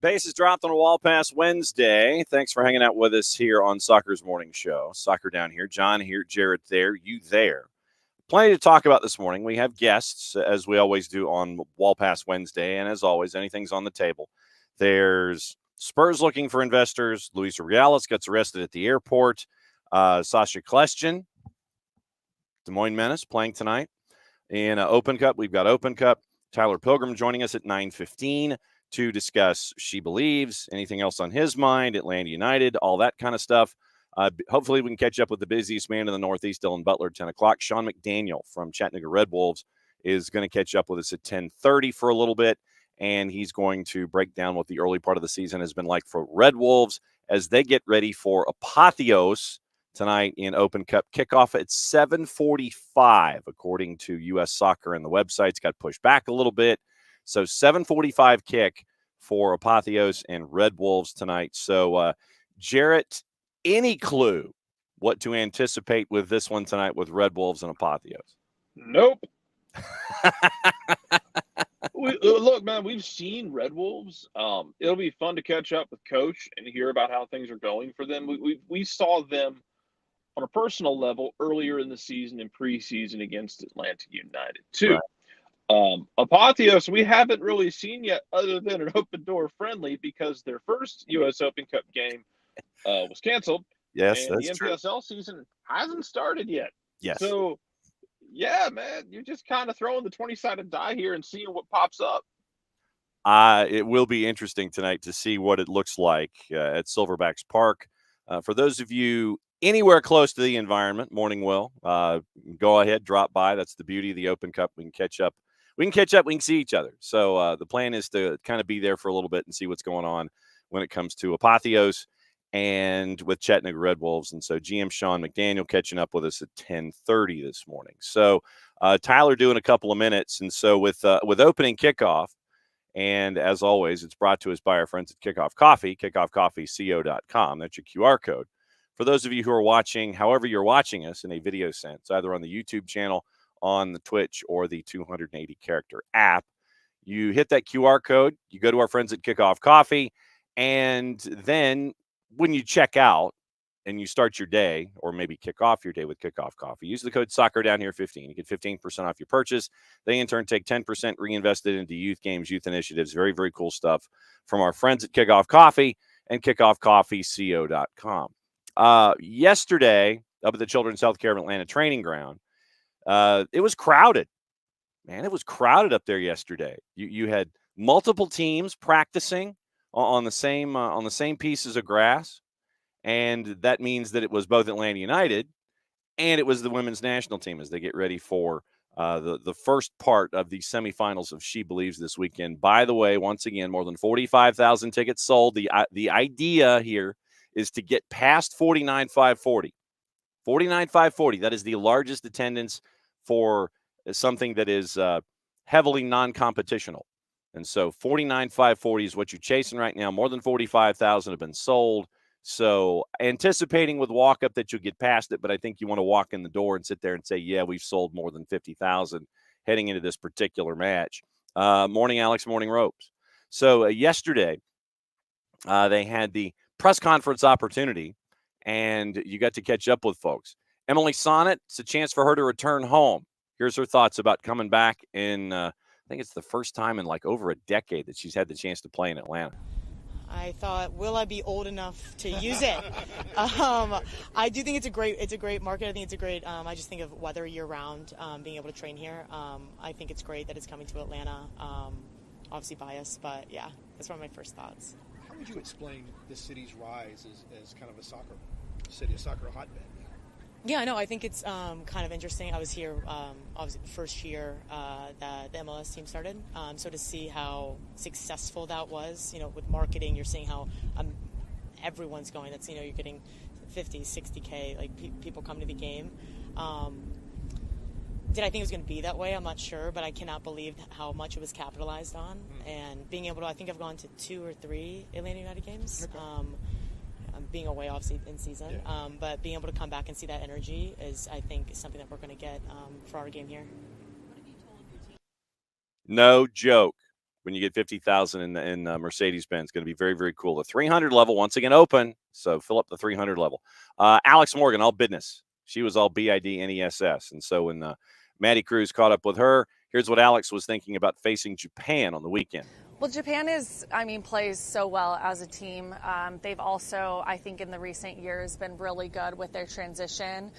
Base is dropped on a wall pass Wednesday. Thanks for hanging out with us here on Soccer's Morning Show. Soccer down here, John here, Jared there, you there. Plenty to talk about this morning. We have guests, as we always do on Wall Pass Wednesday, and as always, anything's on the table. There's Spurs looking for investors. Luis Rubiales gets arrested at the airport. Sasha Kljestan, Des Moines Menace, playing tonight. In Open Cup, we've got Open Cup. Tyler Pilgrim joining us at 9:15 to discuss She Believes, anything else on his mind, Atlanta United, all that kind of stuff. Hopefully we can catch up with the busiest man in the Northeast, Dylan Butler, at 10 o'clock. Sean McDaniel from Chattanooga Red Wolves is going to catch up with us at 10:30 for a little bit, and he's going to break down what the early part of the season has been like for Red Wolves as they get ready for Apotheos tonight in Open Cup. Kickoff at 7:45, according to U.S. Soccer and the websites. Got pushed back a little bit. So 7:45 kick for Apotheos and Red Wolves tonight. So, Jarrett, any clue what to anticipate with this one tonight with Red Wolves and Apotheos? Nope. Look, man, we've seen Red Wolves. It'll be fun to catch up with Coach and hear about how things are going for them. We saw them on a personal level earlier in the season in preseason against Atlanta United, too. Right. Apotheos, we haven't really seen yet other than an open door friendly because their first U.S. Open Cup game was canceled. Yes, and that's the MPSL season hasn't started yet. Yes. So, yeah, man, you're just kind of throwing the 20-sided die here and seeing what pops up. It will be interesting tonight to see what it looks like at Silverbacks Park. For those of you anywhere close to the environment, morning will, go ahead, drop by. That's the beauty of the Open Cup. We can catch up. We can see each other. So the plan is to kind of be there for a little bit and see what's going on when it comes to Apotheos and with Chattanooga Red Wolves. And so GM Sean McDaniel catching up with us at 10:30 this morning. So Tyler doing a couple of minutes. And so with opening kickoff, and as always, it's brought to us by our friends at Kickoff Coffee, kickoffcoffeeco.com. That's your QR code. For those of you who are watching, however you're watching us in a video sense, either on the YouTube channel, on the Twitch, or the 280-character app, you hit that QR code, you go to our friends at Kickoff Coffee, and then when you check out and you start your day, or maybe kick off your day with Kickoff Coffee, use the code SOCCERDOWNHERE15. You get 15% off your purchase. They, in turn, take 10% reinvested into youth games, youth initiatives. Very, very cool stuff from our friends at Kickoff Coffee and kickoffcoffeeco.com. Yesterday, up at the Children's Healthcare of Atlanta training ground, it was crowded. Man, it was crowded up there yesterday. You had multiple teams practicing on the same pieces of grass, and that means that it was both Atlanta United and it was the women's national team as they get ready for the first part of the semifinals of She Believes this weekend. By the way, once again, more than 45,000 tickets sold. The idea here is to get past 49,540. 49,540. That is the largest attendance for something that is heavily non-competitional. And so 49,540 is what you're chasing right now. More than 45,000 have been sold. So anticipating with walk-up that you'll get past it, but I think you want to walk in the door and sit there and say, yeah, we've sold more than 50,000 heading into this particular match. Morning, Alex. Morning, Ropes. So yesterday, they had the press conference opportunity, and you got to catch up with folks. Emily Sonnet, it's a chance for her to return home. Here's her thoughts about coming back in, I think it's the first time in like over a decade that she's had the chance to play in Atlanta. I thought, will I be old enough to use it? I do think it's a great market. I think it's a great, I just think of weather year round, being able to train here. I think it's great that it's coming to Atlanta. Obviously biased, but yeah, that's one of my first thoughts. How would you explain the city's rise as kind of a soccer city, a soccer hotbed? Yeah, I know. I think it's kind of interesting. I was here, obviously, the first year that the MLS team started. So to see how successful that was, with marketing, you're seeing how everyone's going. That's, you're getting 50, 60K, like people come to the game. Did I think it was going to be that way? I'm not sure, but I cannot believe how much it was capitalized on. And being able to, I think I've gone to 2 or 3 Atlanta United games. Okay. Being away, obviously, in season. Yeah. But being able to come back and see that energy is, I think, is something that we're going to get for our game here. No joke. when you get 50,000 in Mercedes-Benz. Going to be very, very cool. The 300 level, once again, open. So fill up the 300 level. Alex Morgan, all business. She was all BIDNESS. And so when Maddie Cruz caught up with her, here's what Alex was thinking about facing Japan on the weekend. Well, Japan plays so well as a team. They've also, I think, in the recent years been really good with their transition.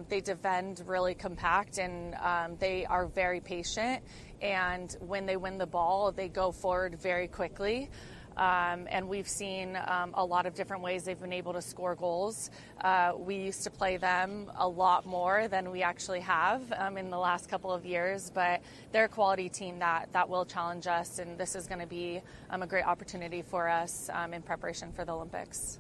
They defend really compact, and they are very patient. And when they win the ball, they go forward very quickly. And we've seen a lot of different ways they've been able to score goals. We used to play them a lot more than we actually have in the last couple of years, but they're a quality team that will challenge us, and this is going to be a great opportunity for us in preparation for the Olympics.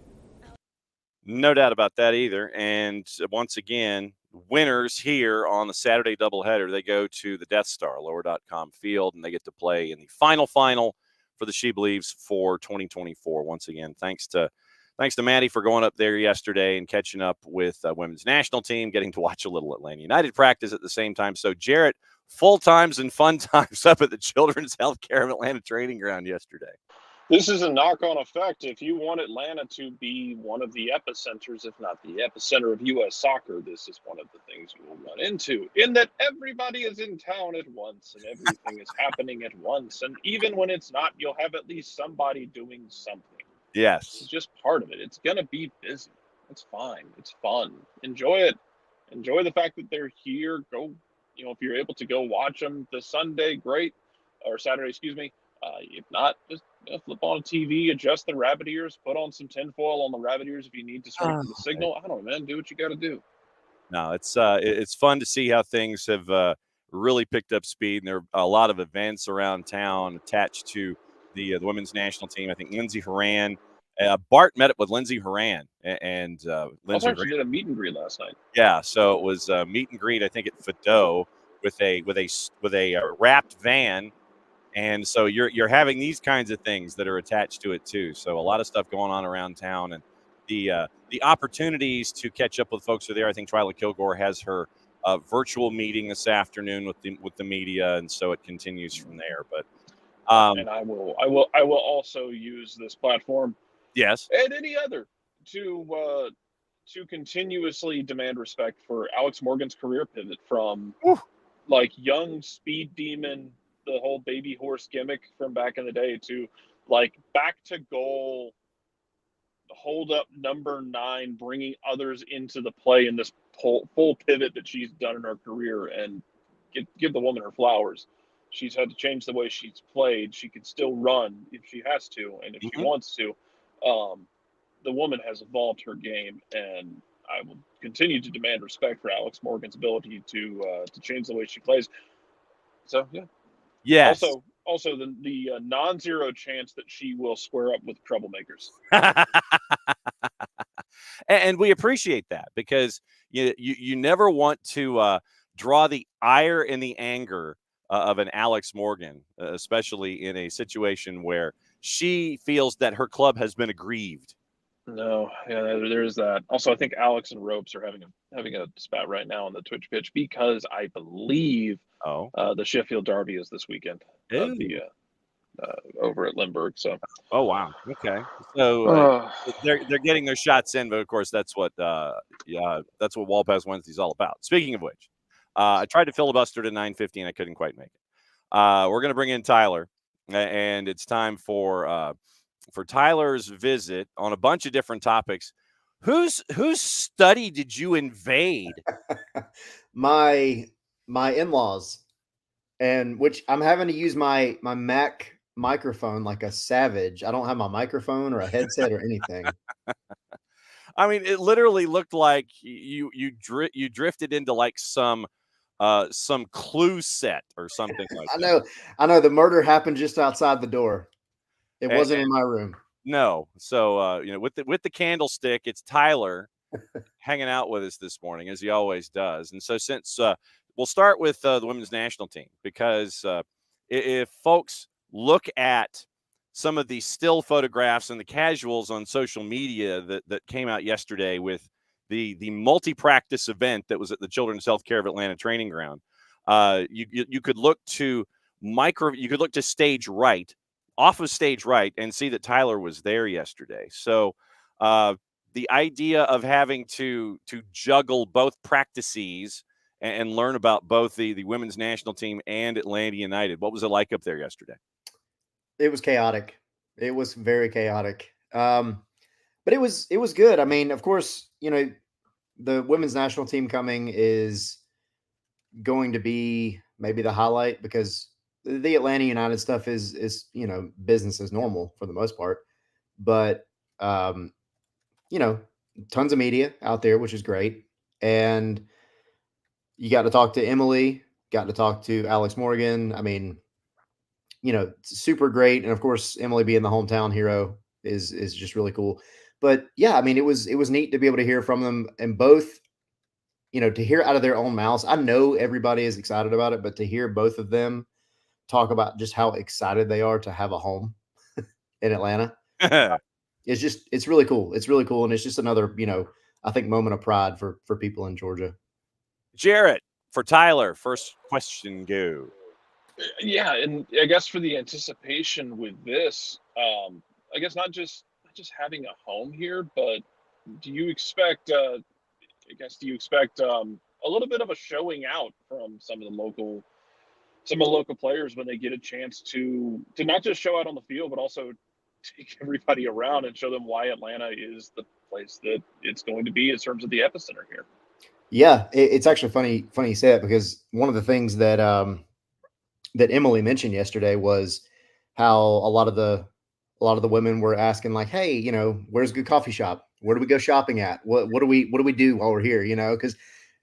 No doubt about that either. And once again, winners here on the Saturday doubleheader, they go to the Death Star, lower.com field, and they get to play in the final for the She Believes for 2024. Once again, thanks to Maddie for going up there yesterday and catching up with women's national team, getting to watch a little Atlanta United practice at the same time. So Jarrett, full times and fun times up at the Children's Healthcare of Atlanta training ground yesterday. This is a knock-on effect. If you want Atlanta to be one of the epicenters, if not the epicenter of U.S. soccer, this is one of the things you will run into, in that everybody is in town at once and everything is happening at once. And even when it's not, you'll have at least somebody doing something. Yes. It's just part of it. It's going to be busy. It's fine. It's fun. Enjoy it. Enjoy the fact that they're here. Go, if you're able to go watch them this Sunday, great. Or Saturday, excuse me. If not, just flip on a TV, adjust the rabbit ears, put on some tinfoil on the rabbit ears if you need to strengthen the signal. I don't know, man. Do what you got to do. No, it's fun to see how things have really picked up speed. And there are a lot of events around town attached to the women's national team. I think Lindsey Horan, Bart met up with Lindsey Horan, and Lindsey Horan did a meet and greet last night. Yeah, so it was a meet and greet, I think, at Fido with a wrapped van. And so you're having these kinds of things that are attached to it too. So a lot of stuff going on around town, and the opportunities to catch up with folks who are there. I think Twyla Kilgore has her virtual meeting this afternoon with the media, and so it continues from there. But and I will also use this platform, yes, and any other, to continuously demand respect for Alex Morgan's career pivot from like young speed demon, the whole baby horse gimmick from back in the day, to like back to goal, hold up number 9, bringing others into the play in this full pivot that she's done in her career. And give the woman her flowers. She's had to change the way she's played. She can still run if she has to, and if she wants to. The woman has evolved her game, and I will continue to demand respect for Alex Morgan's ability to change the way she plays. So yeah. Yes. Also, the non-zero chance that she will square up with troublemakers. And we appreciate that, because you never want to draw the ire and the anger of an Alex Morgan, especially in a situation where she feels that her club has been aggrieved. No, yeah, there is that. Also, I think Alex and Ropes are having a spat right now on the Twitch pitch, because I believe the Sheffield Derby is this weekend. Over at Limburg. So. Oh wow. Okay. So they're getting their shots in, but of course that's what Wall Pass Wednesday is all about. Speaking of which, I tried to filibuster to 9:50 and I couldn't quite make it. We're going to bring in Tyler, and it's time for Tyler's visit on a bunch of different topics. Whose study did you invade? My in-laws, and which I'm having to use my Mac microphone like a savage. I don't have my microphone or a headset or anything. I mean, it literally looked like you drifted into like some clue set or something like that. I know. The murder happened just outside the door. It wasn't in my room. No. So with the candlestick, it's Tyler hanging out with us this morning, as he always does. And so since we'll start with the women's national team, because if folks look at some of the still photographs and the casuals on social media that came out yesterday with the multi-practice event that was at the Children's Healthcare of Atlanta training ground, you could look to you could look to stage right, off of stage right, and see that Tyler was there yesterday. So the idea of having to juggle both practices and learn about both the women's national team and Atlanta United. What was it like up there yesterday? It was chaotic. It was very chaotic. But it was good. I mean, of course, the women's national team coming is going to be maybe the highlight because the Atlanta United stuff is business as normal for the most part. But tons of media out there, which is great. And you got to talk to Emily, got to talk to Alex Morgan. I mean, super great. And of course, Emily being the hometown hero is just really cool. But yeah, I mean, it was neat to be able to hear from them and both, to hear out of their own mouths. I know everybody is excited about it, but to hear both of them talk about just how excited they are to have a home in Atlanta, it's really cool. It's really cool. And it's just another, I think moment of pride for people in Georgia. Jarrett, for Tyler, first question, go. Yeah, and I guess for the anticipation with this, I guess not just having a home here, but do you expect? I guess do you expect a little bit of a showing out from some of the local players when they get a chance to not just show out on the field, but also take everybody around and show them why Atlanta is the place that it's going to be in terms of the epicenter here? Yeah, it's actually funny you say that because one of the things that that Emily mentioned yesterday was how a lot of the women were asking like, hey, where's a good coffee shop? Where do we go shopping at? What do we do while we're here? Because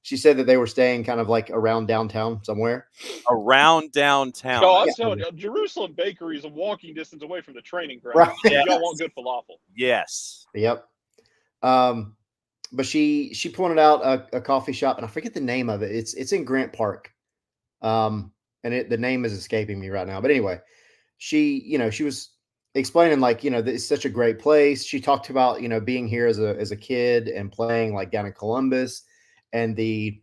she said that they were staying kind of like around downtown somewhere. Around downtown. No, I'm telling you, Jerusalem Bakery is a walking distance away from the training ground. Right. Yes. Y'all want good falafel. Yes. Yep. But she pointed out a coffee shop, and I forget the name of it. It's in Grant Park. And the name is escaping me right now. But anyway, she was explaining like, it's such a great place. She talked about, being here as a kid and playing like down in Columbus and the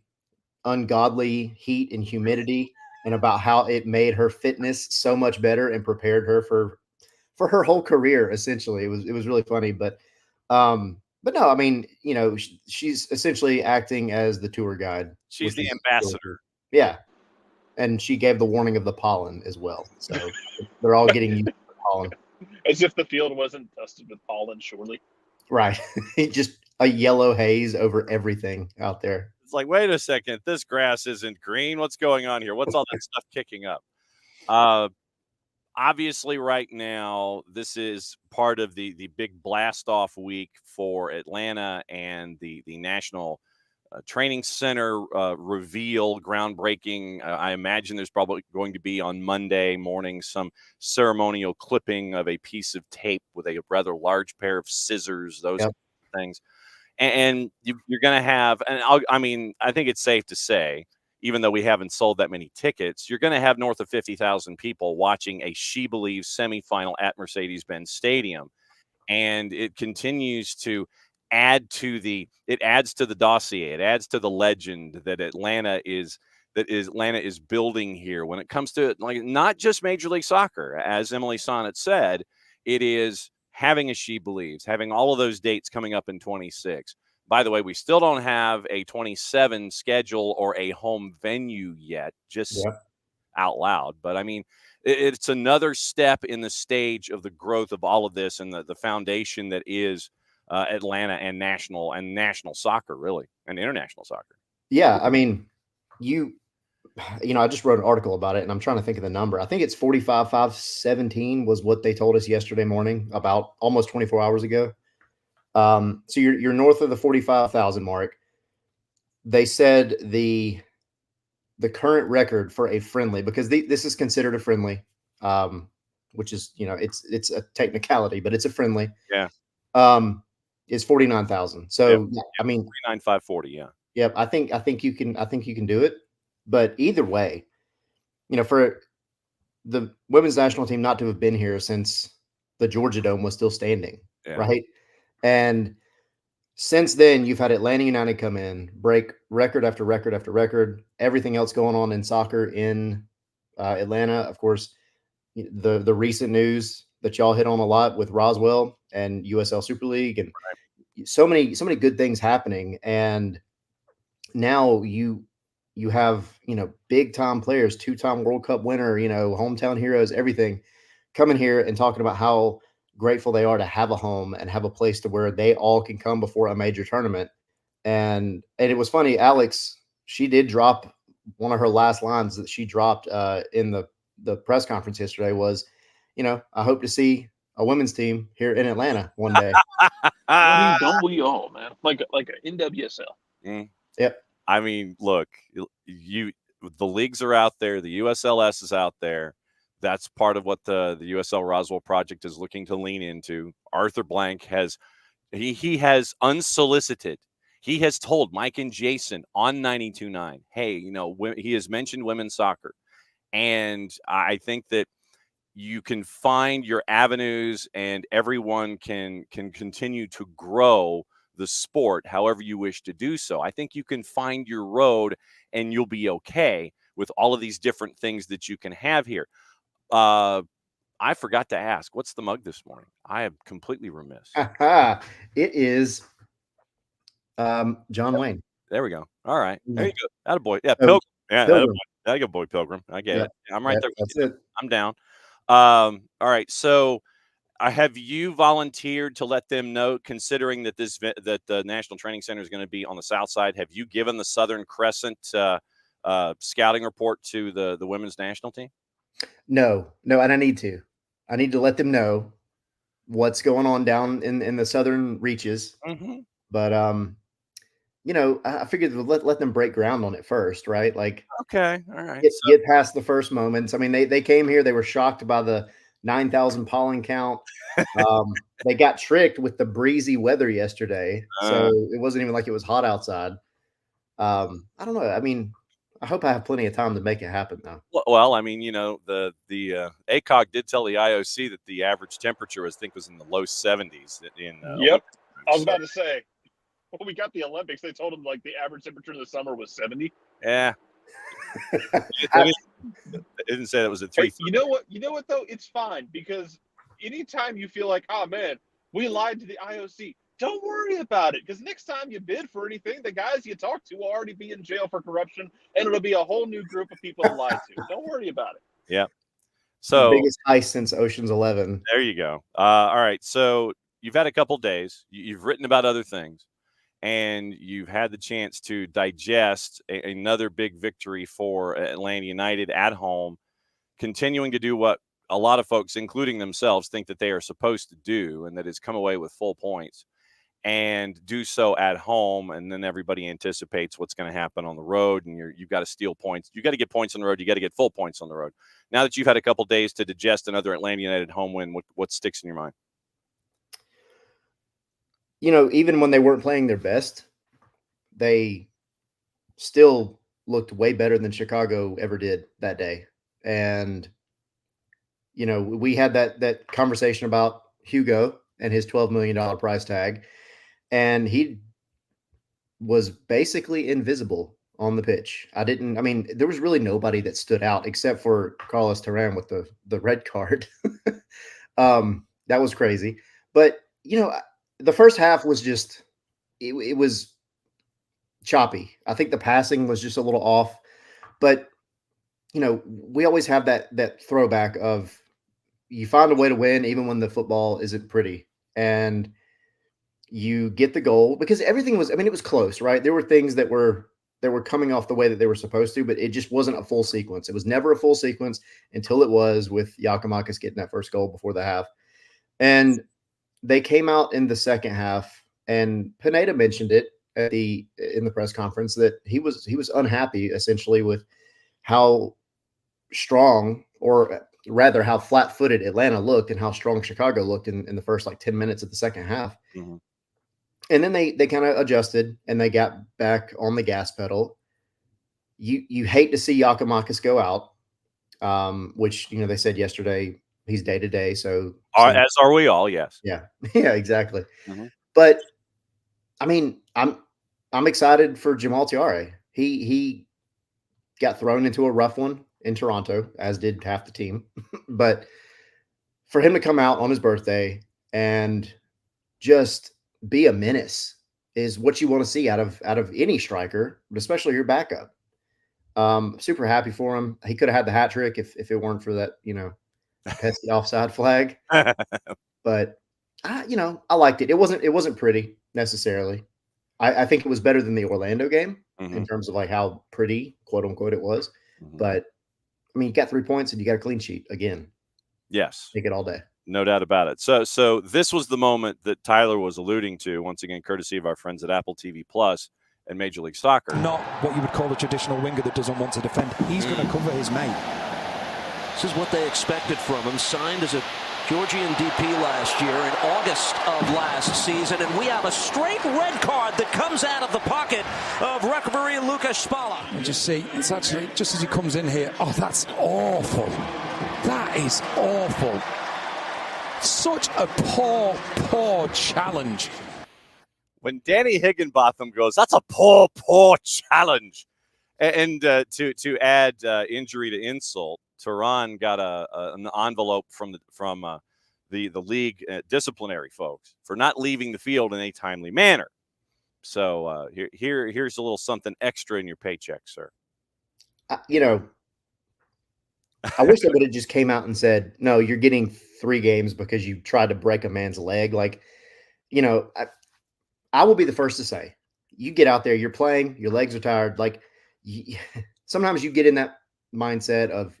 ungodly heat and humidity and about how it made her fitness so much better and prepared her for her whole career. Essentially, it was really funny, but no, I mean, she's essentially acting as the tour guide. She's the ambassador. Yeah. And she gave the warning of the pollen as well. So they're all getting used to the pollen. As if the field wasn't dusted with pollen, surely. Right. Just a yellow haze over everything out there. It's like, wait a second, this grass isn't green. What's going on here? What's all that stuff kicking up? Obviously, right now, this is part of the big blast-off week for Atlanta and the National Training Center reveal, groundbreaking. I imagine there's probably going to be on Monday morning some ceremonial clipping of a piece of tape with a rather large pair of scissors, those things. And you're going to have, and I think it's safe to say, even though we haven't sold that many tickets, you're going to have north of 50,000 people watching a She Believes semifinal at Mercedes-Benz Stadium. And it continues to adds to the dossier. It adds to the legend that Atlanta is building here when it comes to like not just Major League Soccer. As Emily Sonnet said, it is having a She Believes, having all of those dates coming up in 26. By the way, we still don't have a 27 schedule or a home venue yet, just out loud. But I mean, it's another step in the stage of the growth of all of this and the foundation that is Atlanta and national soccer, really, and international soccer. Yeah, I mean, I just wrote an article about it, and I'm trying to think of the number. I think it's 45,517 was what they told us yesterday morning, about almost 24 hours ago. So you're north of the 45,000 mark. They said the current record for a friendly, because this is considered a friendly, which is it's a technicality, but it's a friendly. Yeah. Is 49,000. So I mean 49,540. Yeah. Yep. I think you can do it. But either way, for the women's national team not to have been here since the Georgia Dome was still standing, right? And since then, you've had Atlanta United come in, break record after record after record. Everything else going on in soccer in Atlanta, of course, the recent news that y'all hit on a lot with Roswell and USL Super League, and so many good things happening. And now you have, big time players, 2-time World Cup winner, hometown heroes, everything coming here and talking about how grateful they are to have a home and have a place to where they all can come before a major tournament. And it was funny, Alex, she did drop one of her last lines that she dropped in the press conference yesterday was, I hope to see a women's team here in Atlanta one day. I mean, don't we all, man? Like an NWSL. Mm. Yep. I mean, look, the leagues are out there. The USLS is out there. That's part of what the USL Roswell project is looking to lean into. Arthur Blank has he has unsolicited. He has told Mike and Jason on 92.9, hey, he has mentioned women's soccer. And I think that you can find your avenues and everyone can continue to grow the sport however you wish to do so. I think you can find your road and you'll be okay with all of these different things that you can have here. I forgot to ask, what's the mug this morning? I am completely remiss. It is John Wayne. There we go. All right. There you go. Attaboy. Yeah, Pilgrim. Pilgrim. Yeah, Pilgrim. Attaboy, Pilgrim. I get it. I'm right there. That's it. I'm down. All right. So have you volunteered to let them know, considering that that the National Training Center is going to be on the south side? Have you given the Southern Crescent scouting report to the women's national team? No, and I need to let them know what's going on down in the southern reaches. Mm-hmm. But I figured let them break ground on it first, right? Like, okay, all right, get past the first moments. I mean, they came here, they were shocked by the 9,000 pollen count. They got tricked with the breezy weather yesterday, so it wasn't even like it was hot outside. I don't know. I mean, I hope I have plenty of time to make it happen, though. Well, I mean, the ACOG did tell the IOC that the average temperature was in the low 70s. Yep, I was about to say. When we got the Olympics, they told them like the average temperature in the summer was 70. Yeah. It didn't say it was at 3. Hey, you know what though? It's fine, because anytime you feel like, oh man, we lied to the IOC, don't worry about it, because next time you bid for anything, the guys you talk to will already be in jail for corruption, and it'll be a whole new group of people to lie to. Don't worry about it. Yeah. So biggest heist since Ocean's 11. There you go. All right. So you've had a couple days. You've written about other things, and you've had the chance to digest another big victory for Atlanta United at home, continuing to do what a lot of folks, including themselves, think that they are supposed to do, and that is come away with full points and do so at home. And then everybody anticipates what's going to happen on the road, and you've got to steal points. You got to get points on the road. You got to get full points on the road. Now that you've had a couple days to digest another Atlanta United home win, what sticks in your mind? Even when they weren't playing their best, they still looked way better than Chicago ever did that day. And, we had that conversation about Hugo and his $12 million price tag, and he was basically invisible on the pitch. There was really nobody that stood out except for Carlos Terán with the red card. That was crazy. But, the first half was just, it was choppy. I think the passing was just a little off, but we always have that throwback of you find a way to win even when the football isn't pretty, and you get the goal because everything was, it was close, right? There were things that were coming off the way that they were supposed to, but it just wasn't a full sequence. It was never a full sequence until it was, with Giakoumakis getting that first goal before the half. And they came out in the second half, and Pineda mentioned it in the press conference that he was unhappy essentially with how strong, or rather how flat-footed Atlanta looked and how strong Chicago looked in the first 10 minutes of the second half. Mm-hmm. And then they kind of adjusted and they got back on the gas pedal. You hate to see Giakoumakis go out, which they said yesterday he's day-to-day, so as are we all. Yes. Yeah, exactly. Mm-hmm. But I'm excited for Jamal Tiare. He got thrown into a rough one in Toronto, as did half the team. But for him to come out on his birthday and just be a menace is what you want to see out of any striker, but especially your backup. Super happy for him. He could have had the hat trick if it weren't for that, pesky offside flag. But I liked it. It wasn't pretty necessarily. I think it was better than the Orlando game in terms of like how pretty, quote unquote, it was. But I mean, you got 3 points and you got a clean sheet again. Yes, take it all day. No doubt about it. So this was the moment that Tyler was alluding to, once again, courtesy of our friends at Apple TV Plus and Major League Soccer. Not what you would call a traditional winger that doesn't want to defend. He's going to cover his mate. This is what they expected from him. Signed as a Georgian DP last year in August of last season, and we have a straight red card that comes out of the pocket of referee Lucas Spala. And just see, it's actually, just as he comes in here, oh, that's awful. That is awful. Such a poor challenge. When Danny Higginbotham goes, that's a poor challenge. And to add injury to insult, Tehran got an envelope from the league disciplinary folks for not leaving the field in a timely manner. So here's a little something extra in your paycheck, sir. I wish they would have just came out and said, no, you're getting 3 games because you tried to break a man's leg. Like, I will be the first to say, you get out there, you're playing, your legs are tired. Like, sometimes you get in that mindset of,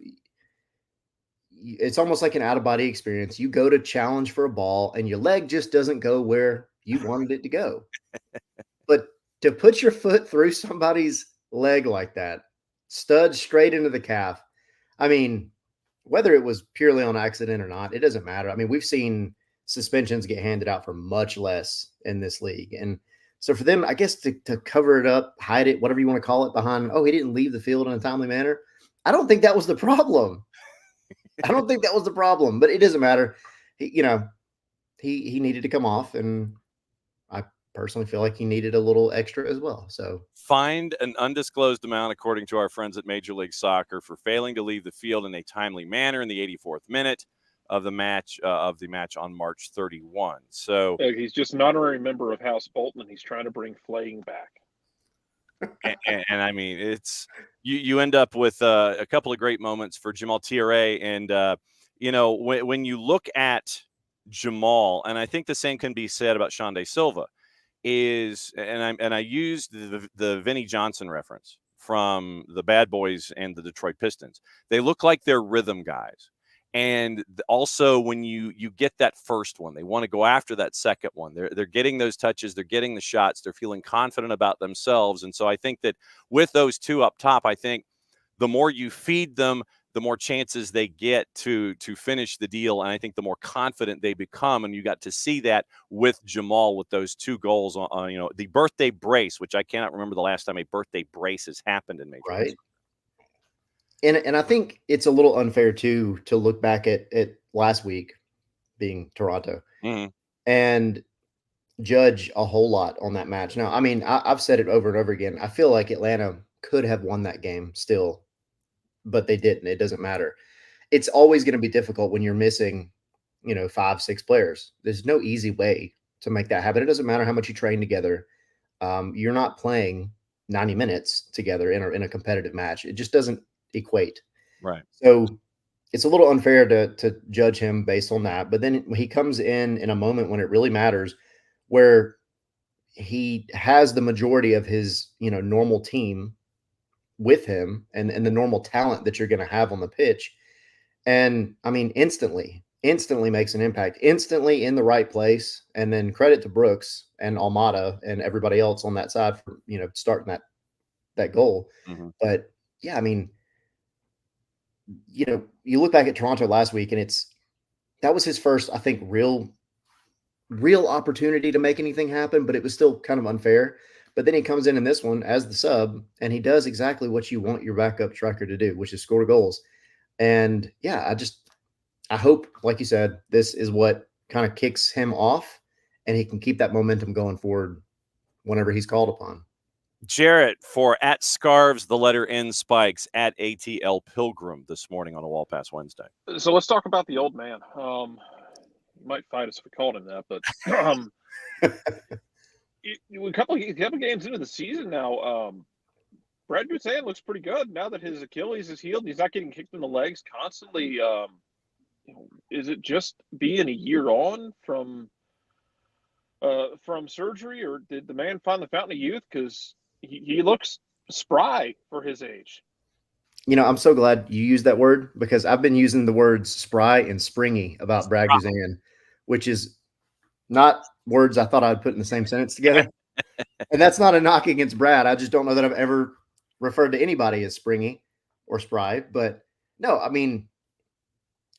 it's almost like an out-of-body experience. You go to challenge for a ball and your leg just doesn't go where you wanted it to go. But to put your foot through somebody's leg like that, stud straight into the calf, I mean, whether it was purely on accident or not, it doesn't matter. I mean, we've seen suspensions get handed out for much less in this league. And so for them, I guess to cover it up, hide it, whatever you want to call it, behind, oh, he didn't leave the field in a timely manner. I don't think that was the problem. But it doesn't matter. He needed to come off, and I personally feel like he needed a little extra as well. So fined an undisclosed amount, according to our friends at Major League Soccer, for failing to leave the field in a timely manner in the 84th minute of the match on March 31. So he's just an honorary member of House Bolton, and he's trying to bring flaying back. and I mean, it's you end up with a couple of great moments for Jamal Thierry, and when you look at Jamal, and I think the same can be said about Shande Silva, I used the Vinnie Johnson reference from the Bad Boys and the Detroit Pistons. They look like they're rhythm guys. And also when you get that first one, they want to go after that second one. They're getting those touches, they're getting the shots, they're feeling confident about themselves. And so I think that with those two up top, I think the more you feed them, the more chances they get to finish the deal. And I think the more confident they become. And you got to see that with Jamal with those 2 goals on the birthday brace, which I cannot remember the last time a birthday brace has happened in Major League. Right. And I think it's a little unfair too to look back at last week being Toronto and judge a whole lot on that match. Now, I mean, I've said it over and over again. I feel like Atlanta could have won that game still, but they didn't. It doesn't matter. It's always going to be difficult when you're missing, 5, 6 players. There's no easy way to make that happen. It doesn't matter how much you train together. You're not playing 90 minutes together in a competitive match. It just doesn't equate. Right. So it's a little unfair to judge him based on that. But then he comes in a moment when it really matters, where he has the majority of his, normal team with him and the normal talent that you're going to have on the pitch. And I mean, instantly makes an impact, instantly in the right place. And then credit to Brooks and Almada and everybody else on that side for, starting that goal. But yeah, I mean, you look back at Toronto last week and that was his first, I think, real opportunity to make anything happen, but it was still kind of unfair. But then he comes in this one as the sub, and he does exactly what you want your backup striker to do, which is score goals. And yeah, I hope, like you said, this is what kind of kicks him off and he can keep that momentum going forward whenever he's called upon. Jarrett for at Scarves, the letter N Spikes, at ATL Pilgrim this morning on a Wall Pass Wednesday. So let's talk about the old man. He might fight us if we called him that, but a couple games into the season now, Brad Guzan looks pretty good now that his Achilles is healed. He's not getting kicked in the legs constantly. Is it just being a year on from surgery, or did the man find the fountain of youth? Because he looks spry for his age. I'm so glad you used that word, because I've been using the words spry and springy about Brad Guzan, which is not words I thought I'd put in the same sentence together. And that's not a knock against Brad. I just don't know that I've ever referred to anybody as springy or spry. But no, I mean,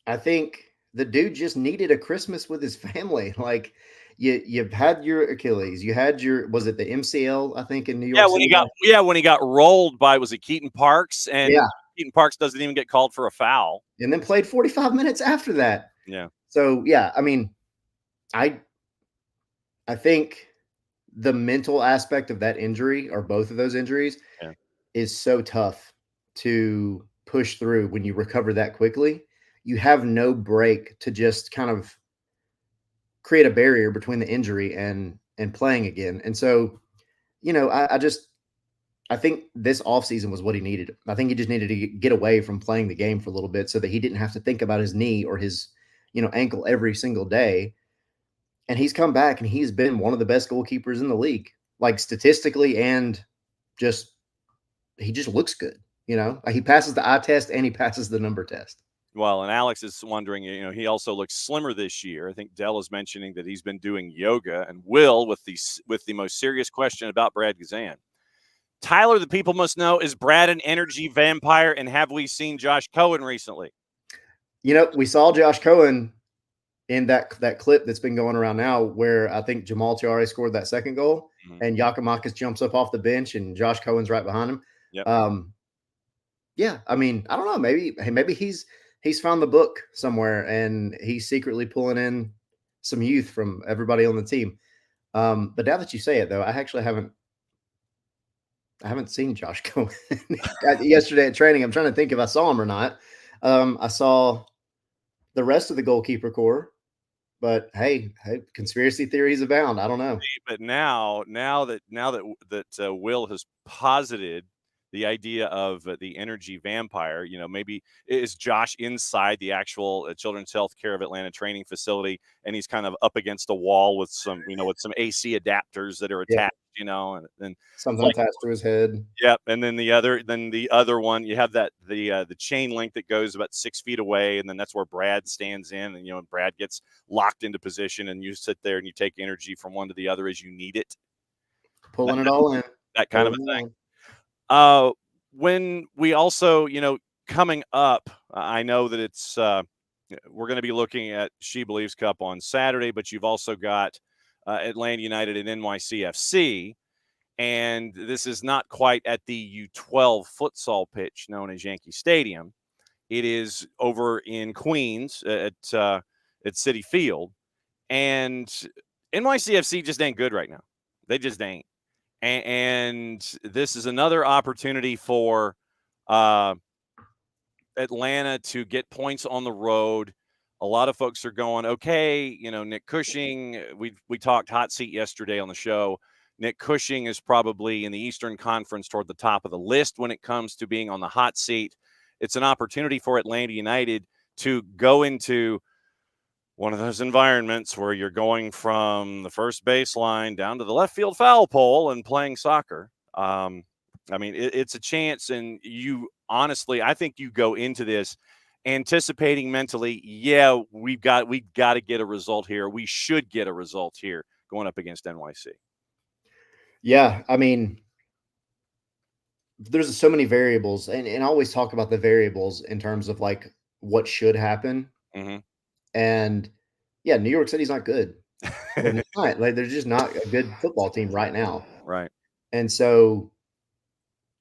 I think the dude just needed a Christmas with his family. Like, you've had your Achilles, you had was it the MCL, I think, in New York City? When he got rolled by, was it Keaton Parks? And yeah. Keaton Parks doesn't even get called for a foul. And then played 45 minutes after that. Yeah. So, yeah, I mean, I think the mental aspect of that injury, or both of those injuries, is so tough to push through when you recover that quickly. You have no break to just kind of create a barrier between the injury and playing again. And so, I think this offseason was what he needed. I think he just needed to get away from playing the game for a little bit so that he didn't have to think about his knee or his, ankle every single day. And he's come back and he's been one of the best goalkeepers in the league, like statistically, and he just looks good. He passes the eye test and he passes the number test. Well, and Alex is wondering, he also looks slimmer this year. I think Dell is mentioning that he's been doing yoga. And Will, with the most serious question about Brad Guzan. Tyler, the people must know, is Brad an energy vampire, and have we seen Josh Cohen recently? We saw Josh Cohen in that clip that's been going around now, where I think Jamal Tiare scored that second goal, and Giacomakis jumps up off the bench, and Josh Cohen's right behind him. Yep. Yeah, I mean, I don't know. Maybe he's found the book somewhere, and he's secretly pulling in some youth from everybody on the team. But now that you say it, though, I actually haven't seen Josh Cohen yesterday at training. I'm trying to think if I saw him or not. I saw the rest of the goalkeeper core, but hey, conspiracy theories abound. I don't know. But now that Will has posited the idea of the energy vampire, maybe is Josh inside the actual Children's Healthcare of Atlanta training facility, and he's kind of up against a wall with some AC adapters that are attached, and then something attached to his head. Yep. And then the other one, you have that the chain link that goes about 6 feet away, and then that's where Brad stands in, and Brad gets locked into position, and you sit there and you take energy from one to the other as you need it, pulling it all in, that kind of a thing. When we also, coming up, I know that it's we're going to be looking at She Believes Cup on Saturday, but you've also got Atlanta United and NYCFC. And this is not quite at the U12 futsal pitch known as Yankee Stadium. It is over in Queens at Citi Field. And NYCFC just ain't good right now. They just ain't. And this is another opportunity for Atlanta to get points on the road. A lot of folks are going, okay, Nick Cushing, we talked hot seat yesterday on the show. Nick Cushing is probably in the Eastern Conference toward the top of the list when it comes to being on the hot seat. It's an opportunity for Atlanta United to go into one of those environments where you're going from the first baseline down to the left field foul pole and playing soccer. It's a chance, and I think you go into this anticipating mentally, we've got to get a result here. We should get a result here going up against NYC. Yeah, I mean, there's so many variables, and I always talk about the variables in terms of like what should happen. Mm-hmm. And yeah, New York City's not good. They're not. Like, they're just not a good football team right now. Right. And so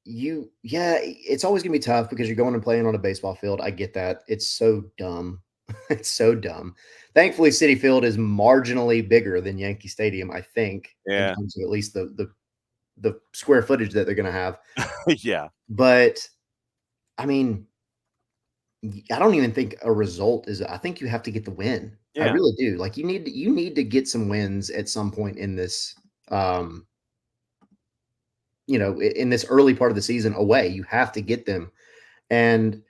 it's always gonna be tough because you're going and playing on a baseball field. I get that. It's so dumb. It's so dumb. Thankfully, Citi Field is marginally bigger than Yankee Stadium, I think. Yeah. In terms of at least the the square footage that they're going to have. Yeah. But I mean, I don't even think a result is. I think you have to get the win. I Yeah. really do. Like you need to get some wins at some point in this. In this early part of the season away, you have to get them. And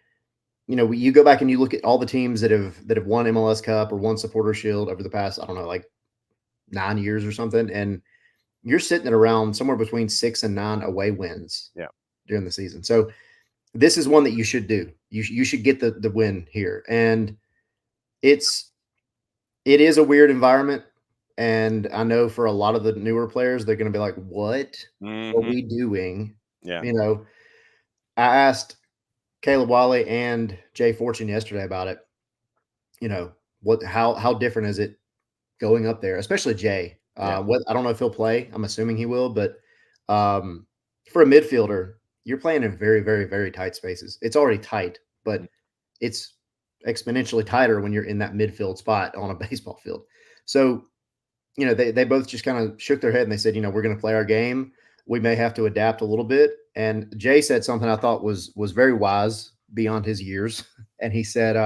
you go back and you look at all the teams that have won MLS Cup or won Supporter Shield over the past, I don't know, like 9 years or something, and you're sitting at around somewhere between 6 and 9 away wins during the season. So this is one that you should do. You should get the win here, and it is a weird environment. And I know for a lot of the newer players, they're going to be like, "What are we doing?" Yeah. I asked Caleb Wiley and Jay Fortune yesterday about it. How different is it going up there, especially Jay? I don't know if he'll play. I'm assuming he will, but for a midfielder, you're playing in very, very, very tight spaces. It's already tight, but it's exponentially tighter when you're in that midfield spot on a baseball field. So, they both just kind of shook their head and they said, we're going to play our game. We may have to adapt a little bit. And Jay said something I thought was very wise beyond his years. And he said,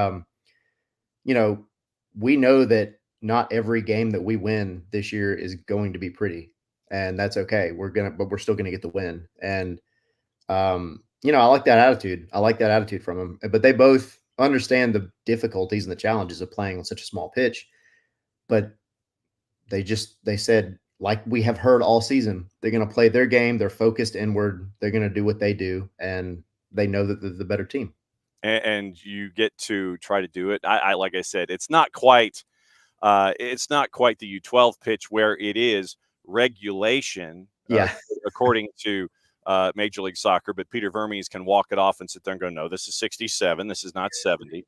we know that not every game that we win this year is going to be pretty, and that's okay. But we're still going to get the win. And, I like that attitude. I like that attitude from him, but they both understand the difficulties and the challenges of playing on such a small pitch. But they said, like we have heard all season, they're going to play their game. They're focused inward. They're going to do what they do. And they know that they're the better team. And you get to try to do it. I like I said, it's not quite the U12 pitch where it is regulation, according to Major League Soccer. But Peter Vermes can walk it off and sit there and go, no, this is 67. This is not 70.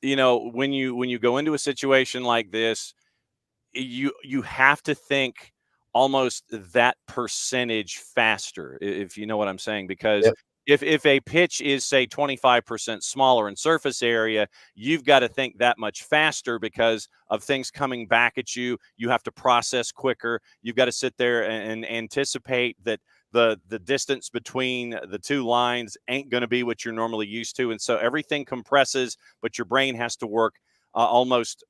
When you go into a situation like this, you have to think almost that percentage faster, if you know what I'm saying, because if a pitch is, say, 25% smaller in surface area, you've got to think that much faster because of things coming back at you. You have to process quicker. You've got to sit there and anticipate that the distance between the two lines ain't going to be what you're normally used to. And so everything compresses, but your brain has to work almost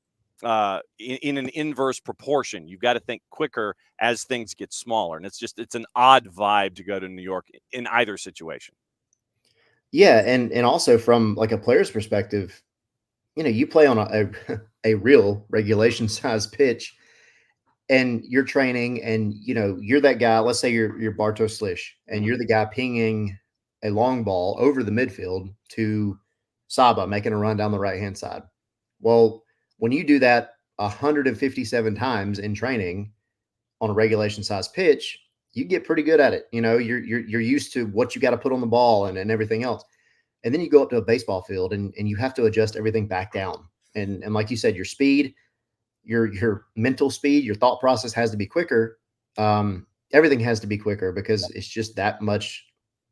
in an inverse proportion. You've got to think quicker as things get smaller. And it's an odd vibe to go to New York in either situation. Yeah. And also from like a player's perspective, you play on a real regulation size pitch and you're training and, you're that guy. Let's say you're Bartosz Slish and you're the guy pinging a long ball over the midfield to Saba, making a run down the right-hand side. Well, when you do that 157 times in training on a regulation size pitch, you get pretty good at it. You're used to what you got to put on the ball and everything else. And then you go up to a baseball field and you have to adjust everything back down. And like you said, your speed, your mental speed, your thought process has to be quicker. Everything has to be quicker because it's just that much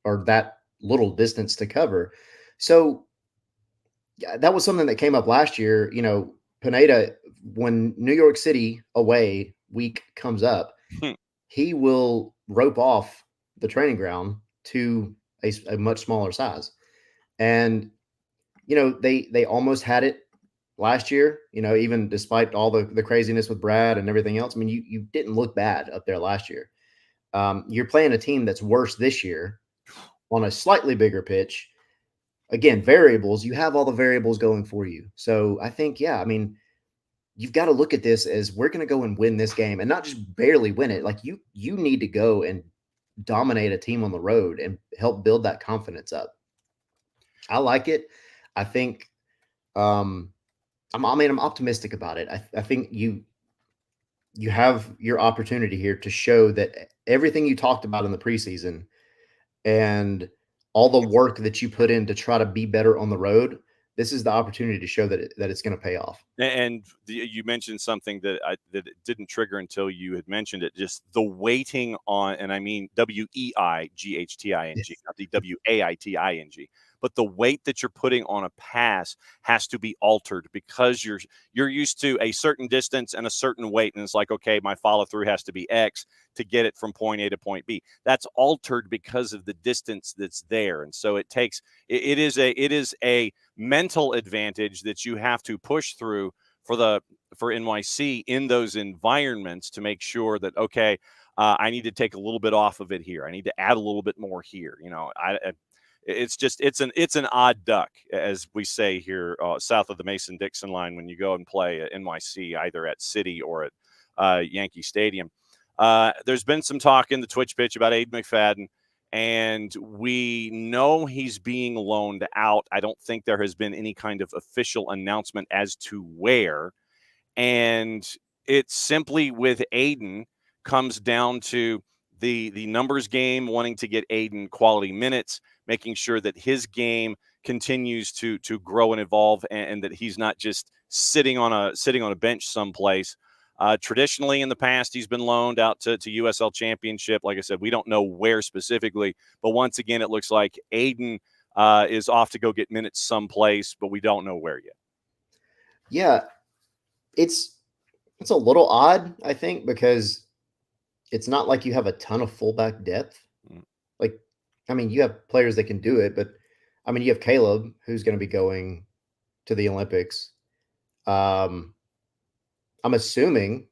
or that little distance to cover. So that was something that came up last year. Pineda, when New York City away week comes up, he will rope off the training ground to a much smaller size. And, they almost had it last year, even despite all the craziness with Brad and everything else. I mean, you didn't look bad up there last year. You're playing a team that's worse this year on a slightly bigger pitch. Again, variables, you have all the variables going for you. So I think, you've got to look at this as we're going to go and win this game and not just barely win it. Like you need to go and dominate a team on the road and help build that confidence up. I like it. I think, I'm optimistic about it. I think you have your opportunity here to show that everything you talked about in the preseason and all the work that you put in to try to be better on the road, this is the opportunity to show that it's going to pay off. And you mentioned something that it didn't trigger until you had mentioned it, just the waiting on, and I mean WEIGHTING, not the WAITING, but the weight that you're putting on a pass has to be altered because you're used to a certain distance and a certain weight, and it's like, okay, my follow through has to be X to get it from point A to point B. That's altered because of the distance that's there, and so it is a mental advantage that you have to push through for NYC in those environments to make sure that, okay, I need to take a little bit off of it here. I need to add a little bit more here. It's an odd duck, as we say here south of the Mason-Dixon line when you go and play at NYC, either at City or at Yankee Stadium. There's been some talk in the Twitch pitch about Aiden McFadden, and we know he's being loaned out. I don't think there has been any kind of official announcement as to where. And it's simply with Aiden comes down to the numbers game, wanting to get Aiden quality minutes, making sure that his game continues to grow and evolve, and that he's not just sitting on a bench someplace. Traditionally, in the past, he's been loaned out to USL Championship. Like I said, we don't know where specifically, but once again, it looks like Aiden is off to go get minutes someplace, but we don't know where yet. Yeah, it's a little odd, I think, because it's not like you have a ton of fullback depth. Like, I mean, you have players that can do it, but I mean, you have Caleb, who's going to be going to the Olympics. I'm assuming,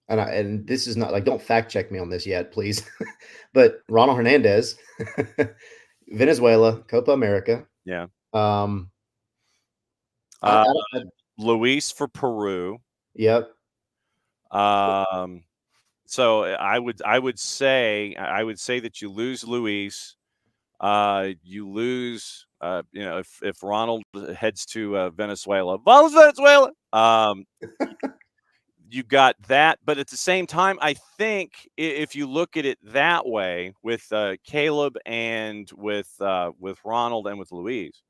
and this is not like, don't fact check me on this yet, please. But Ronald Hernandez, Venezuela, Copa America. Yeah. I Luis for Peru. Yep. So I would say that you lose Luis. You lose, if Ronald heads to Venezuela, vamos Venezuela. You got that, but at the same time, I think if you look at it that way, with Caleb and with Ronald and with Luis,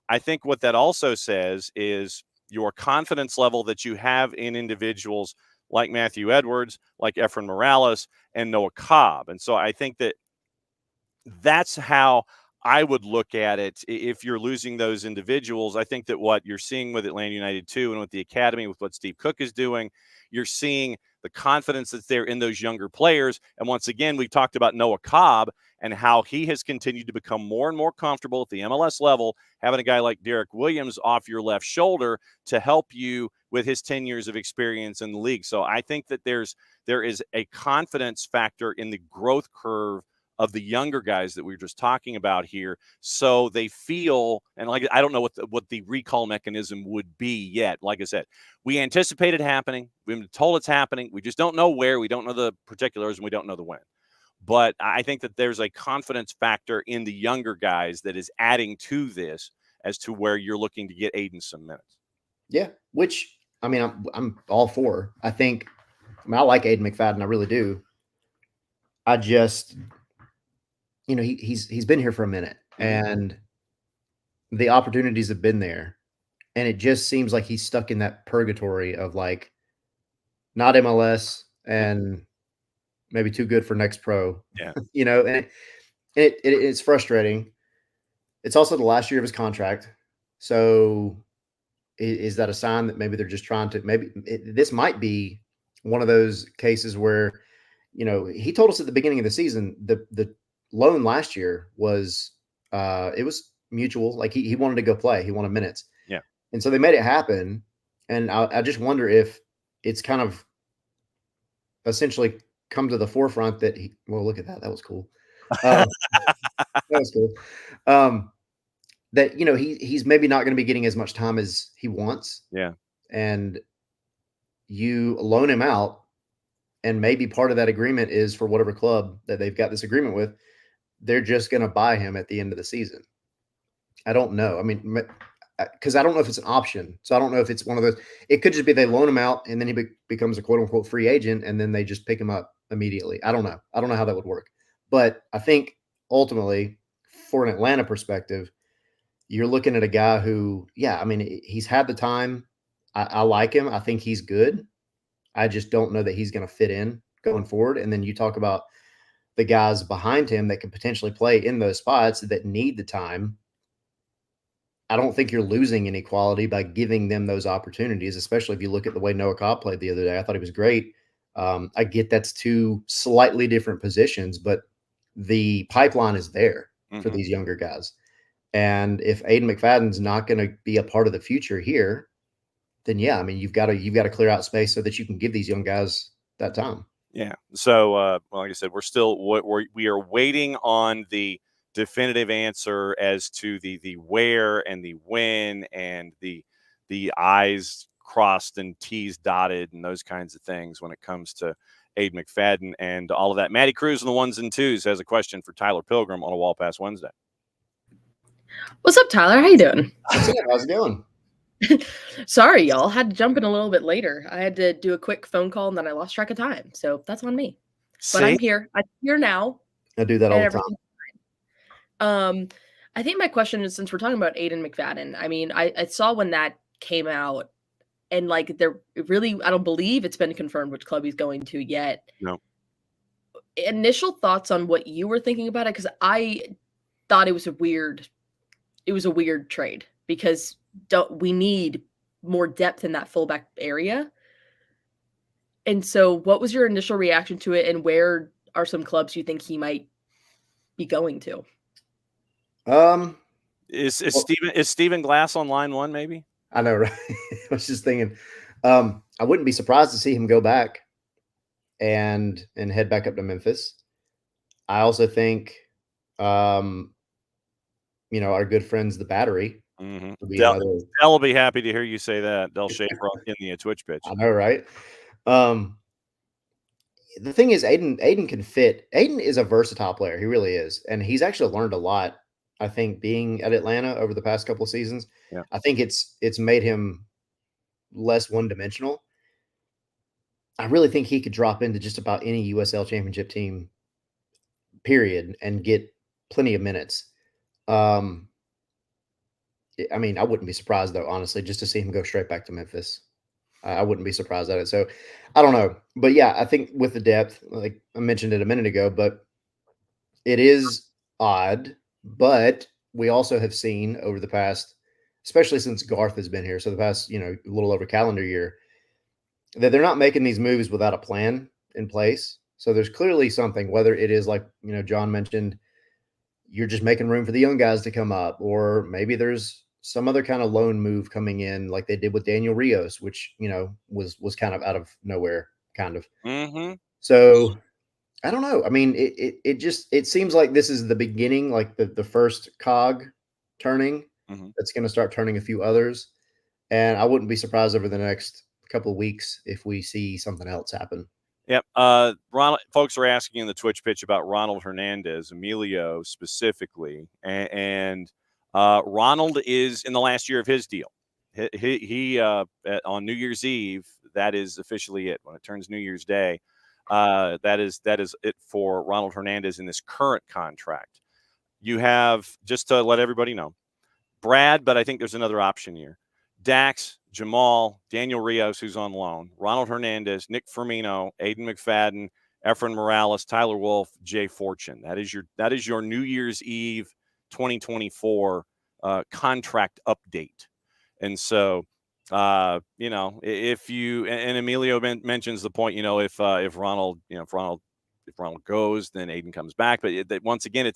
I think what that also says is your confidence level that you have in individuals like Matthew Edwards, like Efren Morales, and Noah Cobb. And so I think that's how I would look at it. If you're losing those individuals, I think that what you're seeing with Atlanta United 2 and with the academy, with what Steve Cook is doing, you're seeing the confidence that's there in those younger players. And once again, we talked about Noah Cobb and how he has continued to become more and more comfortable at the MLS level, having a guy like Derek Williams off your left shoulder to help you with his 10 years of experience in the league. So I think that there is a confidence factor in the growth curve of the younger guys that we were just talking about here. So they feel, and like, I don't know what the recall mechanism would be yet. Like I said, we anticipate it happening. We've been told it's happening. We just don't know where. We don't know the particulars, and we don't know the when. But I think that there's a confidence factor in the younger guys that is adding to this as to where you're looking to get Aiden some minutes. Yeah, which, I mean, I'm all for. I like Aiden McFadden. I really do. I just, he's been here for a minute, and the opportunities have been there, and it just seems like he's stuck in that purgatory of like not MLS and maybe too good for next pro. Yeah. And it's frustrating. It's also the last year of his contract. So is that a sign that maybe they're just trying to, this might be one of those cases where, he told us at the beginning of the season, the loan last year was, it was mutual. Like he wanted to go play. He wanted minutes. Yeah. And so they made it happen. And I just wonder if it's kind of essentially come to the forefront that look at that. That was cool. That was cool. That, he's maybe not going to be getting as much time as he wants. Yeah. And you loan him out, and maybe part of that agreement is for whatever club that they've got this agreement with, they're just going to buy him at the end of the season. I don't know. I mean, because I don't know if it's an option. So I don't know if it's one of those. It could just be they loan him out and then he becomes a quote unquote free agent, and then they just pick him up immediately. I don't know. I don't know how that would work. But I think ultimately, for an Atlanta perspective, you're looking at a guy who, he's had the time. I like him. I think he's good. I just don't know that he's going to fit in going forward. And then you talk about the guys behind him that could potentially play in those spots that need the time. I don't think you're losing any quality by giving them those opportunities, especially if you look at the way Noah Cobb played the other day. I thought he was great. I get that's two slightly different positions, but the pipeline is there for these younger guys. And if Aiden McFadden's not going to be a part of the future here, then yeah, I mean, you've got to clear out space so that you can give these young guys that time. Yeah. So, well, like I said, we are waiting on the definitive answer as to the where and the when and the I's crossed and T's dotted and those kinds of things when it comes to Aiden McFadden and all of that. Maddie Cruz on the ones and twos has a question for Tyler Pilgrim on a Wall Pass Wednesday. What's up, Tyler? How you doing? How's it going? Sorry, y'all. Had to jump in a little bit later. I had to do a quick phone call and then I lost track of time. So that's on me. But I'm here. I'm here now. I do that all the time. I think my question is, since we're talking about Aiden McFadden, I mean, I saw when that came out and like I don't believe it's been confirmed which club he's going to yet. No. Initial thoughts on what you were thinking about it, because I thought it was a weird trade because we need more depth in that fullback area. And so what was your initial reaction to it, and where are some clubs you think he might be going to? Is Stephen Glass on line one, maybe? I know, right? I was just thinking, I wouldn't be surprised to see him go back and head back up to Memphis. I also think, our good friends, the Battery. Dell will be happy to hear you say that. Dell Schaefer in the Twitch pitch. I know, right? The thing is, Aiden can fit. Aiden is a versatile player. He really is. And he's actually learned a lot, I think, being at Atlanta over the past couple of seasons. Yeah. I think it's made him less one-dimensional. I really think he could drop into just about any USL championship team, period, and get plenty of minutes. I mean, I wouldn't be surprised, though, honestly, just to see him go straight back to Memphis. I wouldn't be surprised at it. So I don't know. But yeah, I think with the depth, like I mentioned it a minute ago, but it is odd. But we also have seen over the past, especially since Garth has been here, so the past, a little over calendar year, that they're not making these moves without a plan in place. So there's clearly something, whether it is like, John mentioned, you're just making room for the young guys to come up, or maybe there's some other kind of loan move coming in like they did with Daniel Rios, which, was kind of out of nowhere, kind of. Mm-hmm. So I don't know. I mean, it seems like this is the beginning, like the first cog turning. That's going to start turning a few others. And I wouldn't be surprised over the next couple of weeks if we see something else happen. Yep. Ronald, folks are asking in the Twitch pitch about Ronald Hernandez, Emilio specifically, and Ronald is in the last year of his deal. He on New Year's Eve, that is officially it. When it turns New Year's Day, that is it for Ronald Hernandez in this current contract. You have, just to let everybody know, Brad, but I think there's another option here. Dax, Jamal, Daniel Rios, who's on loan, Ronald Hernandez, Nick Firmino, Aiden McFadden, Efren Morales, Tyler Wolf, Jay Fortune. That is your New Year's Eve 2024 contract update. And so, if you and Emilio mentions the point, if Ronald goes, then Aiden comes back. But once again,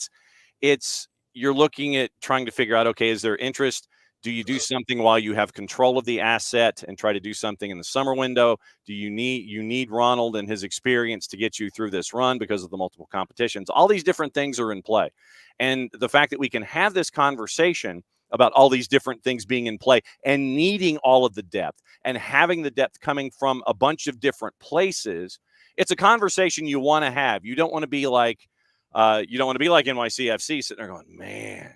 it's you're looking at trying to figure out, okay, is there interest? Do you do something while you have control of the asset and try to do something in the summer window? Do you need Ronald and his experience to get you through this run because of the multiple competitions? All these different things are in play. And the fact that we can have this conversation about all these different things being in play and needing all of the depth and having the depth coming from a bunch of different places, it's a conversation you want to have. You don't want to be like NYCFC sitting there going, man,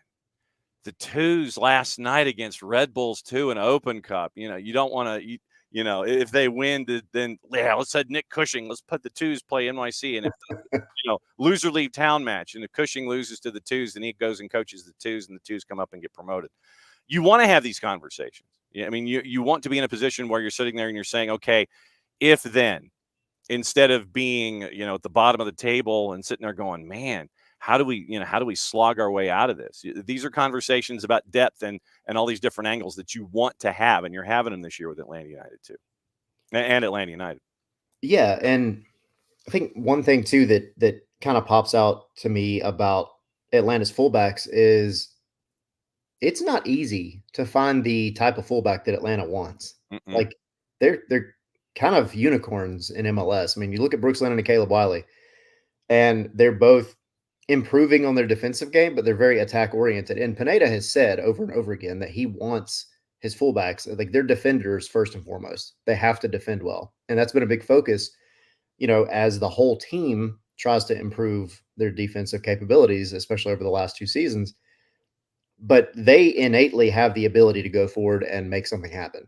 the twos last night against Red Bulls 2 in Open Cup. You don't want to, if they win, then let's have Nick Cushing. Let's put the twos play NYC. And if, loser leave town match and if Cushing loses to the twos, then he goes and coaches the twos and the twos come up and get promoted. You want to have these conversations. I mean, you want to be in a position where you're sitting there and you're saying, okay, if then, instead of being, at the bottom of the table and sitting there going, man, how do we slog our way out of this? These are conversations about depth and all these different angles that you want to have, and you're having them this year with Atlanta United too, and Atlanta United. Yeah, and I think one thing too that kind of pops out to me about Atlanta's fullbacks is it's not easy to find the type of fullback that Atlanta wants. Mm-mm. Like they're kind of unicorns in MLS. I mean, you look at Brooks Lennon and Caleb Wiley, and they're both improving on their defensive game, but they're very attack oriented. And Pineda has said over and over again that he wants his fullbacks, like they're defenders first and foremost. They have to defend well. And that's been a big focus, as the whole team tries to improve their defensive capabilities, especially over the last 2 seasons. But they innately have the ability to go forward and make something happen.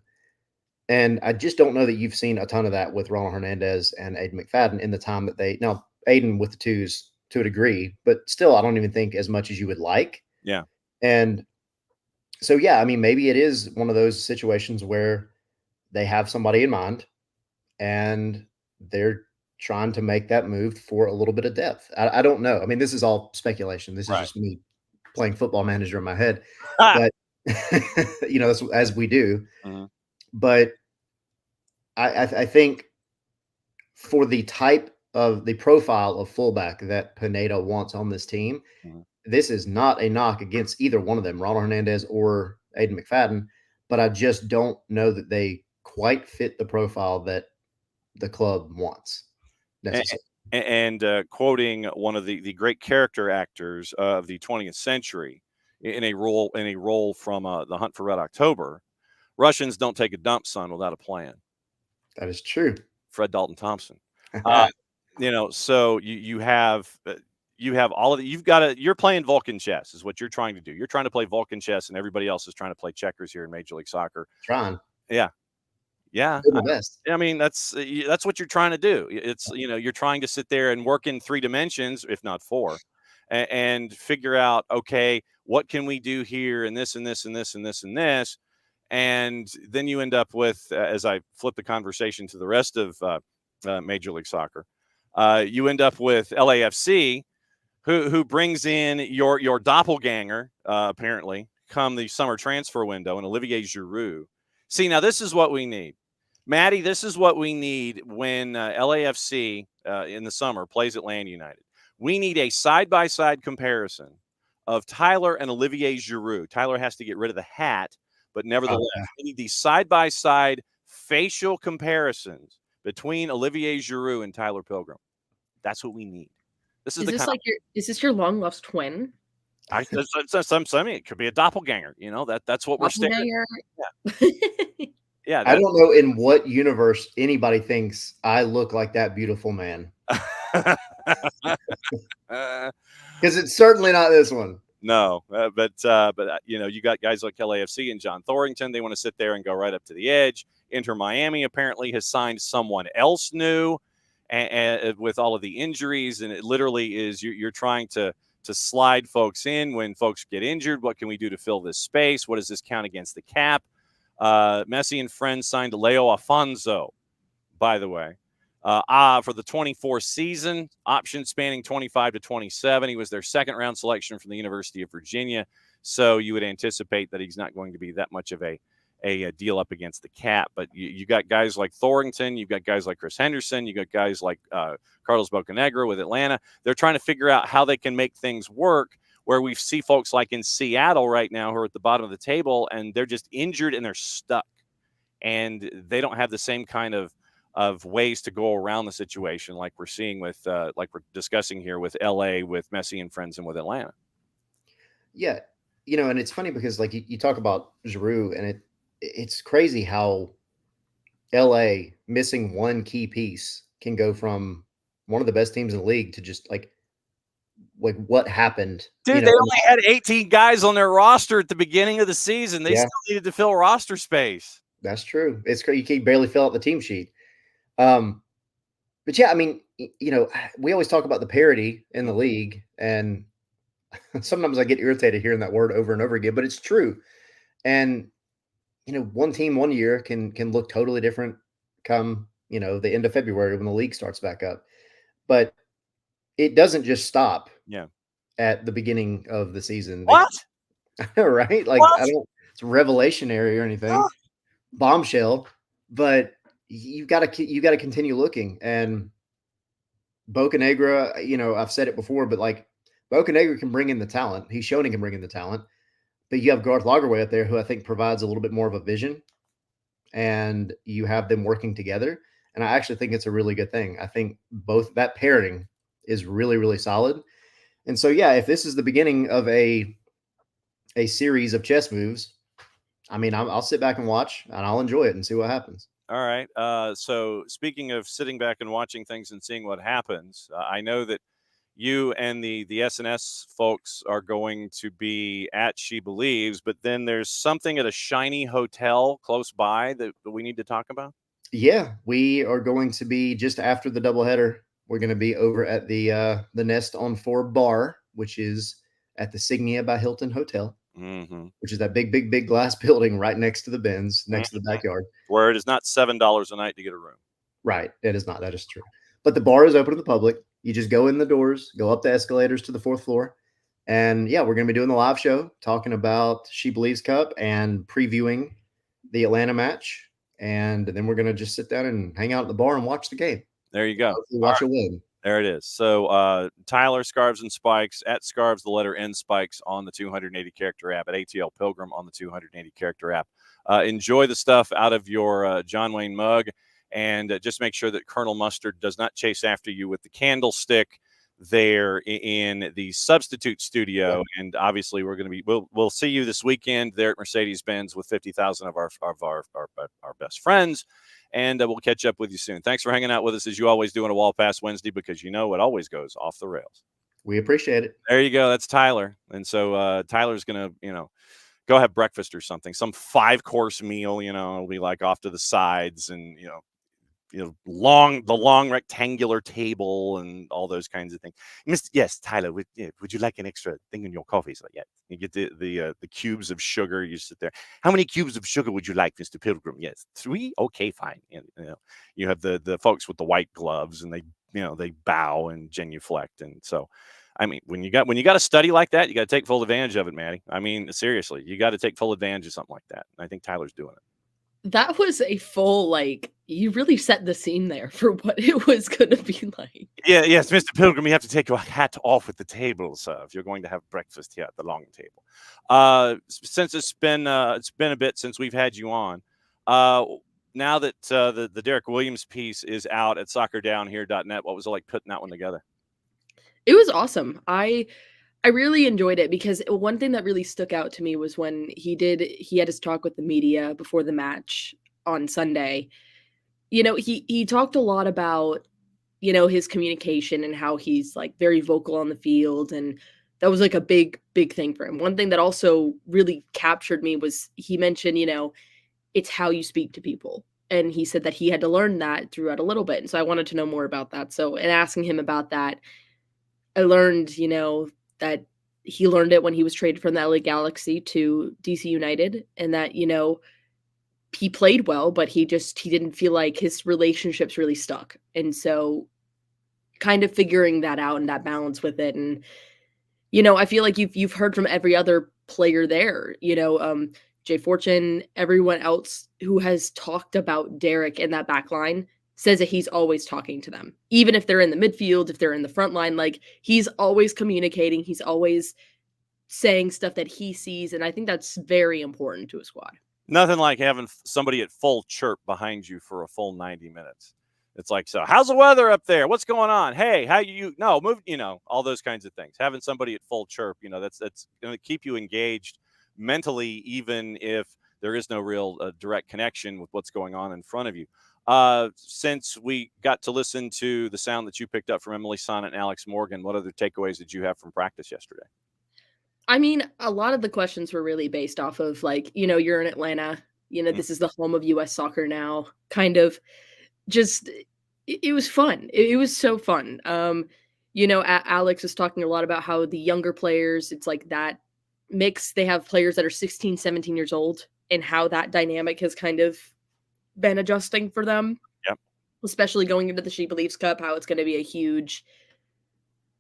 And I just don't know that you've seen a ton of that with Ronald Hernandez and Aiden McFadden in the time that now Aiden with the twos to a degree, but still, I don't even think as much as you would like. Yeah. And so, yeah, I mean, maybe it is one of those situations where they have somebody in mind and they're trying to make that move for a little bit of depth. I don't know. I mean, this is all speculation. This is just me playing football manager in my head, but that's as we do. Mhm. But I think for the type of the profile of fullback that Pineda wants on this team, this is not a knock against either one of them, Ronald Hernandez or Aiden McFadden, but I just don't know that they quite fit the profile that the club wants. And quoting one of the great character actors of the 20th century in a role from The Hunt for Red October, Russians don't take a dump, son, without a plan. That is true. Fred Dalton Thompson. So you have all of the, you're playing Vulcan chess is what you're trying to do. You're trying to play Vulcan chess, and everybody else is trying to play checkers here in Major League Soccer. Trying. Yeah. I mean, that's what you're trying to do. It's, you're trying to sit there and work in 3 dimensions, if not 4, and figure out, okay, what can we do here and this and this and this and this and this. And then you end up with, as I flip the conversation to the rest of Major League Soccer, you end up with LAFC, who brings in your doppelganger, apparently, come the summer transfer window, and Olivier Giroud. See, now this is what we need. Maddie, this is what we need when LAFC in the summer plays Atlanta United. We need a side-by-side comparison of Tyler and Olivier Giroud. Tyler has to get rid of the hat, but nevertheless, we need these side-by-side facial comparisons between Olivier Giroud and Tyler Pilgrim. That's what we need. Is this your long lost twin? I mean, it could be a doppelganger. That's what we're staring at. Yeah. I don't know in what universe anybody thinks I look like that beautiful man. Because it's certainly not this one. No, but you got guys like LAFC and John Thorrington. They want to sit there and go right up to the edge. Inter Miami apparently has signed someone else new, and with all of the injuries, and it literally is you're trying to slide folks in when folks get injured. What can we do to fill this space? What does this count against the cap? Messi and friends signed Leo Afonso, by the way, for the 24 season, option spanning 25 to 27. He was their second round selection from the University of Virginia. So you would anticipate that he's not going to be that much of a deal up against the cap. But you got guys like Thorrington, you've got guys like Chris Henderson, you got guys like Carlos Bocanegra with Atlanta. They're trying to figure out how they can make things work, where we see folks like in Seattle right now who are at the bottom of the table, and they're just injured and they're stuck. And they don't have the same kind of ways to go around the situation like we're seeing with, like we're discussing here with LA, with Messi and friends, and with Atlanta. Yeah. And it's funny because like you talk about Giroud, and it's crazy how LA missing one key piece can go from one of the best teams in the league to just like what happened. Dude, they only had 18 guys on their roster at the beginning of the season. They still needed to fill roster space. That's true. It's crazy. You can barely fill out the team sheet. But yeah, I mean, we always talk about the parity in the league, and sometimes I get irritated hearing that word over and over again, but it's true. And, one team one year can look totally different come, the end of February when the league starts back up. But it doesn't just stop. Yeah. at the beginning of the season. What? I know, right? Like, What? I don't, it's revelationary or anything, bombshell, but you got to continue looking. And Bocanegra, I've said it before, but like Bocanegra can bring in the talent. He's shown he can bring in the talent. But you have Garth Lagerwey up there, who I think provides a little bit more of a vision, and you have them working together. And I actually think it's a really good thing. I think both that pairing is really, really solid. And so, yeah, if this is the beginning of a series of chess moves, I mean, I'll sit back and watch, and I'll enjoy it and see what happens. All right. So speaking of sitting back and watching things and seeing what happens, I know that you and the SNS folks are going to be at She Believes, but then there's something at a shiny hotel close by that we need to talk about. Yeah, we are going to be just after the doubleheader. We're going to be over at the Nest on 4 bar, which is at the Signia by Hilton Hotel, which is that big glass building right next to the Benz, next to the backyard. Where it is not $7 a night to get a room. Right. It is not. That is true. But the bar is open to the public. You just go in the doors, go up the escalators to the 4th floor. And yeah, we're going to be doing the live show, talking about She Believes Cup and previewing the Atlanta match. And then we're going to just sit down and hang out at the bar and watch the game. There you go. Hopefully watch a win. There it is. So Tyler, Scarves and Spikes, at Scarves, the letter N Spikes on the 280 character app, at ATL Pilgrim on the 280 character app. Enjoy the stuff out of your John Wayne mug, and just make sure that Colonel Mustard does not chase after you with the candlestick there in the substitute studio. Yeah. And obviously we're going to be, we'll see you this weekend there at Mercedes-Benz with 50,000 of our best friends. And we'll catch up with you soon. Thanks for hanging out with us as you always do on a Wall Pass Wednesday, because it always goes off the rails. We appreciate it. There you go. That's Tyler. And so Tyler's going to, go have breakfast or something, some 5-course meal, it'll be like off to the sides, and, the long rectangular table and all those kinds of things. Yes, Tyler, would you like an extra thing in your coffee? So yeah, you get the cubes of sugar. You sit there. How many cubes of sugar would you like, Mr. Pilgrim? Yes, 3. Okay, fine. And, you have the folks with the white gloves, and they bow and genuflect. And so, I mean, when you got a study like that, you got to take full advantage of it, Maddie. I mean, seriously, you got to take full advantage of something like that. And I think Tyler's doing it. That was a full, you really set the scene there for what it was going to be like. Yeah, yes, Mr. Pilgrim, you have to take your hat off at the table, sir, if you're going to have breakfast here at the long table. Since it's been a bit since we've had you on, now that the Derek Williams piece is out at soccerdownhere.net, what was it like putting that one together? It was awesome. I really enjoyed it, because one thing that really stuck out to me was when he had his talk with the media before the match on Sunday. He talked a lot about, his communication and how he's very vocal on the field. And that was a big thing for him. One thing that also really captured me was he mentioned, it's how you speak to people. And he said that he had to learn that throughout a little bit. And so I wanted to know more about that. So in asking him about that, I learned, that he learned it when he was traded from the LA Galaxy to DC United, and that, he played well, but he didn't feel like his relationships really stuck. And so kind of figuring that out and that balance with it. And, I feel like you've heard from every other player there, Jay Fortune, everyone else who has talked about Derek in that back line says that he's always talking to them, even if they're in the midfield, if they're in the front line. He's always communicating. He's always saying stuff that he sees. And I think that's very important to a squad. Nothing like having somebody at full chirp behind you for a full 90 minutes. It's like, so how's the weather up there? What's going on? Hey, how move, all those kinds of things. Having somebody at full chirp, that's going to keep you engaged mentally, even if there is no real direct connection with what's going on in front of you. Since we got to listen to the sound that you picked up from Emily Sonnet and Alex Morgan, what other takeaways did you have from practice yesterday? I mean, a lot of the questions were really based off of you're in Atlanta, this is the home of U.S. soccer now, kind of just, it was fun. It was so fun. Alex was talking a lot about how the younger players, it's that mix. They have players that are 16, 17 years old, and how that dynamic has kind of been adjusting for them. Yep. Especially going into the She Believes Cup, how it's going to be a huge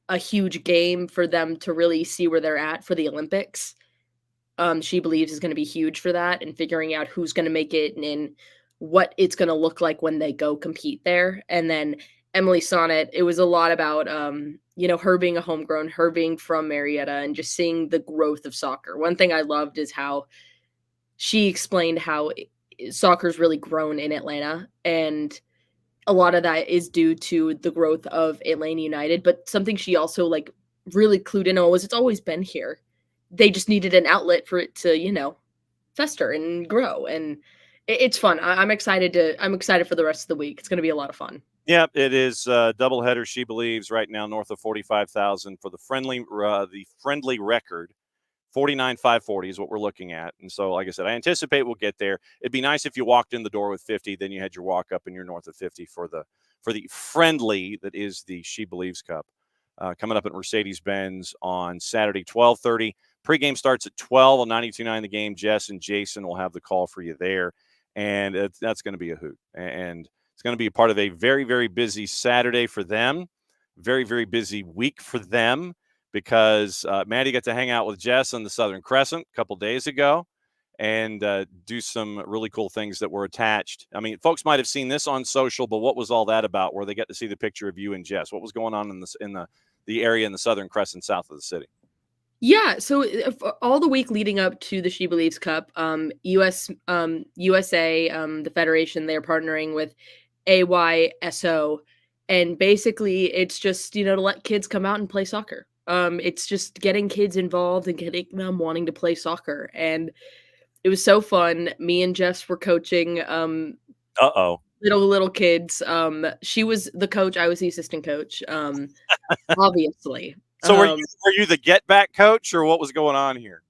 a huge game for them to really see where they're at for the Olympics. She believes is going to be huge for that and figuring out who's going to make it and what it's going to look like when they go compete there. And then Emily Sonnet, it was a lot about, her being a homegrown, her being from Marietta, and just seeing the growth of soccer. One thing I loved is how she explained how soccer's really grown in Atlanta, and a lot of that is due to the growth of Atlanta United. But something she also really clued in on was it's always been here. They just needed an outlet for it to, fester and grow. And it's fun. I'm excited for the rest of the week. It's going to be a lot of fun. Yeah, it is doubleheader. She believes right now north of 45,000 for the friendly record. 49,540 is what we're looking at. And so, like I said, I anticipate we'll get there. It'd be nice if you walked in the door with 50, then you had your walk up and you're north of 50 for the friendly that is the She Believes Cup. Coming up at Mercedes-Benz on Saturday, 12:30. Pregame starts at 12 on 92.9 The Game. Jess and Jason will have the call for you there. And that's going to be a hoot. And it's going to be a part of a very, very busy Saturday for them. Very, very busy week for them, because Maddie got to hang out with Jess on the Southern Crescent a couple days ago and do some really cool things that were attached. I mean, folks might have seen this on social, but what was all that about, where they got to see the picture of you and Jess? What was going on in the area in the Southern Crescent south of the city? Yeah, so all the week leading up to the She Believes Cup, USA, the federation, they're partnering with AYSO, and basically it's just, to let kids come out and play soccer. It's just getting kids involved and getting them wanting to play soccer. And it was so fun. Me and Jess were coaching little kids. She was the coach, I was the assistant coach. Obviously. So were you the get back coach, or what was going on here?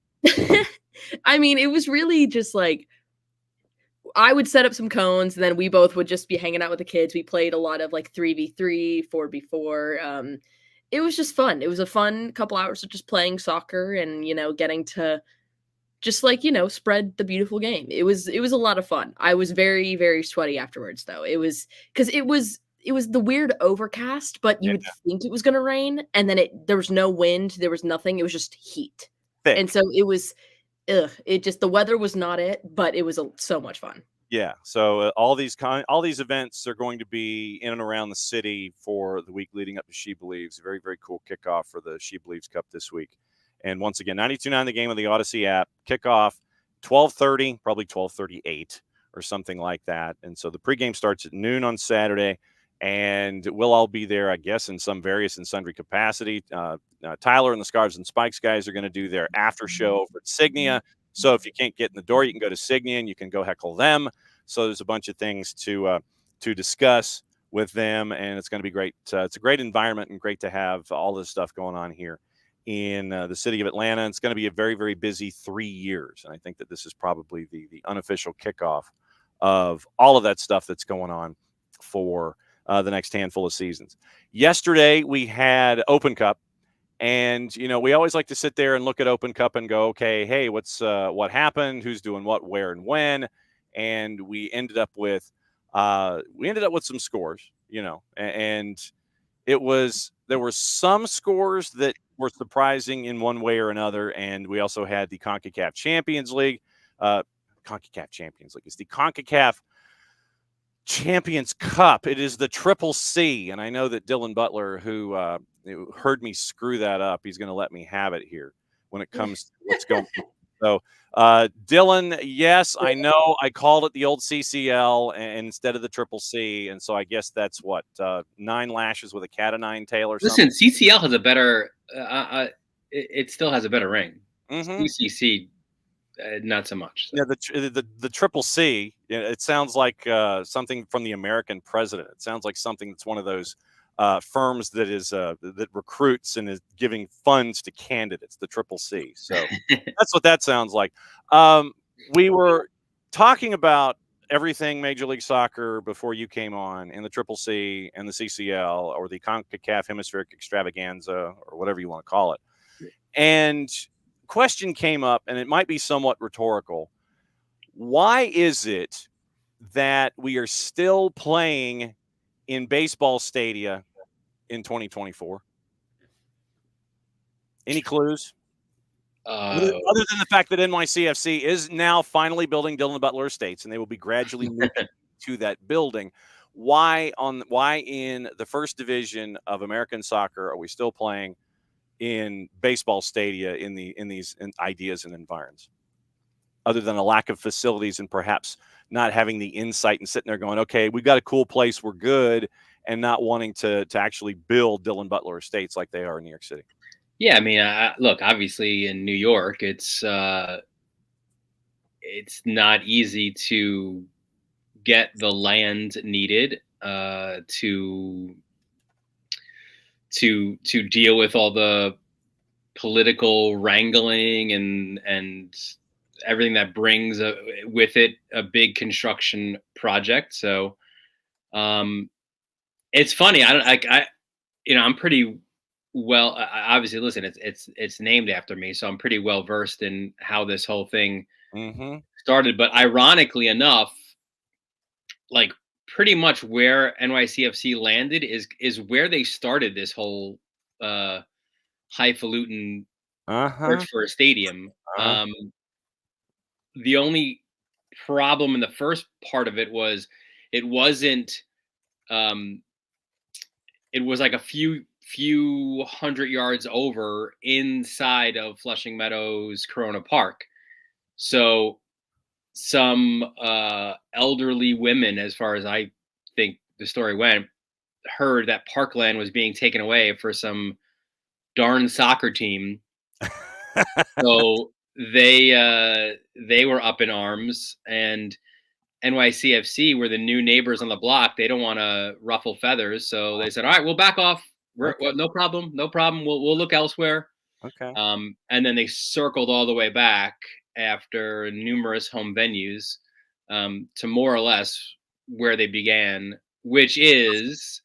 I mean, it was really just I would set up some cones, and then we both would just be hanging out with the kids. We played a lot of 3v3, 4v4. It was just fun. It was a fun couple hours of just playing soccer and, getting to just spread the beautiful game. It was a lot of fun. I was very, very sweaty afterwards, though. It was because it was the weird overcast, but you would think it was going to rain, and then there was no wind, there was nothing. It was just heat. Thick. And so it was, the weather was not it, but it was so much fun. Yeah. So all these events are going to be in and around the city for the week leading up to She Believes. A very, very cool kickoff for the She Believes Cup this week. And once again, 92.9 The Game of the Odyssey app, kickoff 12:30, probably 12:38 or something like that. And so the pregame starts at noon on Saturday, and we'll all be there, I guess, in some various and sundry capacity. Tyler and the Scarves and Spikes guys are going to do their after show over at Signia. So if you can't get in the door, you can go to Signia and you can go heckle them. So there's a bunch of things to discuss with them, and it's going to be great. It's a great environment and great to have all this stuff going on here in the city of Atlanta. It's going to be a very, very busy 3 years. And I think that this is probably the unofficial kickoff of all of that stuff that's going on for the next handful of seasons. Yesterday, we had Open Cup. And, we always like to sit there and look at Open Cup and go, okay, hey, what happened? Who's doing what, where, and when? And we ended up with some scores, and there were some scores that were surprising in one way or another. And we also had the CONCACAF Champions League. CONCACAF Champions League is the CONCACAF Champions Cup. It is the Triple C. And I know that Dylan Butler, who heard me screw that up, he's going to let me have it here when it comes to what's going on. So, Dylan, yes, I know I called it the old CCL instead of the Triple C. And so I guess that's 9 lashes with a cat o' nine tail or something. Listen, CCL has a better, it still has a better ring. Mm-hmm. CCC, not so much. So. Yeah, the Triple C, it sounds like something from the American president. It sounds like something that's one of those firms that recruits and is giving funds to candidates, the Triple C. So that's what that sounds like. We were talking about everything Major League Soccer before you came on, in the Triple C and the CCL, or the CONCACAF Hemispheric Extravaganza, or whatever you want to call it. And question came up, and it might be somewhat rhetorical. Why is it that we are still playing in baseball stadia in 2024? Any clues? Uh, Other than the fact that NYCFC is now finally building Dillon Butler Estates, and they will be gradually moving to that building. Why in the first division of American soccer are we still playing in baseball stadia in these ideas and environs? Other than a lack of facilities and perhaps not having the insight and sitting there going, okay, we've got a cool place, we're good, and not wanting to actually build Dillon Butler Estates like they are in New York City. yeah, I mean, look, obviously in New York, it's not easy to get the land needed to deal with all the political wrangling and everything that brings with it a big construction project. So it's funny. I'm pretty well. Obviously, listen, it's named after me, so I'm pretty well versed in how this whole thing started. But ironically enough, like pretty much where NYCFC landed is where they started this whole highfalutin search for a stadium. The only problem in the first part of it was it wasn't. It was like a few hundred yards over inside of Flushing Meadows Corona Park. So some elderly women, as far as I think the story went, heard that parkland was being taken away for some darn soccer team. So they were up in arms, and NYCFC were the new neighbors on the block. They don't want to ruffle feathers, so they said, "All right, we'll back off. Well, no problem. We'll look elsewhere." Okay. And then they circled all the way back after numerous home venues to more or less where they began, which is,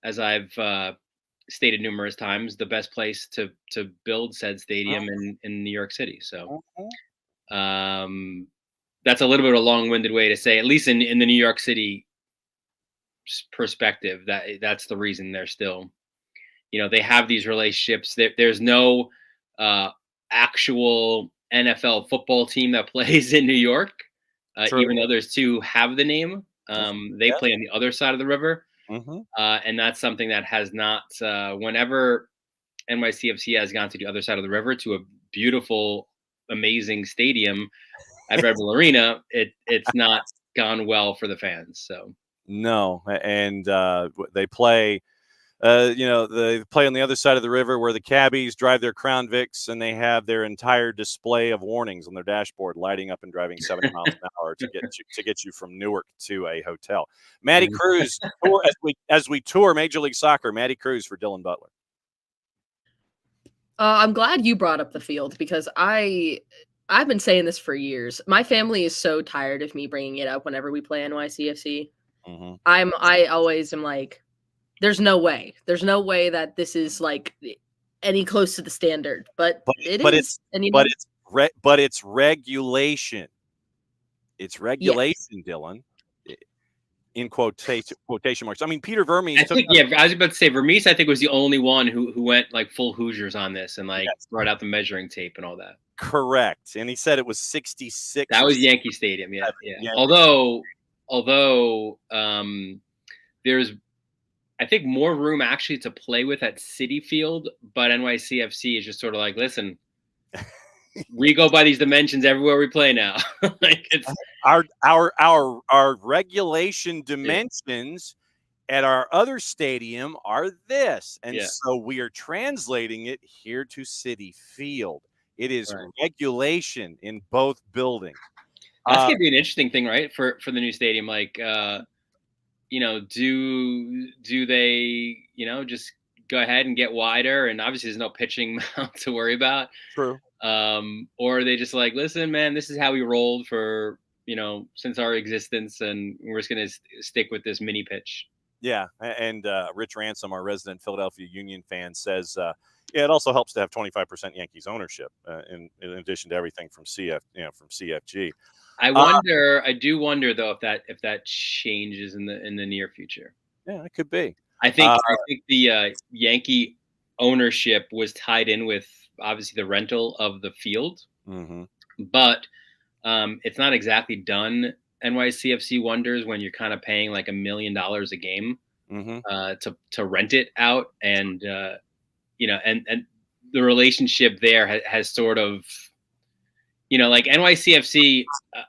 as I've stated numerous times, the best place to build said stadium in New York City. So that's a little bit of a long-winded way to say, at least in the New York City perspective, that's the reason they're still, they have these relationships. There's no actual NFL football team that plays in New York, even though there's two have the name. They play on the other side of the river. And that's something that has not, whenever NYCFC has gone to the other side of the river to a beautiful, amazing stadium at Red Bull Arena, it's not gone well for the fans. So no, and they play. They play on the other side of the river where the cabbies drive their Crown Vics, and they have their entire display of warnings on their dashboard lighting up and driving 70 miles an hour to get you from Newark to a hotel. Maddie Cruz, as we tour Major League Soccer, Maddie Cruz for Dillon Butler. I'm glad you brought up the field, because I've been saying this for years. My family is so tired of me bringing it up whenever we play NYCFC. I always am like, there's no way that this is like any close to the standard, but it's regulation. It's regulation, yes. Dylan, in quotation marks. I mean, Peter Vermees. I was about to say Vermees. I think was the only one who went like full Hoosiers on this and like brought out the measuring tape and all that. Correct, and he said it was 66. That was Yankee Stadium, yeah. Yankee. Although there's, I think, more room actually to play with at Citi Field, but NYCFC is just sort of like, listen, we go by these dimensions everywhere we play now. Like it's our regulation dimensions at our other stadium are this, and so we are translating it here to Citi Field. It is regulation in both buildings. That's gonna be an interesting thing, right? For the new stadium, like. Do they, just go ahead and get wider? And obviously there's no pitching mound to worry about. True. Or are they just like, listen, man, this is how we rolled for, since our existence, and we're just going to stick with this mini pitch. Yeah. And Rich Ransom, our resident Philadelphia Union fan, says, it also helps to have 25% Yankees ownership in addition to everything from CFG. I do wonder though if that changes in the near future. Yeah, it could be. I think the Yankee ownership was tied in with obviously the rental of the field, Mm-hmm. but it's not exactly done NYCFC wonders when you're kind of paying like $1 million a game to rent it out, and and the relationship there has sort of, like NYCFC.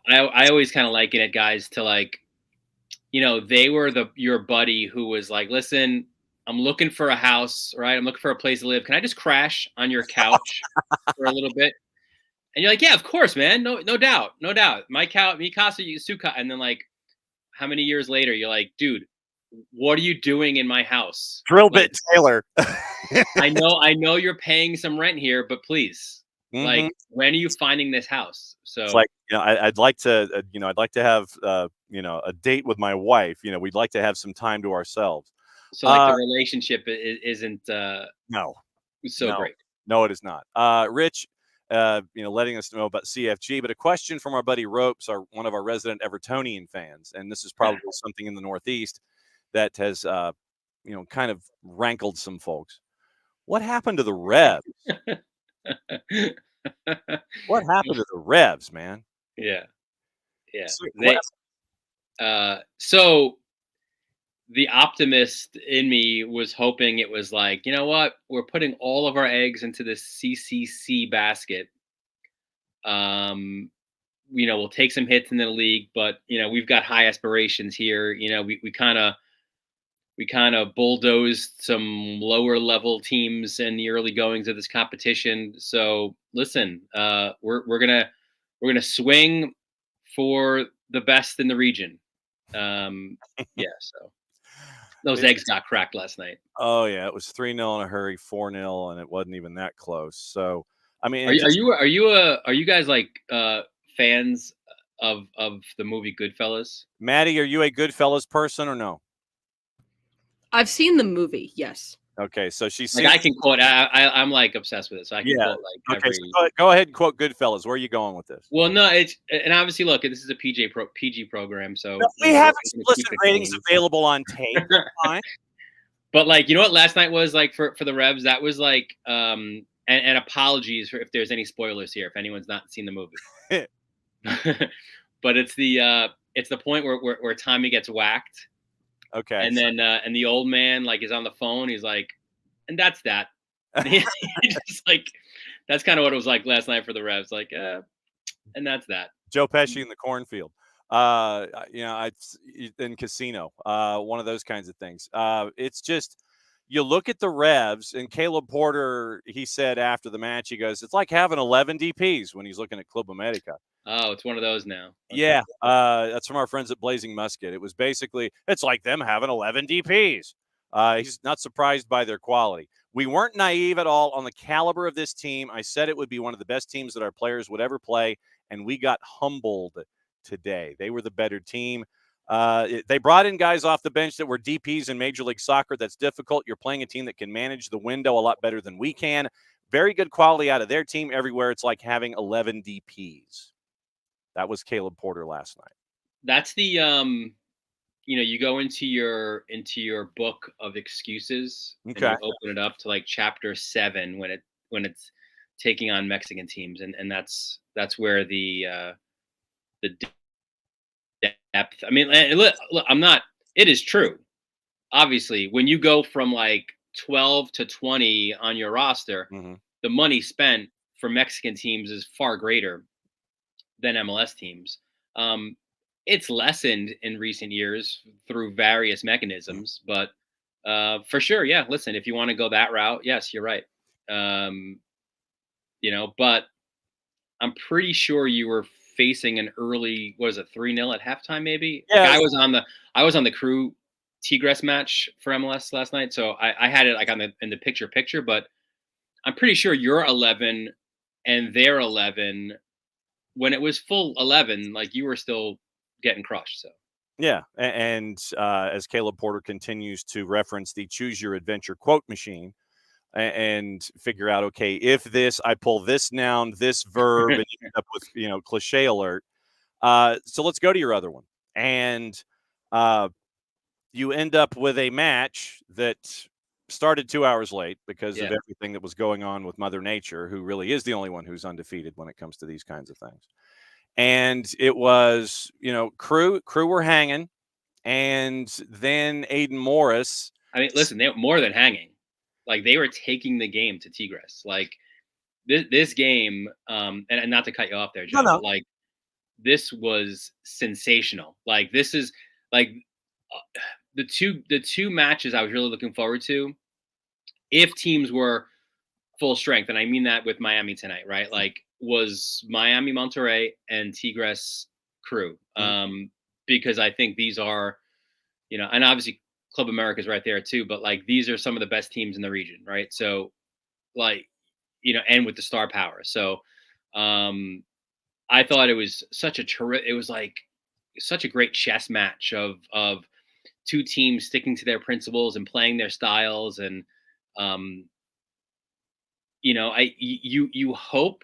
I always kind of liken it, guys, to like, they were your buddy who was like, listen, I'm looking for a house, right? I'm looking for a place to live. Can I just crash on your couch for a little bit? And you're like, yeah, of course, man. No doubt. No doubt. My couch, mi casa, you suka. And then like, how many years later, you're like, dude, what are you doing in my house? Drill Like, bit Taylor. I know you're paying some rent here, but please, like, when are you finding this house? So it's like, I'd like to, I'd like to have, a date with my wife. We'd like to have some time to ourselves. So like the relationship isn't no great. No, it is not. Rich, letting us know about CFG, but a question from our buddy Ropes, one of our resident Evertonian fans, and this is probably something in the Northeast that has, kind of rankled some folks. What happened to the Revs? What happened to the Revs, man? Yeah. So the optimist in me was hoping it was like, you know what? We're putting all of our eggs into this CCC basket. We'll take some hits in the league, but we've got high aspirations here. We kind of bulldozed some lower level teams in the early goings of this competition. So listen, we're gonna swing for the best in the region. So those eggs got cracked last night. Oh yeah, it was 3-0 in a hurry, 4-0, and it wasn't even that close. So I mean, are you guys like fans of the movie Goodfellas? Maddie, are you a Goodfellas person or no? I've seen the movie, yes. Okay, so she's like, I can quote. I'm like obsessed with it, so I can quote like okay, every. So go ahead and quote Goodfellas. Where are you going with this? Well, no, and obviously, look, this is a PG program, so we have explicit ratings available on tape. Fine. But like, you know what? Last night was like for the Revs. That was like, and apologies for if there's any spoilers here if anyone's not seen the movie. But it's the point where Tommy gets whacked. Okay. And then and the old man like is on the phone. He's like, and that's that. Just like, that's kind of what it was like last night for the Revs. Like, and that's that. Joe Pesci in the cornfield. In Casino. One of those kinds of things. It's just, you look at the Revs, and Caleb Porter, he said after the match, he goes, it's like having 11 DPs when he's looking at Club America. Oh, it's one of those now. Okay. Yeah, that's from our friends at Blazing Musket. It was basically, it's like them having 11 DPs. He's not surprised by their quality. We weren't naive at all on the caliber of this team. I said it would be one of the best teams that our players would ever play, and we got humbled today. They were the better team. They brought in guys off the bench that were DPs in Major League Soccer. That's difficult. You're playing a team that can manage the window a lot better than we can. Very good quality out of their team everywhere. It's like having 11 DPs. That was Caleb Porter last night. That's the you go into your book of excuses, okay, and you open it up to like chapter 7 when it's taking on Mexican teams, and that's where the depth. I mean, look, I'm not. It is true. Obviously, when you go from like 12 to 20 on your roster, the money spent for Mexican teams is far greater than MLS teams. It's lessened in recent years through various mechanisms, but for sure, yeah. Listen, if you want to go that route, yes, you're right. But I'm pretty sure you were facing an early, 3-0 at halftime, maybe. Yeah. Like I was on the Crew Tigres match for MLS last night, so I had it like in the picture, but I'm pretty sure you're 11 and they're 11. When it was full 11, like you were still getting crushed. So yeah, and as Caleb Porter continues to reference the choose your adventure quote machine and figure out, okay, if I pull this noun, this verb, and you end up with cliche alert. So let's go to your other one, and you end up with a match that started 2 hours late because of Yeah. everything that was going on with Mother Nature, who really is the only one who's undefeated when it comes to these kinds of things. And it was, crew were hanging, and then Aiden Morris. I mean, listen, they were more than hanging. Like, they were taking the game to Tigres. Like, this game, and not to cut you off there, John, No. but like, this was sensational. Like, this is like the two matches I was really looking forward to if teams were full strength, and I mean that with Miami tonight, right? Like, was Miami Monterrey and Tigres Crew, because I think these are, and obviously Club America is right there too, but like, these are some of the best teams in the region, right? So, like, and with the star power. So, I thought it was it was like such a great chess match of two teams sticking to their principles and playing their styles, and you hope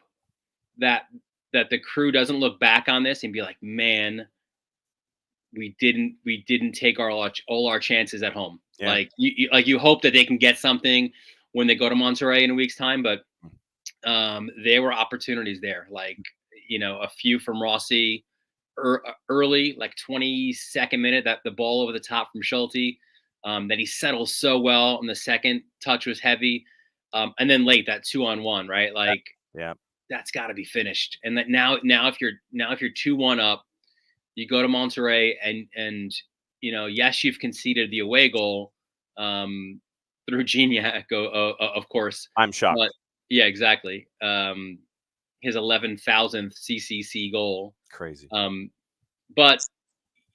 that the Crew doesn't look back on this and be like, man, we didn't take all our chances at home. Yeah. Like, you hope that they can get something when they go to Monterrey in a week's time, but there were opportunities there, like, a few from Rossi early, like 22nd minute, that the ball over the top from Schulte, that he settles so well, and the second touch was heavy, and then late, that 2-on-1, right? Like, Yeah. that's got to be finished. And that now if you're 2-1 up, you go to Monterrey, and yes, you've conceded the away goal through Gignac, of course. I'm shocked. But yeah, exactly. His 11,000th CCC goal. Crazy. But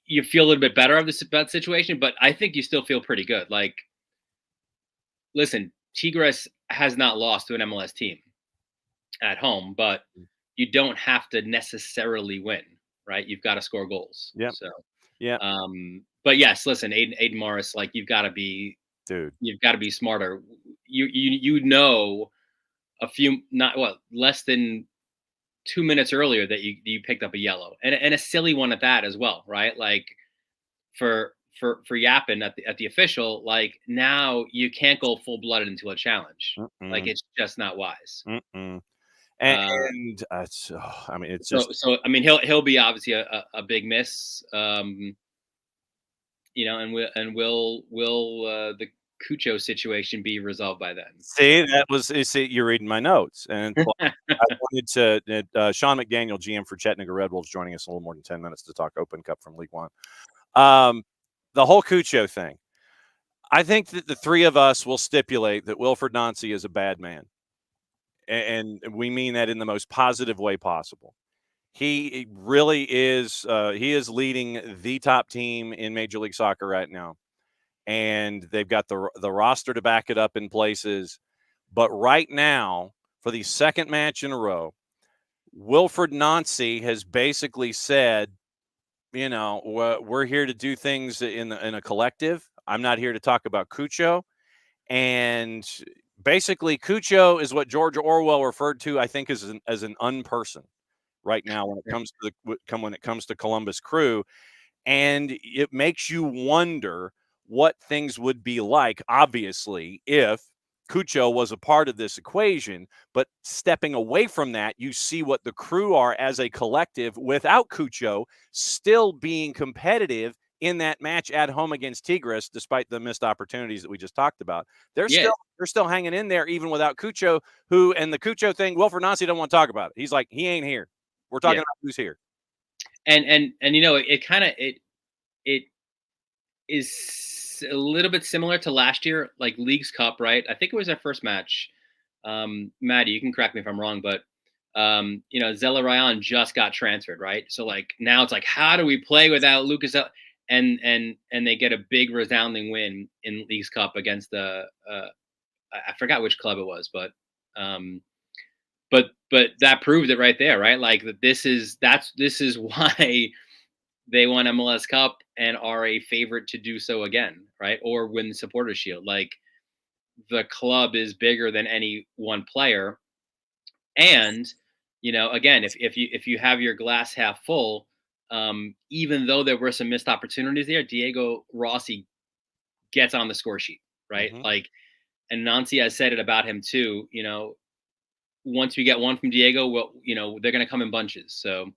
you feel a little bit better about the situation, but I think you still feel pretty good. Like, listen, Tigres has not lost to an MLS team at home, but you don't have to necessarily win, right? You've got to score goals. Yeah. So, yeah. But yes, listen, Aiden Morris, like, you've got to be smarter. Less than 2 minutes earlier that you picked up a yellow, and a silly one at that as well, right? Like, for yapping at the official, like, now you can't go full blooded into a challenge. Like, it's just not wise. And it's just so. I mean, he'll be obviously a big miss, and will the Cucho situation be resolved by then? See, you're reading my notes, and I wanted to Sean McDaniel, GM for Chattanooga Red Wolves, joining us in a little more than 10 minutes to talk Open Cup from League One. The whole Cucho thing. I think that the three of us will stipulate that Wilfred Nancy is a bad man, and we mean that in the most positive way possible. He really is. He is leading the top team in Major League Soccer right now, and they've got the roster to back it up in places. But right now, for the second match in a row, Wilfred Nancy has basically said, we're here to do things in a collective. I'm not here to talk about Cucho. And basically, Cucho is what George Orwell referred to, I think, as an unperson right now when it comes to Columbus Crew. And it makes you wonder what things would be like, obviously, if Cucho was a part of this equation. But stepping away from that, you see what the Crew are as a collective without Cucho still being competitive in that match at home against Tigres, despite the missed opportunities that we just talked about. They're still hanging in there even without Cucho, and the Cucho thing, Wilfred Nancy don't want to talk about it. He's like, he ain't here. We're talking about who's here. And it is a little bit similar to last year, like Leagues Cup, right? I think it was our first match. Maddie, you can correct me if I'm wrong, but Zella Ryan just got transferred, right? So, like, now it's like, how do we play without Lucas? And they get a big resounding win in Leagues Cup against I forgot which club it was, but that proved it right there, right? Like, this is why they won MLS Cup and are a favorite to do so again, right? Or win the Supporters Shield. Like, the club is bigger than any one player. And, again, if you have your glass half full, even though there were some missed opportunities there, Diego Rossi gets on the score sheet, right? Mm-hmm. Like, and Nancy has said it about him too. Once we get one from Diego, they're going to come in bunches. So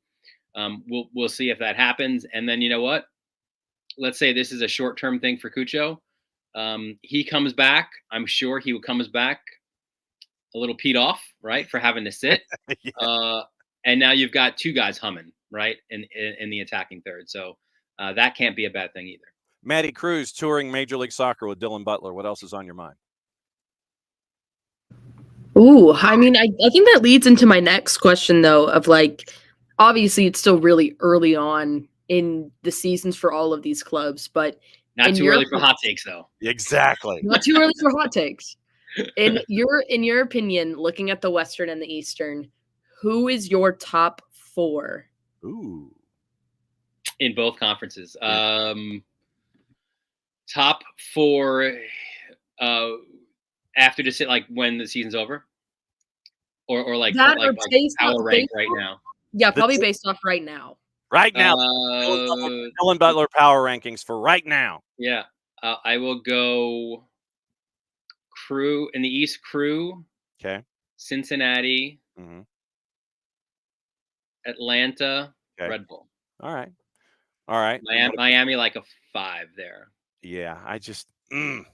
we'll see if that happens. And then you know what? Let's say this is a short-term thing for Cucho. He comes back. I'm sure he comes back a little peed off, right, for having to sit. Yeah. And now you've got two guys humming, right, in the attacking third. So that can't be a bad thing either. Matty Cruz touring Major League Soccer with Dylan Butler. What else is on your mind? Ooh, I mean, I think that leads into my next question, though, of like, obviously it's still really early on in the seasons for all of these clubs, but not too early for hot takes, though. Exactly. Not too early for hot takes. In your opinion, looking at the Western and the Eastern, who is your top 4? Ooh. In both conferences. Yeah. Top 4 after just like when the season's over? Or like that like power rank right now? Yeah, probably based off right now. Right now. Dylan Butler power rankings for right now. Yeah. I will go Crew in the East. Crew. Okay. Cincinnati. Mm-hmm. Atlanta. Okay. Red Bull. All right. Miami like a 5 there. Yeah, I just they'll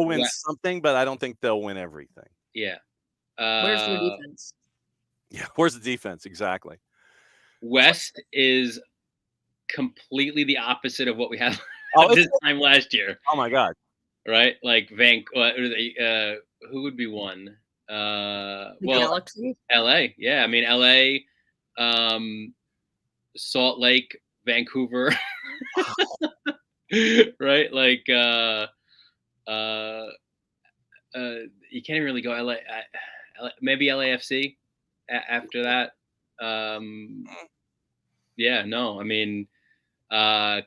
win something, but I don't think they'll win everything. Yeah. Where's your defense? Yeah, where's the defense? Exactly. West is completely the opposite of what we had this time last year. Oh my God. Right? Like who would be one? Galaxy? LA. Yeah. I mean LA, Salt Lake, Vancouver. Right? Like you can't even really go LA, maybe LAFC after that. Yeah, no, I mean,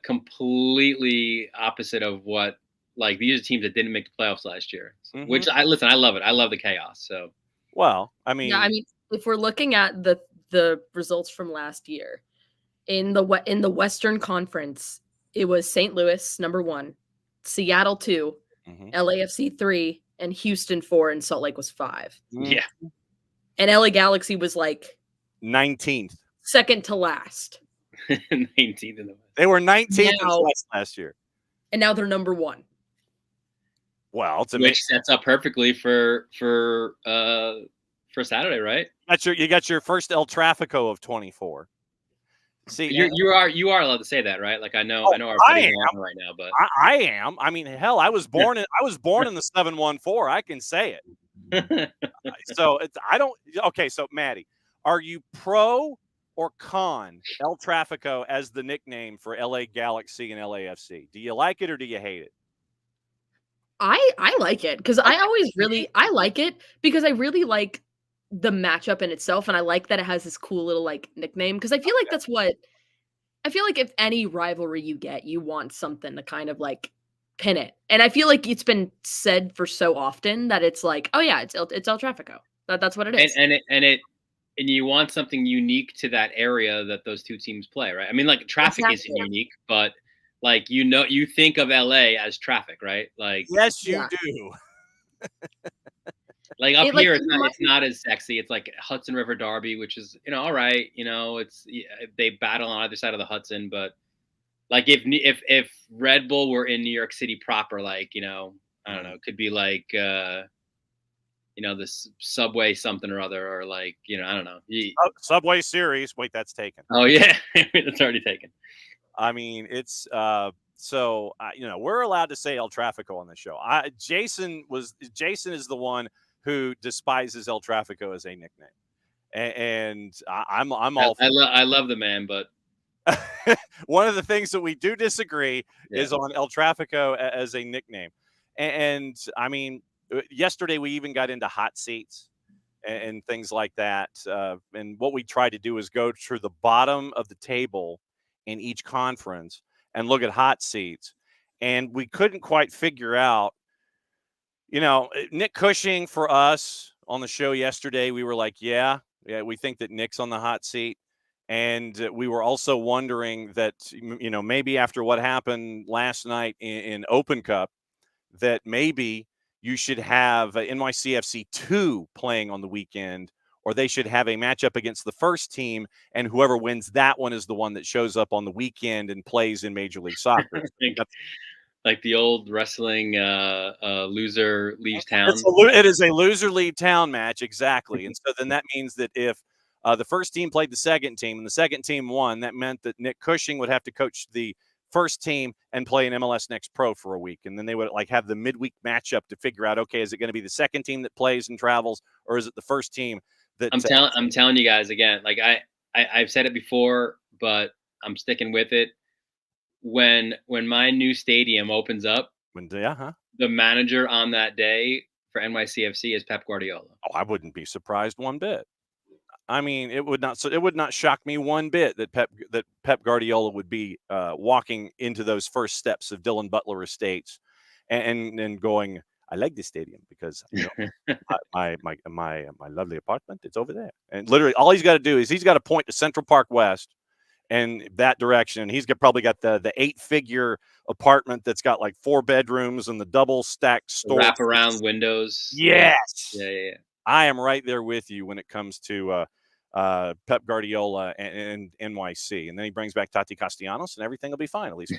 completely opposite of what, like, these are teams that didn't make the playoffs last year, which I love it. I love the chaos. So, well, I mean, if we're looking at the results from last year in the Western Conference, it was St. Louis number 1, Seattle 2, LAFC 3, and Houston 4, and Salt Lake was 5. Yeah, and LA Galaxy was like 19th, second to last. 19th in the West. They were 19th in the West last year, and now they're number 1. Well, it's which sets up perfectly for Saturday, right? You got your first El Tráfico of 24. See, you are allowed to say that, right? Like I know our buddies are right now, but I am. I mean, hell, I was born in the 714. I can say it. So So Maddie, are you pro or con El Tráfico as the nickname for LA Galaxy and LAFC? Do you like it or do you hate it? I like it because I like it because I really like the matchup in itself, and I like that it has this cool little like nickname because I feel like that's what I feel like. If any rivalry you get, you want something to kind of like pin it, and I feel like it's been said for so often that it's like, oh yeah, it's El Tráfico. That's what it is, and you want something unique to that area that those two teams play, right? I mean, like traffic isn't unique, but like you think of LA as traffic, right? Like yes, you do. Like up here, it's not as sexy. It's like Hudson River Derby, which is all right. It's they battle on either side of the Hudson, but like if Red Bull were in New York City proper, like I don't know, it could be like this Subway something or other, or like I don't know. Subway Series. Wait, that's taken. Oh yeah, it's already taken. I mean, it's so we're allowed to say El Tráfico on the show. Jason is the one who despises El Tráfico as a nickname, and I'm all. I love the man, but one of the things that we do disagree is on El Tráfico as a nickname, and I mean, yesterday we even got into hot seats and things like that, and what we tried to do is go to the bottom of the table in each conference and look at hot seats, and we couldn't quite figure out. Nick Cushing for us on the show yesterday, we were like, yeah, we think that Nick's on the hot seat. And we were also wondering that, maybe after what happened last night in Open Cup, that maybe you should have NYCFC 2 playing on the weekend, or they should have a matchup against the first team, and whoever wins that one is the one that shows up on the weekend and plays in Major League Soccer. Like the old wrestling loser leaves town. It is a loser leave town match, exactly. And so then that means that if the first team played the second team and the second team won, that meant that Nick Cushing would have to coach the first team and play an MLS Next Pro for a week. And then they would like have the midweek matchup to figure out, okay, is it going to be the second team that plays and travels, or is it the first team that I'm telling you guys again, like I've said it before, but I'm sticking with it. When my new stadium opens up, the manager on that day for NYCFC is Pep Guardiola. Oh, I wouldn't be surprised one bit. I mean, it would not shock me one bit that Pep Guardiola would be walking into those first steps of Dylan Butler Estates and going, I like this stadium because my lovely apartment, it's over there. And literally all he's got to do is he's got to point to Central Park West and that direction. He's probably got the 8-figure apartment that's got like 4 bedrooms and the double stacked store wraparound windows. Yes. Yeah. I am right there with you when it comes to Pep Guardiola and NYC. And then he brings back Tati Castellanos and everything will be fine, at least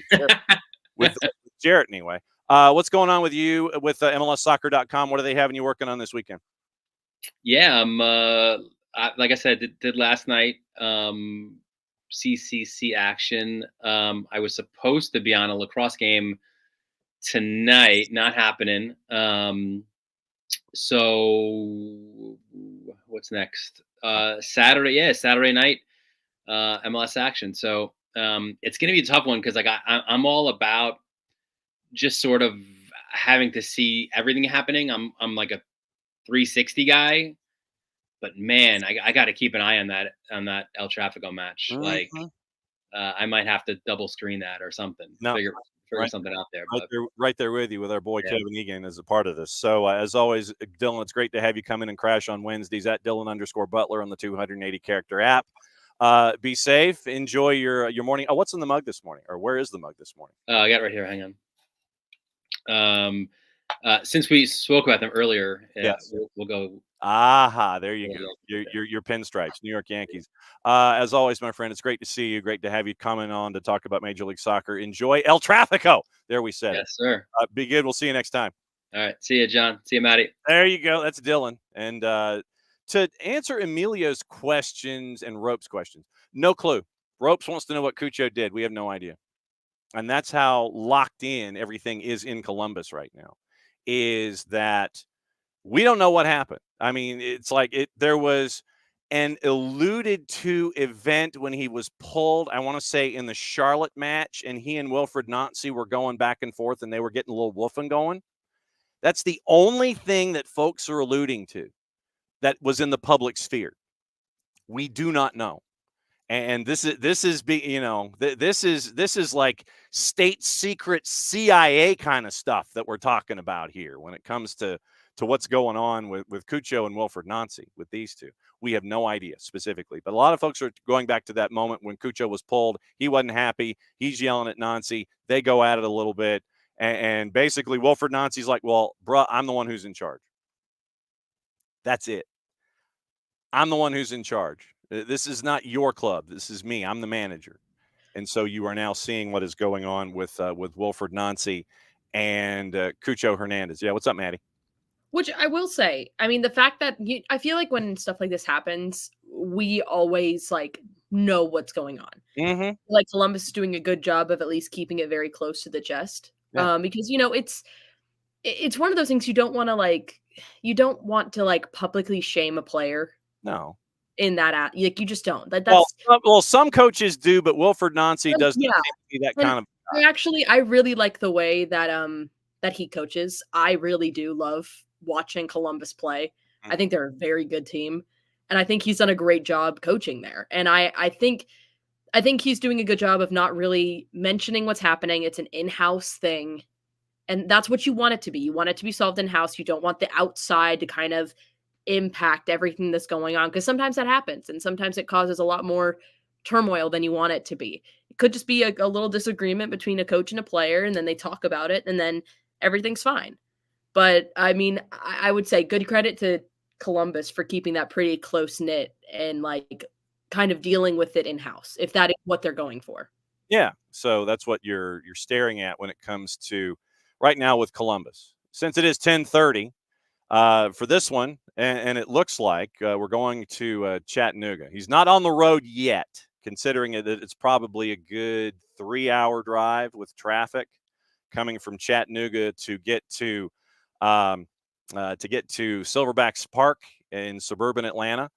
with Jarrett anyway. What's going on with you with MLSsoccer.com? What are they having you working on this weekend? Yeah, like I said, did last night. CCC action. I was supposed to be on a lacrosse game tonight, not happening. So what's next? Saturday night, MLS action. So it's going to be a tough one because like I'm all about just sort of having to see everything happening. I'm like a 360 guy. But man, I got to keep an eye on that El Tráfico match. Mm-hmm. Like, I might have to double screen that or something. Figure something out there. Right there with you with our boy Kevin Egan as a part of this. So as always, Dylan, it's great to have you come in and crash on Wednesdays at Dylan_Butler on the 280 character app. Be safe. Enjoy your morning. Oh, what's in the mug this morning? Or where is the mug this morning? I got it right here. Hang on. Since we spoke about them earlier, yes. we'll go. Aha, there you go. Your pinstripes, New York Yankees. As always, my friend, it's great to see you. Great to have you coming on to talk about Major League Soccer. Enjoy El Tráfico. There we said it. Yes, sir. Be good. We'll see you next time. All right. See you, John. See you, Maddie. There you go. That's Dylan. And to answer Emilio's questions and Ropes' questions, no clue. Ropes wants to know what Cucho did. We have no idea. And that's how locked in everything is in Columbus right now, is that we don't know what happened. I mean, it's like there was an alluded to event when he was pulled, I want to say in the Charlotte match, and he and Wilfred Nancy were going back and forth and they were getting a little woofing going. That's the only thing that folks are alluding to that was in the public sphere. We do not know. And this is like state secret CIA kind of stuff that we're talking about here when it comes to what's going on with Cucho and Wilfred Nancy with these two. We have no idea specifically, but a lot of folks are going back to that moment when Cucho was pulled. He wasn't happy. He's yelling at Nancy. They go at it a little bit. And basically Wilfred Nancy's like, well, bruh, I'm the one who's in charge. That's it. I'm the one who's in charge. This is not your club. This is me. I'm the manager. And so you are now seeing what is going on with Wilfred Nancy and Cucho Hernandez. Yeah, what's up, Maddie? Which I will say, I mean, the fact that I feel like when stuff like this happens, we always like know what's going on. Mm-hmm. Like Columbus is doing a good job of at least keeping it very close to the chest. Yeah. Because, it's one of those things you don't want to publicly shame a player. No. In that, like you just don't. Well, some coaches do, but Wilfred Nancy doesn't seem to be that kind of guy. I really like the way that he coaches. I really do love watching Columbus play. I think they're a very good team, and I think he's done a great job coaching there. And I think he's doing a good job of not really mentioning what's happening. It's an in-house thing, and that's what you want it to be. You want it to be solved in-house. You don't want the outside to kind of impact everything that's going on, because sometimes that happens, and sometimes it causes a lot more turmoil than you want it to be. It could just be a little disagreement between a coach and a player, and then they talk about it, and then everything's fine. But I mean, I would say good credit to Columbus for keeping that pretty close knit and like kind of dealing with it in house, if that is what they're going for. Yeah, so that's what you're staring at when it comes to right now with Columbus. Since it is 10:30 for this one, and it looks like we're going to Chattanooga. He's not on the road yet, considering that it's probably a good 3-hour drive with traffic coming from Chattanooga to get to Silverbacks Park in suburban Atlanta,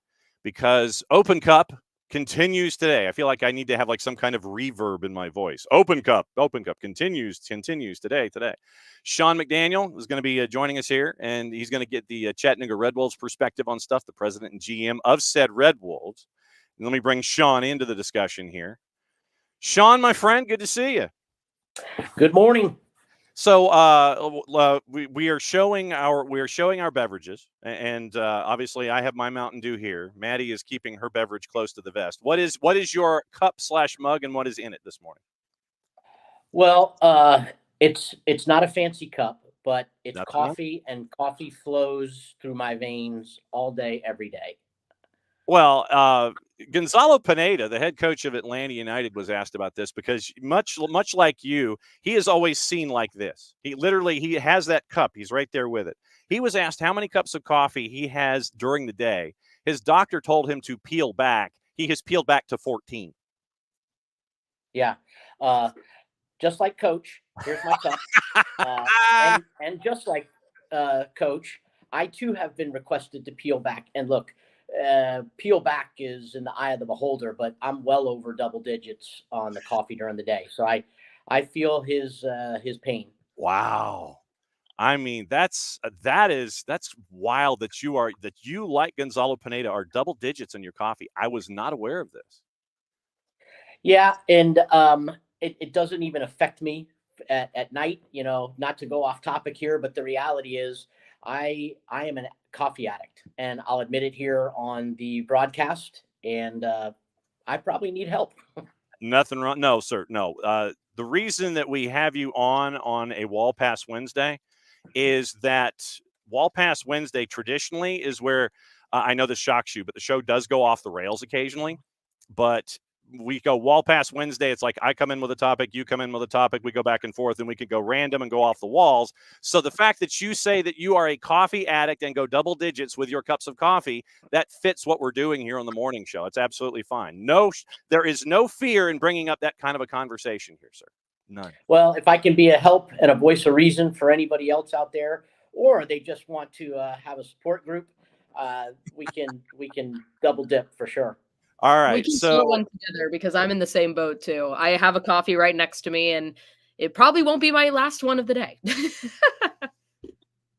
because Open Cup continues today. I feel like I need to have like some kind of reverb in my voice. Open Cup continues today. Sean McDaniel is going to be joining us here, and he's going to get the Chattanooga Red Wolves perspective on stuff, the president and GM of said Red Wolves. And let me bring Sean into the discussion here. Sean, my friend, good to see you. Good morning. So we are showing our beverages, and obviously I have my Mountain Dew here. Maddie is keeping her beverage close to the vest. What is your cup/mug, and what is in it this morning? Well, it's not a fancy cup, but it's Nothing coffee, and coffee flows through my veins all day, every day. Well, Gonzalo Pineda, the head coach of Atlanta United, was asked about this because much like you, he is always seen like this. He has that cup. He's right there with it. He was asked how many cups of coffee he has during the day. His doctor told him to peel back. He has peeled back to 14. Yeah. Just like Coach, here's my cup. And just like Coach, I too have been requested to peel back. And look, peel back is in the eye of the beholder, but I'm well over double digits on the coffee during the day. So I feel his pain. Wow. I mean, that's wild that you, like Gonzalo Pineda, are double digits in your coffee. I was not aware of this. Yeah, and it doesn't even affect me at night, not to go off topic here, but the reality is I am a coffee addict, and I'll admit it here on the broadcast, and I probably need help. Nothing wrong. No, sir. No. The reason that we have you on a Wall Pass Wednesday is that Wall Pass Wednesday traditionally is where I know this shocks you, but the show does go off the rails occasionally. But we go Wall Pass Wednesday. It's like I come in with a topic, you come in with a topic, we go back and forth, and we could go random and go off the walls. So the fact that you say that you are a coffee addict and go double digits with your cups of coffee, that fits what we're doing here on the morning show. It's absolutely fine. No, there is no fear in bringing up that kind of a conversation here, sir. None. Well, if I can be a help and a voice of reason for anybody else out there, or they just want to have a support group, we can double dip for sure. All right, we can throw one together because I'm in the same boat too. I have a coffee right next to me, and it probably won't be my last one of the day.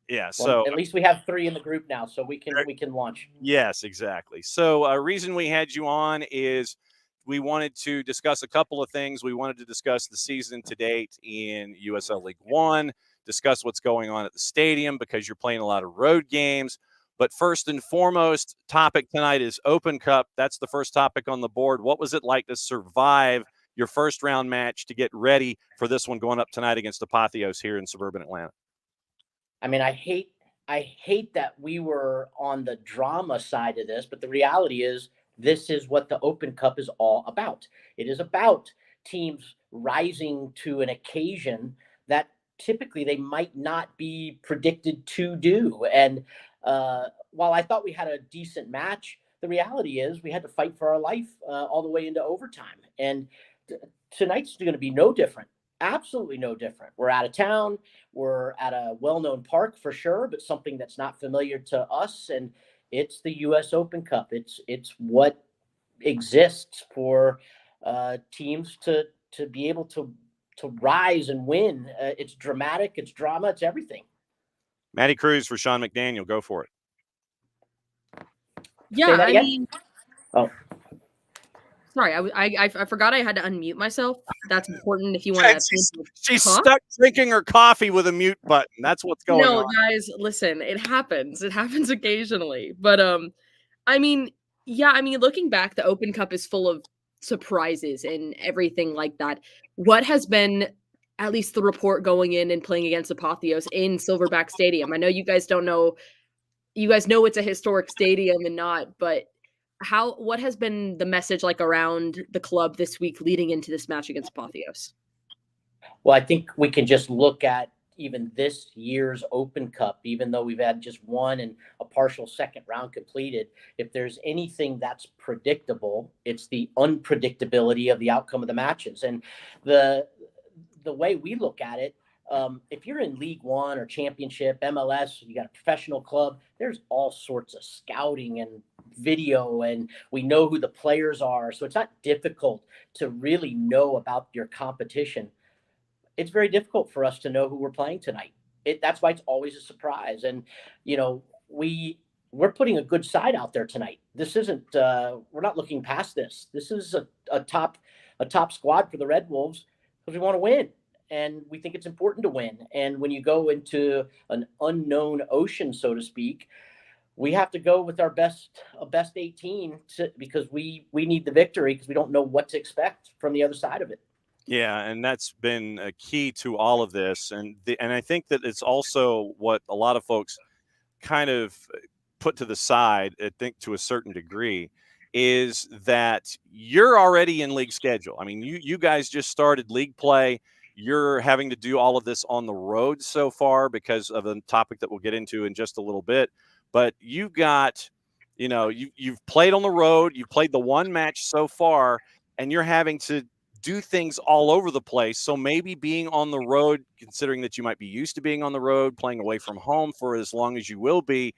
Yeah, well, so at least we have 3 in the group now, so we can launch. Yes, exactly. So a reason we had you on is we wanted to discuss a couple of things. We wanted to discuss the season to date in USL League One, discuss what's going on at the stadium because you're playing a lot of road games. But first and foremost, topic tonight is Open Cup. That's the first topic on the board. What was it like to survive your first round match to get ready for this one going up tonight against Apotheos here in suburban Atlanta? I mean, I hate that we were on the drama side of this, but the reality is this is what the Open Cup is all about. It is about teams rising to an occasion that typically they might not be predicted to do. And while I thought we had a decent match, the reality is we had to fight for our life all the way into overtime. And tonight's going to be no different. Absolutely no different. We're out of town. We're at a well-known park for sure, but something that's not familiar to us. And it's the U.S. Open Cup. It's what exists for teams to be able to rise and win. It's dramatic. It's drama. It's everything. Maddie Cruz for Sean McDaniel. Go for it. Yeah, I mean, sorry, I forgot I had to unmute myself. That's important if you want to. She's stuck drinking her coffee with a mute button. That's what's going on. No, guys, listen, it happens. It happens occasionally. But I mean, yeah, I mean, looking back, the Open Cup is full of surprises and everything like that. What has been at least the report going in and playing against Apotheos in Silverback Stadium? I know you guys don't know. You guys know it's a historic stadium and not, but what has been the message like around the club this week leading into this match against Apotheos? Well, I think we can just look at even this year's Open Cup, even though we've had just one and a partial second round completed. If there's anything that's predictable, it's the unpredictability of the outcome of the matches. And the way we look at it, if you're in League One or Championship, MLS, you got a professional club, there's all sorts of scouting and video, and we know who the players are. So it's not difficult to really know about your competition. It's very difficult for us to know who we're playing tonight. That's why it's always a surprise. And, we're putting a good side out there tonight. This isn't, we're not looking past this. This is a top squad for the Red Wolves because we want to win. And we think it's important to win. And when you go into an unknown ocean, so to speak, we have to go with our best 18 because we need the victory because we don't know what to expect from the other side of it. Yeah, and that's been a key to all of this. And I think that it's also what a lot of folks kind of put to the side, I think to a certain degree, is that you're already in league schedule. I mean, you guys just started league play. You're having to do all of this on the road so far because of a topic that we'll get into in just a little bit. But you've got, you've played on the road. You've played the one match so far, and you're having to do things all over the place. So maybe being on the road, considering that you might be used to being on the road, playing away from home for as long as you will be,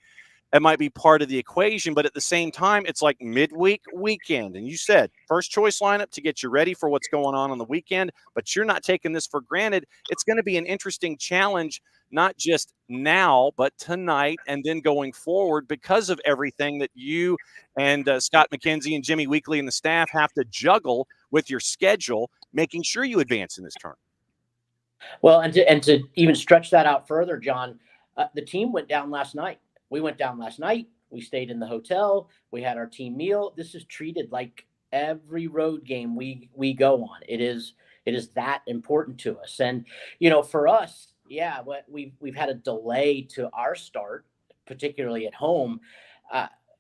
it might be part of the equation. But at the same time, it's like midweek weekend. And you said first choice lineup to get you ready for what's going on the weekend, but you're not taking this for granted. It's going to be an interesting challenge, not just now, but tonight and then going forward because of everything that you and Scott McKenzie and Jimmy Weekly and the staff have to juggle with your schedule, making sure you advance in this tournament. Well, and to even stretch that out further, John, the team went down last night. We went down last night. We stayed in the hotel. We had our team meal. This is treated like every road game we go on. It is that important to us. And, for us, yeah, we've had a delay to our start, particularly at home.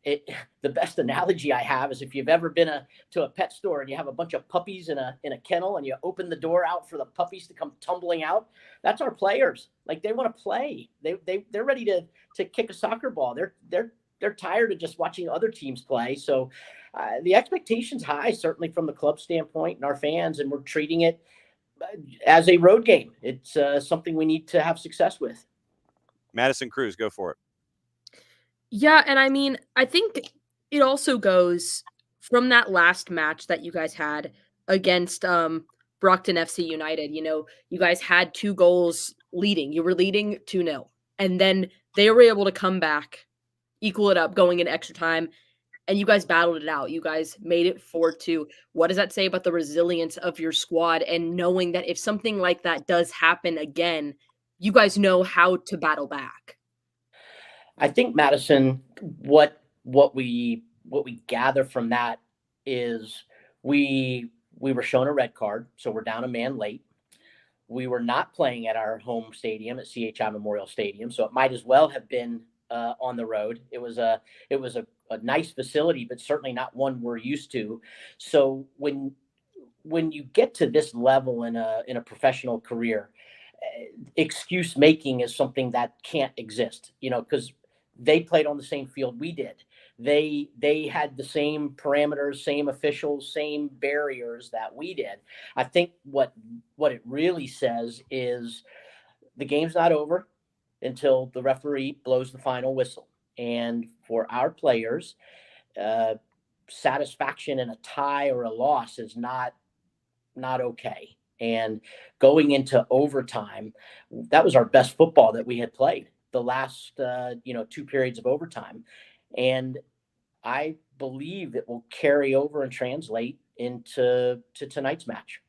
The best analogy I have is if you've ever been to a pet store and you have a bunch of puppies in a kennel and you open the door out for the puppies to come tumbling out. That's our players. Like, they want to play. They're ready to kick a soccer ball. They're tired of just watching other teams play. So the expectation's high, certainly from the club standpoint and our fans, and we're treating it as a road game. It's something we need to have success with. Madison Cruz, go for it. Yeah, and I mean, I think it also goes from that last match that you guys had against Brockton FC United. You guys had 2 goals leading. You were leading 2-0. And then they were able to come back, equal it up, going in extra time, and you guys battled it out. You guys made it 4-2. What does that say about the resilience of your squad and knowing that if something like that does happen again, you guys know how to battle back? I think, Madison, what we gather from that is we were shown a red card, so we're down a man late. We were not playing at our home stadium at CHI Memorial Stadium, so it might as well have been on the road. It was a nice facility, but certainly not one we're used to. So when you get to this level in a professional career, excuse making is something that can't exist. Because they played on the same field we did. They had the same parameters, same officials, same barriers that we did. I think what it really says is the game's not over until the referee blows the final whistle. And for our players, satisfaction in a tie or a loss is not okay. And going into overtime, that was our best football that we had played the last 2 periods of overtime. And I believe it will carry over and translate into tonight's match.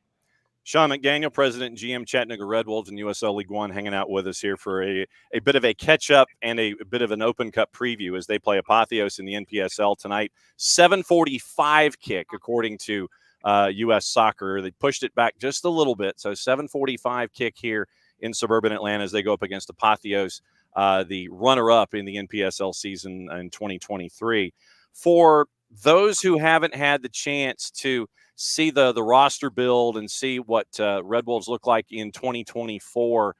Sean McDaniel, President and GM, Chattanooga Red Wolves in USL League One, hanging out with us here for a bit of a catch-up and a bit of an Open Cup preview as they play Apotheos in the NPSL tonight. 7:45 kick, according to U.S. soccer. They pushed it back just a little bit. So 7:45 kick here in suburban Atlanta as they go up against Apotheos, the runner-up in the NPSL season in 2023. For those who haven't had the chance to see the roster build and see what Red Wolves look like in 2024,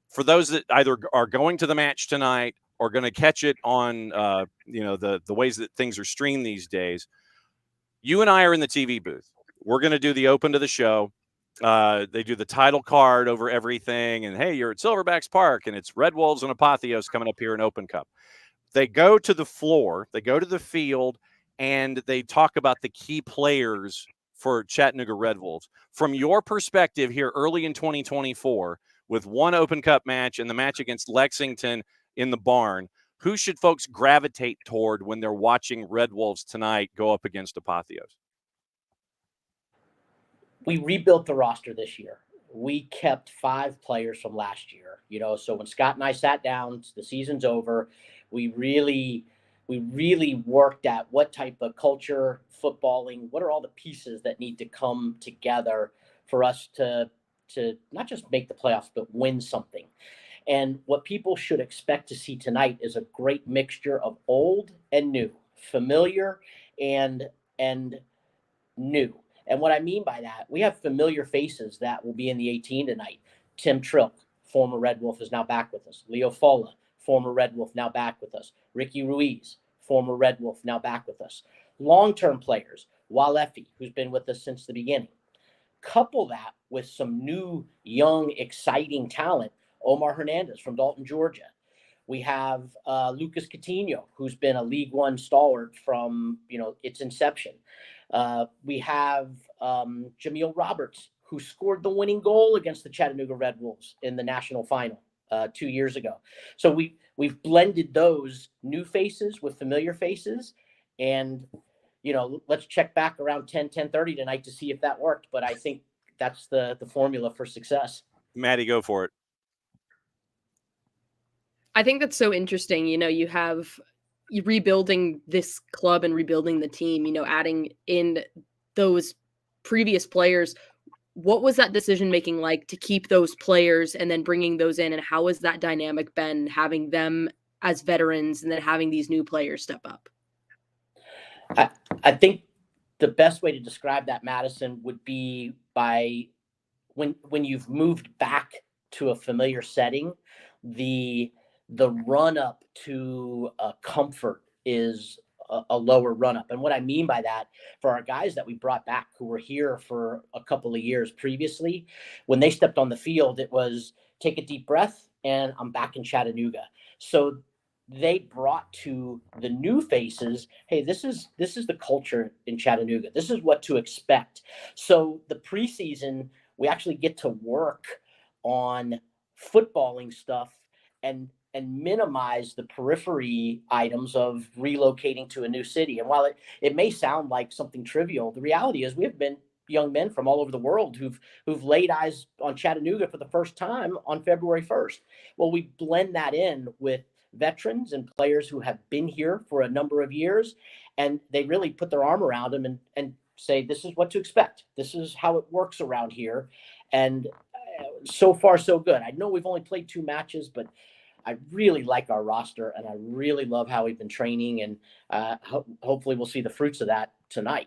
for those that either are going to the match tonight or going to catch it on the ways that things are streamed these days, you and I are in the TV booth. We're going to do the open to the show. They do the title card over everything, and hey, you're at Silverbacks Park, and it's Red Wolves and Apotheos coming up here in Open Cup. They go to the floor, they go to the field, and they talk about the key players for Chattanooga Red Wolves. From your perspective here early in 2024, with one Open Cup match and the match against Lexington in the barn, who should folks gravitate toward when they're watching Red Wolves tonight go up against Apotheos? We rebuilt the roster this year. We kept 5 players from last year, so when Scott and I sat down, the season's over, we really worked at what type of culture, footballing, what are all the pieces that need to come together for us to not just make the playoffs, but win something. And what people should expect to see tonight is a great mixture of old and new, familiar and new. And what I mean by that, we have familiar faces that will be in the 18 tonight. Tim Trilk, former Red Wolf, is now back with us. Leo Fola, former Red Wolf, now back with us. Ricky Ruiz, former Red Wolf, now back with us. Long-term players, Walefi, who's been with us since the beginning. Couple that with some new, young, exciting talent. Omar Hernandez from Dalton, Georgia. We have Lucas Coutinho, who's been a League One stalwart from its inception. We have Jameel Roberts, who scored the winning goal against the Chattanooga Red Wolves in the national final 2 years ago. So we've blended those new faces with familiar faces, and let's check back around 10:30 tonight to see if that worked. But I think that's the formula for success. Maddie, go for it. I think that's so interesting. You have rebuilding this club and rebuilding the team, adding in those previous players. What was that decision making like to keep those players and then bringing those in? And how has that dynamic been, having them as veterans and then having these new players step up? I think the best way to describe that, Madison, would be by when you've moved back to a familiar setting, the run up to comfort is a lower run up. And what I mean by that, for our guys that we brought back who were here for a couple of years previously, when they stepped on the field, it was take a deep breath and I'm back in Chattanooga. So they brought to the new faces, hey, this is the culture in Chattanooga. This is what to expect. So the preseason, we actually get to work on footballing stuff and minimize the periphery items of relocating to a new city. And while it may sound like something trivial, the reality is we have been young men from all over the world who've laid eyes on Chattanooga for the first time on February 1st. Well, we blend that in with veterans and players who have been here for a number of years, and they really put their arm around them and say, this is what to expect. This is how it works around here. And so far, so good. I know we've only played 2 matches, but I really like our roster, and I really love how we've been training, and hopefully we'll see the fruits of that tonight.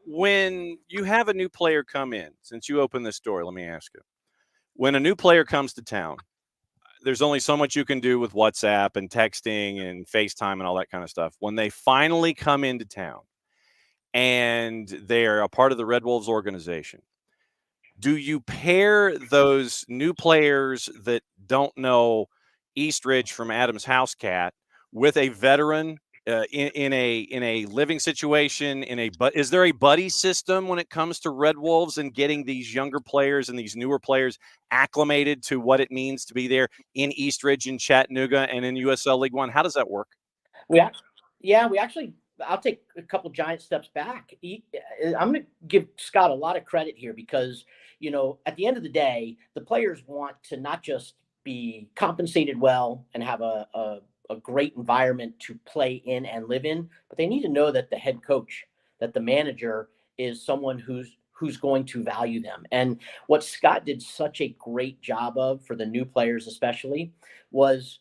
When you have a new player come in, since you opened this door, let me ask you. When a new player comes to town, there's only so much you can do with WhatsApp and texting and FaceTime and all that kind of stuff. When they finally come into town and they're a part of the Red Wolves organization, do you pair those new players that don't know Eastridge from Adam's House Cat with a veteran in a living situation? But is there a buddy system when it comes to Red Wolves and getting these younger players and these newer players acclimated to what it means to be there in Eastridge, in Chattanooga, and in USL League One? How does that work? We actually, I'll take a couple giant steps back. I'm going to give Scott a lot of credit here because, at the end of the day, the players want to not just be compensated well and have a great environment to play in and live in, but they need to know that the head coach, that the manager is someone who's going to value them. And what Scott did such a great job of for the new players, especially, was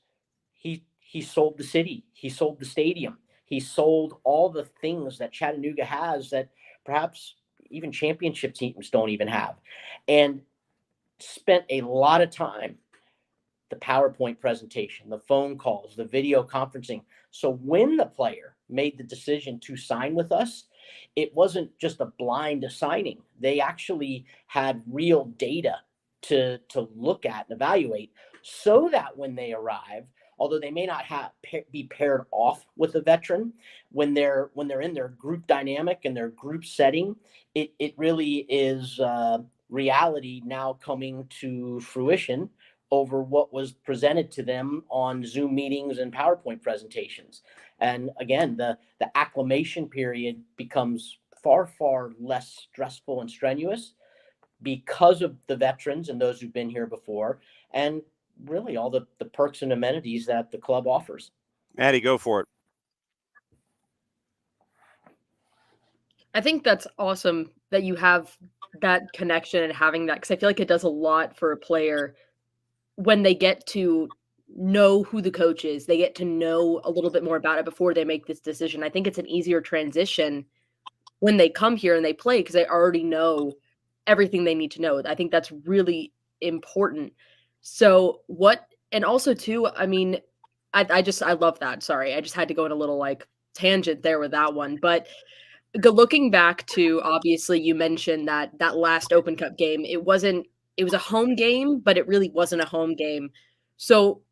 he sold the city, he sold the stadium, he sold all the things that Chattanooga has that perhaps even championship teams don't even have, and spent a lot of time, the PowerPoint presentation, the phone calls, the video conferencing. So when the player made the decision to sign with us, it wasn't just a blind signing. They actually had real data to look at and evaluate, so that when they arrive, although they may not be paired off with a veteran, when they're in their group dynamic and their group setting, it really is reality now coming to fruition over what was presented to them on Zoom meetings and PowerPoint presentations. And again, the acclimation period becomes far, far less stressful and strenuous because of the veterans and those who've been here before, and really all the perks and amenities that the club offers. Maddie, go for it. I think that's awesome that you have that connection and having that, because I feel like it does a lot for a player when they get to know who the coach is. They get to know a little bit more about it before they make this decision. I think it's an easier transition when they come here and they play, because they already know everything they need to know. I think that's really important. So and also too, I mean, I love that. Sorry, I just had to go in a little like tangent there with that one. But looking back to, obviously you mentioned that last Open Cup game, it was a home game, but it really wasn't a home game. So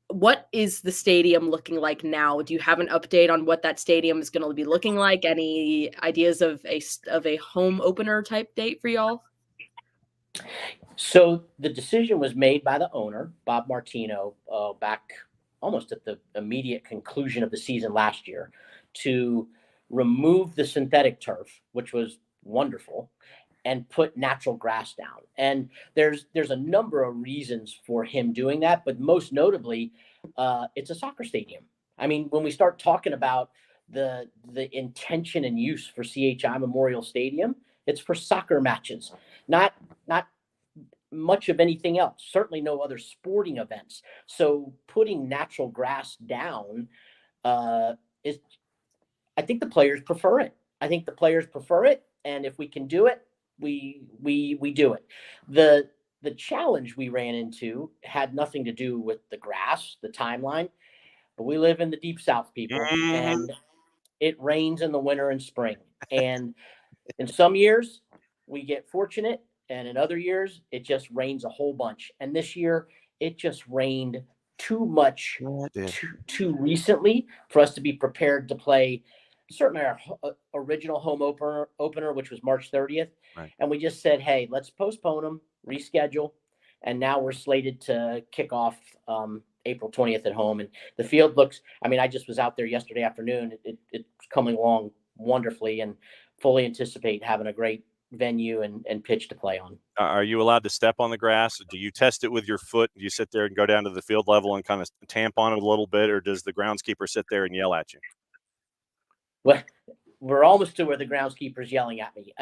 what is the stadium looking like now? Do you have an update on what that stadium is going to be looking like? Any ideas of a home opener type date for y'all? So the decision was made by the owner, Bob Martino, back almost at the immediate conclusion of the season last year, to remove the synthetic turf, which was wonderful, and put natural grass down. And there's a number of reasons for him doing that, but most notably, it's a soccer stadium. I mean, when we start talking about the intention and use for CHI Memorial Stadium, it's for soccer matches, not much of anything else. Certainly no other sporting events. So putting natural grass down is, I think the players prefer it. And if we can do it, we do it. The challenge we ran into had nothing to do with the grass, the timeline, but we live in the deep South, people, and it rains in the winter and spring. And in some years we get fortunate, and in other years it just rains a whole bunch. And this year it just rained too much, too recently for us to be prepared to play certainly our original home opener, which was March 30th. Right. And we just said, hey, let's postpone them, reschedule. And now we're slated to kick off April 20th at home. And the field looks, I mean, I just was out there yesterday afternoon. It's coming along wonderfully, and fully anticipate having a great venue and pitch to play on. Are you allowed to step on the grass? Do you test it with your foot? Do you sit there and go down to the field level and kind of tamp on it a little bit, or does the groundskeeper sit there and yell at you? Well, we're almost to where the groundskeeper's yelling at me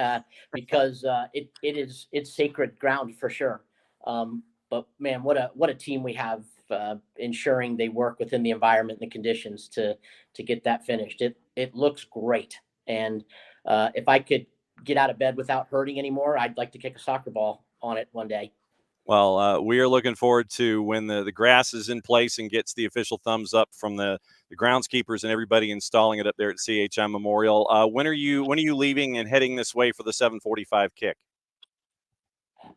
because it's sacred ground for sure. But man, what a team we have, ensuring they work within the environment and the conditions to get that finished. It looks great. And if I could get out of bed without hurting anymore, I'd like to kick a soccer ball on it one day. Well, we are looking forward to when the grass is in place and gets the official thumbs up from the groundskeepers and everybody installing it up there at CHI Memorial. When are you leaving and heading this way for the 7:45 kick?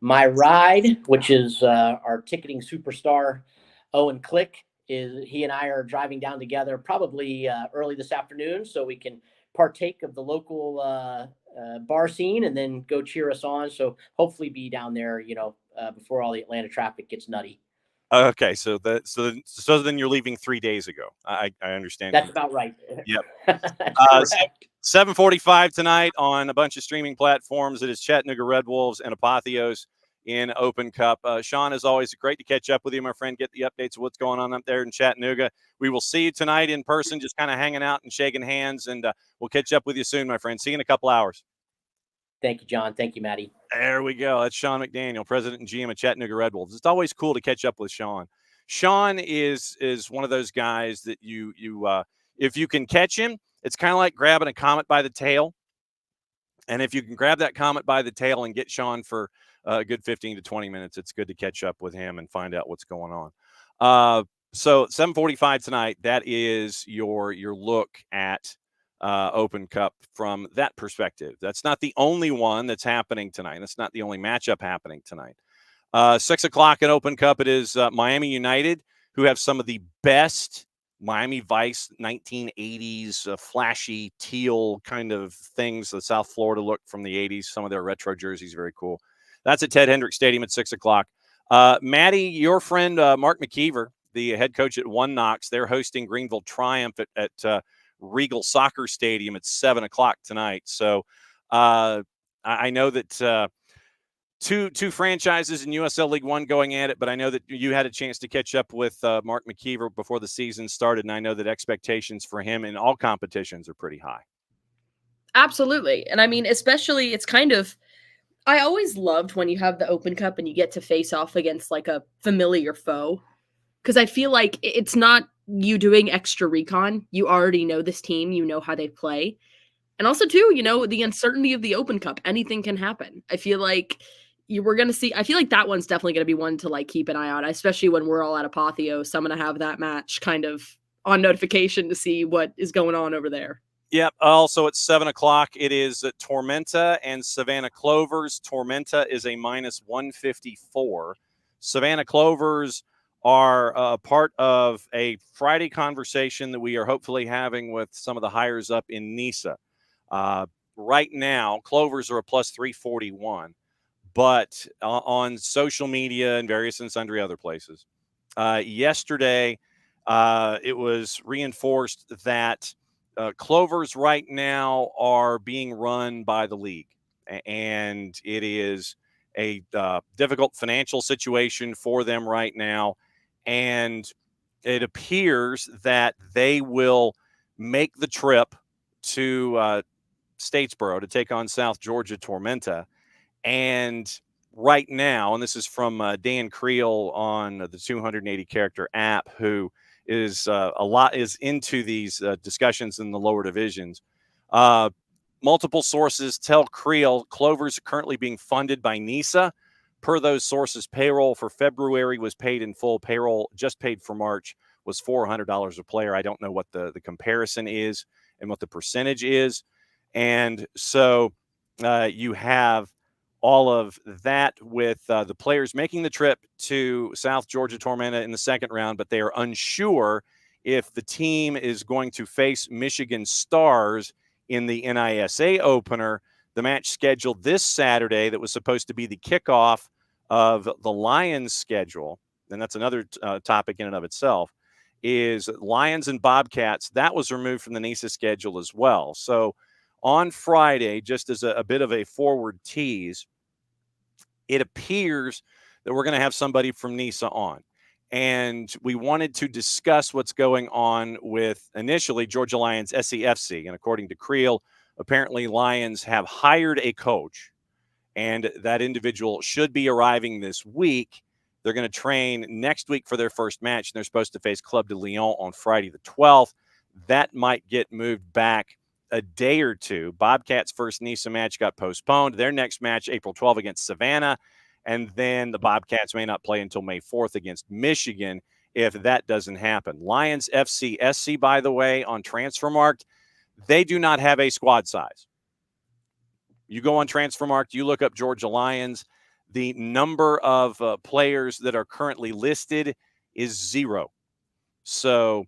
My ride, which is our ticketing superstar, Owen Click, he and I are driving down together probably early this afternoon, so we can partake of the local bar scene and then go cheer us on. So hopefully be down there, before all the Atlanta traffic gets nutty. Okay, so then you're leaving 3 days ago. I understand. That's about right. Yep. 7:45 tonight on a bunch of streaming platforms. It is Chattanooga Red Wolves and Apotheos in Open Cup. Sean, as always, great to catch up with you, my friend. Get the updates of what's going on up there in Chattanooga. We will see you tonight in person, just kind of hanging out and shaking hands, and we'll catch up with you soon, my friend. See you in a couple hours. Thank you, John. Thank you, Maddie. There we go. That's Sean McDaniel, president and GM of Chattanooga Red Wolves. It's always cool to catch up with Sean. Sean is one of those guys that you if you can catch him, it's kind of like grabbing a comet by the tail. And if you can grab that comet by the tail and get Sean for a good 15 to 20 minutes, it's good to catch up with him and find out what's going on. So 7:45 tonight, that is your look at Open Cup from that perspective. That's not the only one that's happening tonight. That's not the only matchup happening tonight. 6 o'clock at Open Cup, it is Miami United, who have some of the best Miami Vice 1980s flashy teal kind of things, the South Florida look from the 80s, some of their retro jerseys, very cool. That's at Ted Hendricks Stadium at 6 o'clock. Maddie, your friend Mark McKeever, the head coach at One Knox, they're hosting Greenville Triumph at Regal Soccer Stadium at 7 o'clock tonight. So I know that two franchises in USL League One going at it, but I know that you had a chance to catch up with Mark McKeever before the season started, and I know that expectations for him in all competitions are pretty high. Absolutely. And I mean, especially it's kind of, I always loved when you have the Open Cup and you get to face off against like a familiar foe, because I feel like it's not you doing extra recon. You already know this team, you know how they play. And also, too, you know, the uncertainty of the Open Cup, anything can happen. I feel like we're going to see, I feel like that one's definitely going to be one to like keep an eye on, especially when we're all at Apotheos. I'm going to have that match kind of on notification to see what is going on over there. Yep. Also at 7 o'clock, it is Tormenta and Savannah Clovers. Tormenta is a minus 154. Savannah Clovers are part of a Friday conversation that we are hopefully having with some of the hires up in NISA. Right now, Clovers are a plus 341. But on social media and various and sundry other places, yesterday it was reinforced that Clovers right now are being run by the league, and it is a difficult financial situation for them right now, and it appears that they will make the trip to Statesboro to take on South Georgia Tormenta. And right now, and this is from Dan Creel on the 280 character app, who is is into these discussions in the lower divisions. Multiple sources tell Creel Clovers are currently being funded by NISA. Per those sources, payroll for February was paid in full. Payroll just paid for March was $400 a player. I don't know what the comparison is and what the percentage is. And so you have all of that with the players making the trip to South Georgia Tormenta in the second round, but they are unsure if the team is going to face Michigan Stars in the NISA opener, the match scheduled this Saturday that was supposed to be the kickoff of the Lions schedule. And that's another topic in and of itself, is Lions and Bobcats. That was removed from the NISA schedule as well. So on Friday, just as a bit of a forward tease, it appears that we're going to have somebody from NISA on. And we wanted to discuss what's going on with initially Georgia Lions SCFC. And according to Creel, apparently Lions have hired a coach, and that individual should be arriving this week. They're going to train next week for their first match, and they're supposed to face Club de Lyon on Friday the 12th. That might get moved back a day or two. Bobcats' first NISA match got postponed. Their next match, April 12th against Savannah. And then the Bobcats may not play until May 4th against Michigan if that doesn't happen. Lions FCSC, by the way, on Transfermarkt, they do not have a squad size. You go on Transfermarkt, you look up Georgia Lions, the number of players that are currently listed is 0. So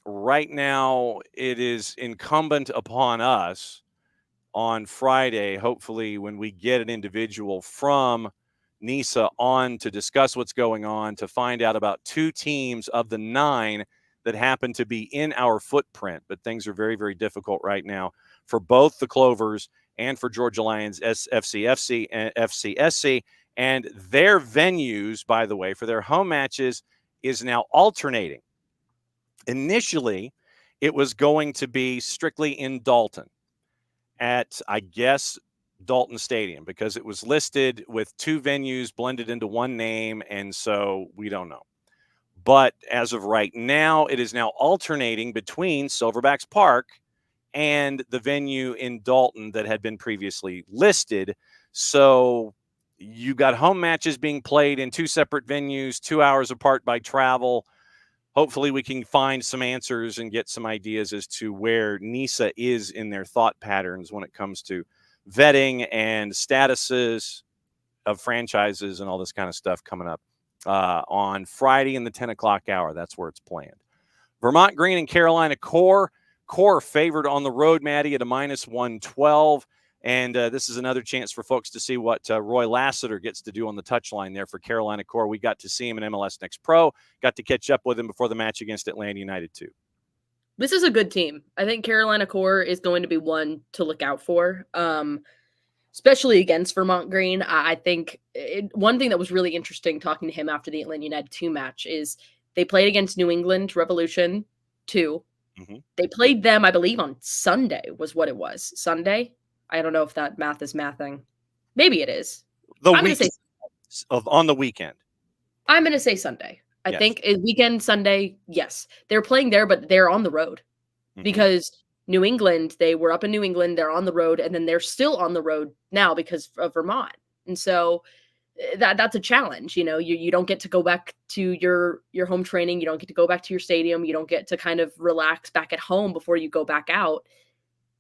right now, it is incumbent upon us on Friday, hopefully when we get an individual from NISA on to discuss what's going on, to find out about 2 teams of the 9 that happen to be in our footprint. But things are very, very difficult right now for both the Clovers and for Georgia Lions FCFC and FCSC. And their venues, by the way, for their home matches is now alternating. Initially, it was going to be strictly in Dalton at, I guess, Dalton Stadium because it was listed with two venues blended into one name, and so we don't know. But as of right now, it is now alternating between Silverbacks Park and the venue in Dalton that had been previously listed. So you got home matches being played in two separate venues, 2 hours apart by travel. Hopefully we can find some answers and get some ideas as to where NISA is in their thought patterns when it comes to vetting and statuses of franchises and all this kind of stuff coming up on Friday in the 10 o'clock hour. That's where it's planned. Vermont Green and Carolina Core. Core favored on the road, Maddie, at a -112. And this is another chance for folks to see what Roy Lassiter gets to do on the touchline there for Carolina Core. We got to see him in MLS Next Pro, got to catch up with him before the match against Atlanta United, too. This is a good team. I think Carolina Core is going to be one to look out for, especially against Vermont Green. I think one thing that was really interesting talking to him after the Atlanta United 2 match is they played against New England Revolution 2. Mm-hmm. They played them, I believe, on Sunday was what it was. Sunday? I don't know if that math is mathing. Maybe it is. On the weekend. I'm going to say Sunday. I think weekend, Sunday, yes. They're playing there, but they're on the road. Mm-hmm. Because New England, they were up in New England, they're on the road, and then they're still on the road now because of Vermont. And so that's a challenge. You know, you don't get to go back to your home training. You don't get to go back to your stadium. You don't get to kind of relax back at home before you go back out.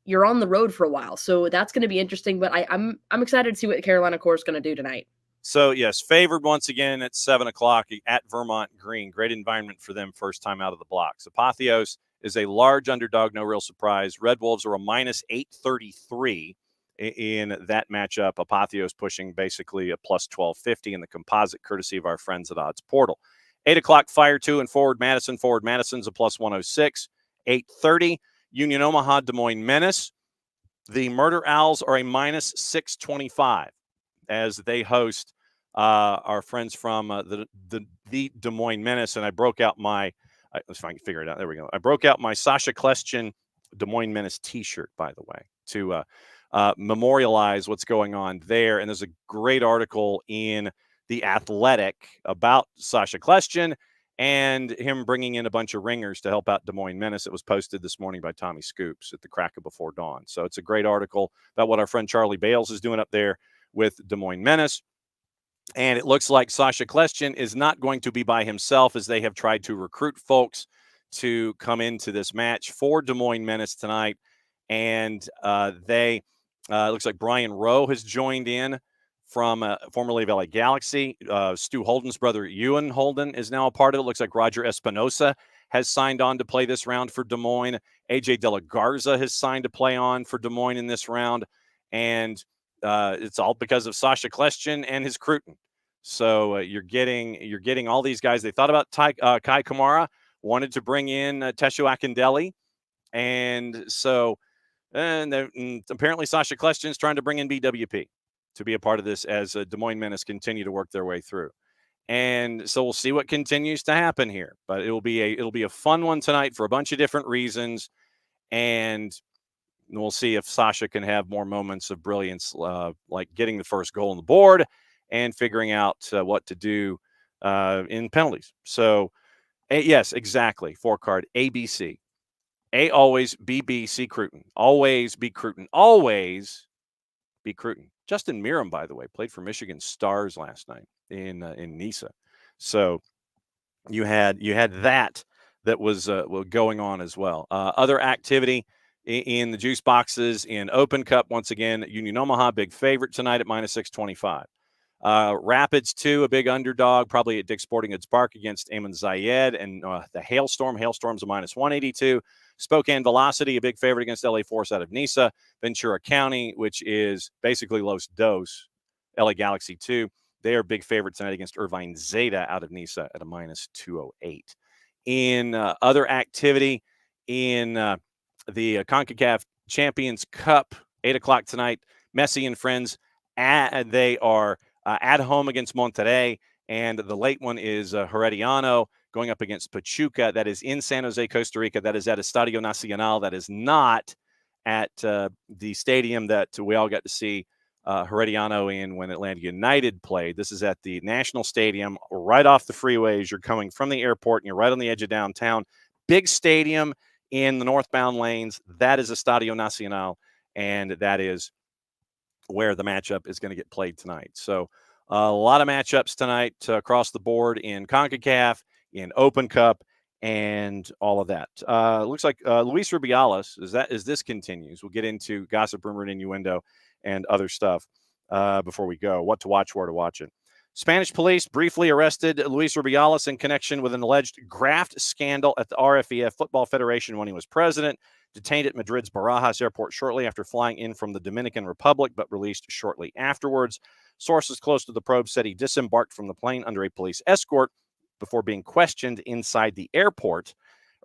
You're on the road for a while. So that's going to be interesting, but I'm excited to see what Carolina Core is going to do tonight. So, yes, favored once again at 7 o'clock at Vermont Green. Great environment for them first time out of the blocks. Apotheos is a large underdog, no real surprise. Red Wolves are a -833 in that matchup. Apotheos pushing basically a +1250 in the composite, courtesy of our friends at Odds Portal. 8 o'clock, Fire 2 and Forward Madison. Forward Madison's a +106. 8:30, Union Omaha, Des Moines Menace. The Murder Owls are a -625 as they host our friends from the Des Moines Menace. And I broke out my, let's find, figure it out. There we go. I broke out my Sasha Klestjen Des Moines Menace t-shirt, by the way, to memorialize what's going on there. And there's a great article in The Athletic about Sasha Klestjen and him bringing in a bunch of ringers to help out Des Moines Menace. It was posted this morning by Tommy Scoops at the crack of before dawn. So it's a great article about what our friend Charlie Bales is doing up there with Des Moines Menace. And it looks like Sasha Klestjen is not going to be by himself, as they have tried to recruit folks to come into this match for Des Moines Menace tonight. And it looks like Brian Rowe has joined in from formerly of LA Galaxy. Stu Holden's brother, Ewan Holden, is now a part of it. Looks like Roger Espinosa has signed on to play this round for Des Moines. AJ De La Garza has signed to play on for Des Moines in this round. And it's all because of Sasha Klestjen and his Cruton. So you're getting all these guys. They thought about Kai Kamara, wanted to bring in Tesho Akindele. And so apparently Sasha Klestjen's trying to bring in BWP to be a part of this as Des Moines Menace continue to work their way through. And so we'll see what continues to happen here. But it'll be a fun one tonight for a bunch of different reasons. And we'll see if Sasha can have more moments of brilliance, like getting the first goal on the board and figuring out what to do in penalties. So, yes, exactly. 4-card, ABC. A always, B, B, C, Cruton. Always be Cruton. Always be Cruton. Justin Miram, by the way, played for Michigan Stars last night in NISA. So you had that was going on as well. Other activity in the juice boxes in Open Cup, once again, Union Omaha, big favorite tonight at -625. Rapids 2, a big underdog, probably at Dick's Sporting Goods Park against Amon Zayed. And the Hailstorm's a -182. Spokane Velocity, a big favorite against LA Force out of NISA. Ventura County, which is basically Los Dos, LA Galaxy 2. They are big favorites tonight against Irvine Zeta out of NISA at a -208. In other activity in the CONCACAF Champions Cup, 8 o'clock tonight, Messi and friends, they are at home against Monterrey, and the late one is Herediano going up against Pachuca. That is in San Jose, Costa Rica. That is at Estadio Nacional. That is not at the stadium that we all got to see Herediano in when Atlanta United played. This is at the National Stadium, right off the freeways. You're coming from the airport, and you're right on the edge of downtown. Big stadium in the northbound lanes. That is Estadio Nacional, and that is where the matchup is going to get played tonight. So a lot of matchups tonight across the board in CONCACAF, in Open Cup, and all of that. Looks like Luis Rubiales, as this continues, we'll get into gossip, rumor, and innuendo and other stuff before we go. What to watch, where to watch it. Spanish police briefly arrested Luis Rubiales in connection with an alleged graft scandal at the RFEF Football Federation when he was president. Detained at Madrid's Barajas airport shortly after flying in from the Dominican Republic, but released shortly afterwards. Sources close to the probe said he disembarked from the plane under a police escort before being questioned inside the airport.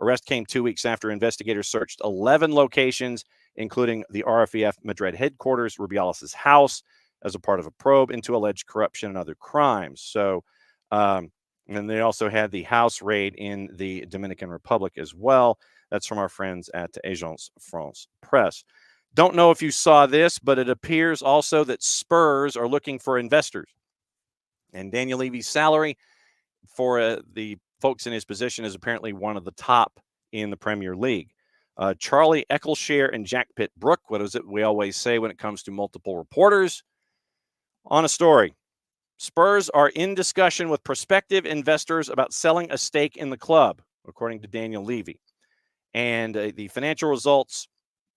Arrest came 2 weeks after investigators searched 11 locations, including the RFEF Madrid headquarters, Rubiales' house, as a part of a probe into alleged corruption and other crimes. So, and they also had the house raid in the Dominican Republic as well. That's from our friends at Agence France Presse. Don't know if you saw this, but it appears also that Spurs are looking for investors. And Daniel Levy's salary for the folks in his position is apparently one of the top in the Premier League. Charlie Eccleshare and Jack Pitt-Brook, what is it we always say when it comes to multiple reporters? On a story. Spurs are in discussion with prospective investors about selling a stake in the club, according to Daniel Levy. And the financial results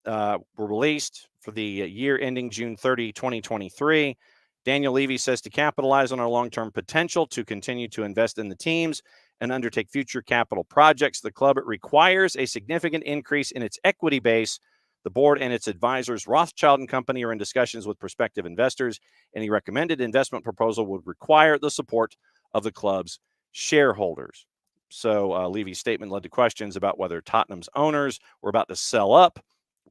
were released for the year ending June 30, 2023. Daniel Levy says to capitalize on our long-term potential to continue to invest in the teams and undertake future capital projects, the club requires a significant increase in its equity base. The board and its advisors, Rothschild & Company, are in discussions with prospective investors. Any recommended investment proposal would require the support of the club's shareholders. So Levy's statement led to questions about whether Tottenham's owners were about to sell up,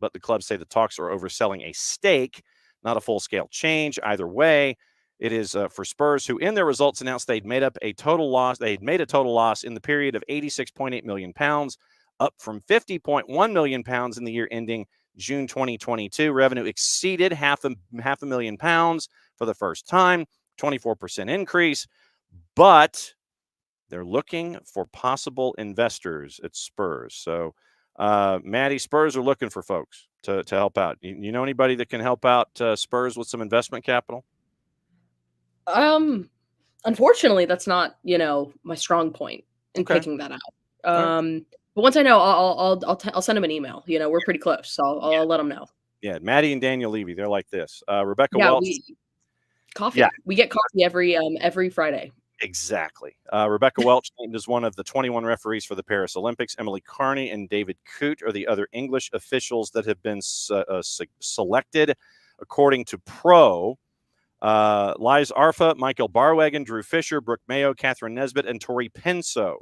but the club say the talks are over selling a stake, not a full-scale change. Either way, it is for Spurs, who in their results announced they'd made a total loss in the period of £86.8 million, up from £50.1 million in the year ending June 2022. Revenue exceeded half a million pounds for the first time, 24% increase, but they're looking for possible investors at Spurs. So, Maddie, Spurs are looking for folks to help out. You know anybody that can help out Spurs with some investment capital? Unfortunately, that's not, my strong point in picking that out. But once I know, I'll send him an email. We're pretty close, so I'll let him know. Yeah, Maddie and Daniel Levy, they're like this. Rebecca Welch. Coffee. Yeah. We get coffee every Friday. Exactly. Rebecca Welch named as one of the 21 referees for the Paris Olympics. Emily Carney and David Coote are the other English officials that have been selected. According to Pro, Liz Arfa, Michael Barwagon, Drew Fisher, Brooke Mayo, Catherine Nesbitt, and Tori Penso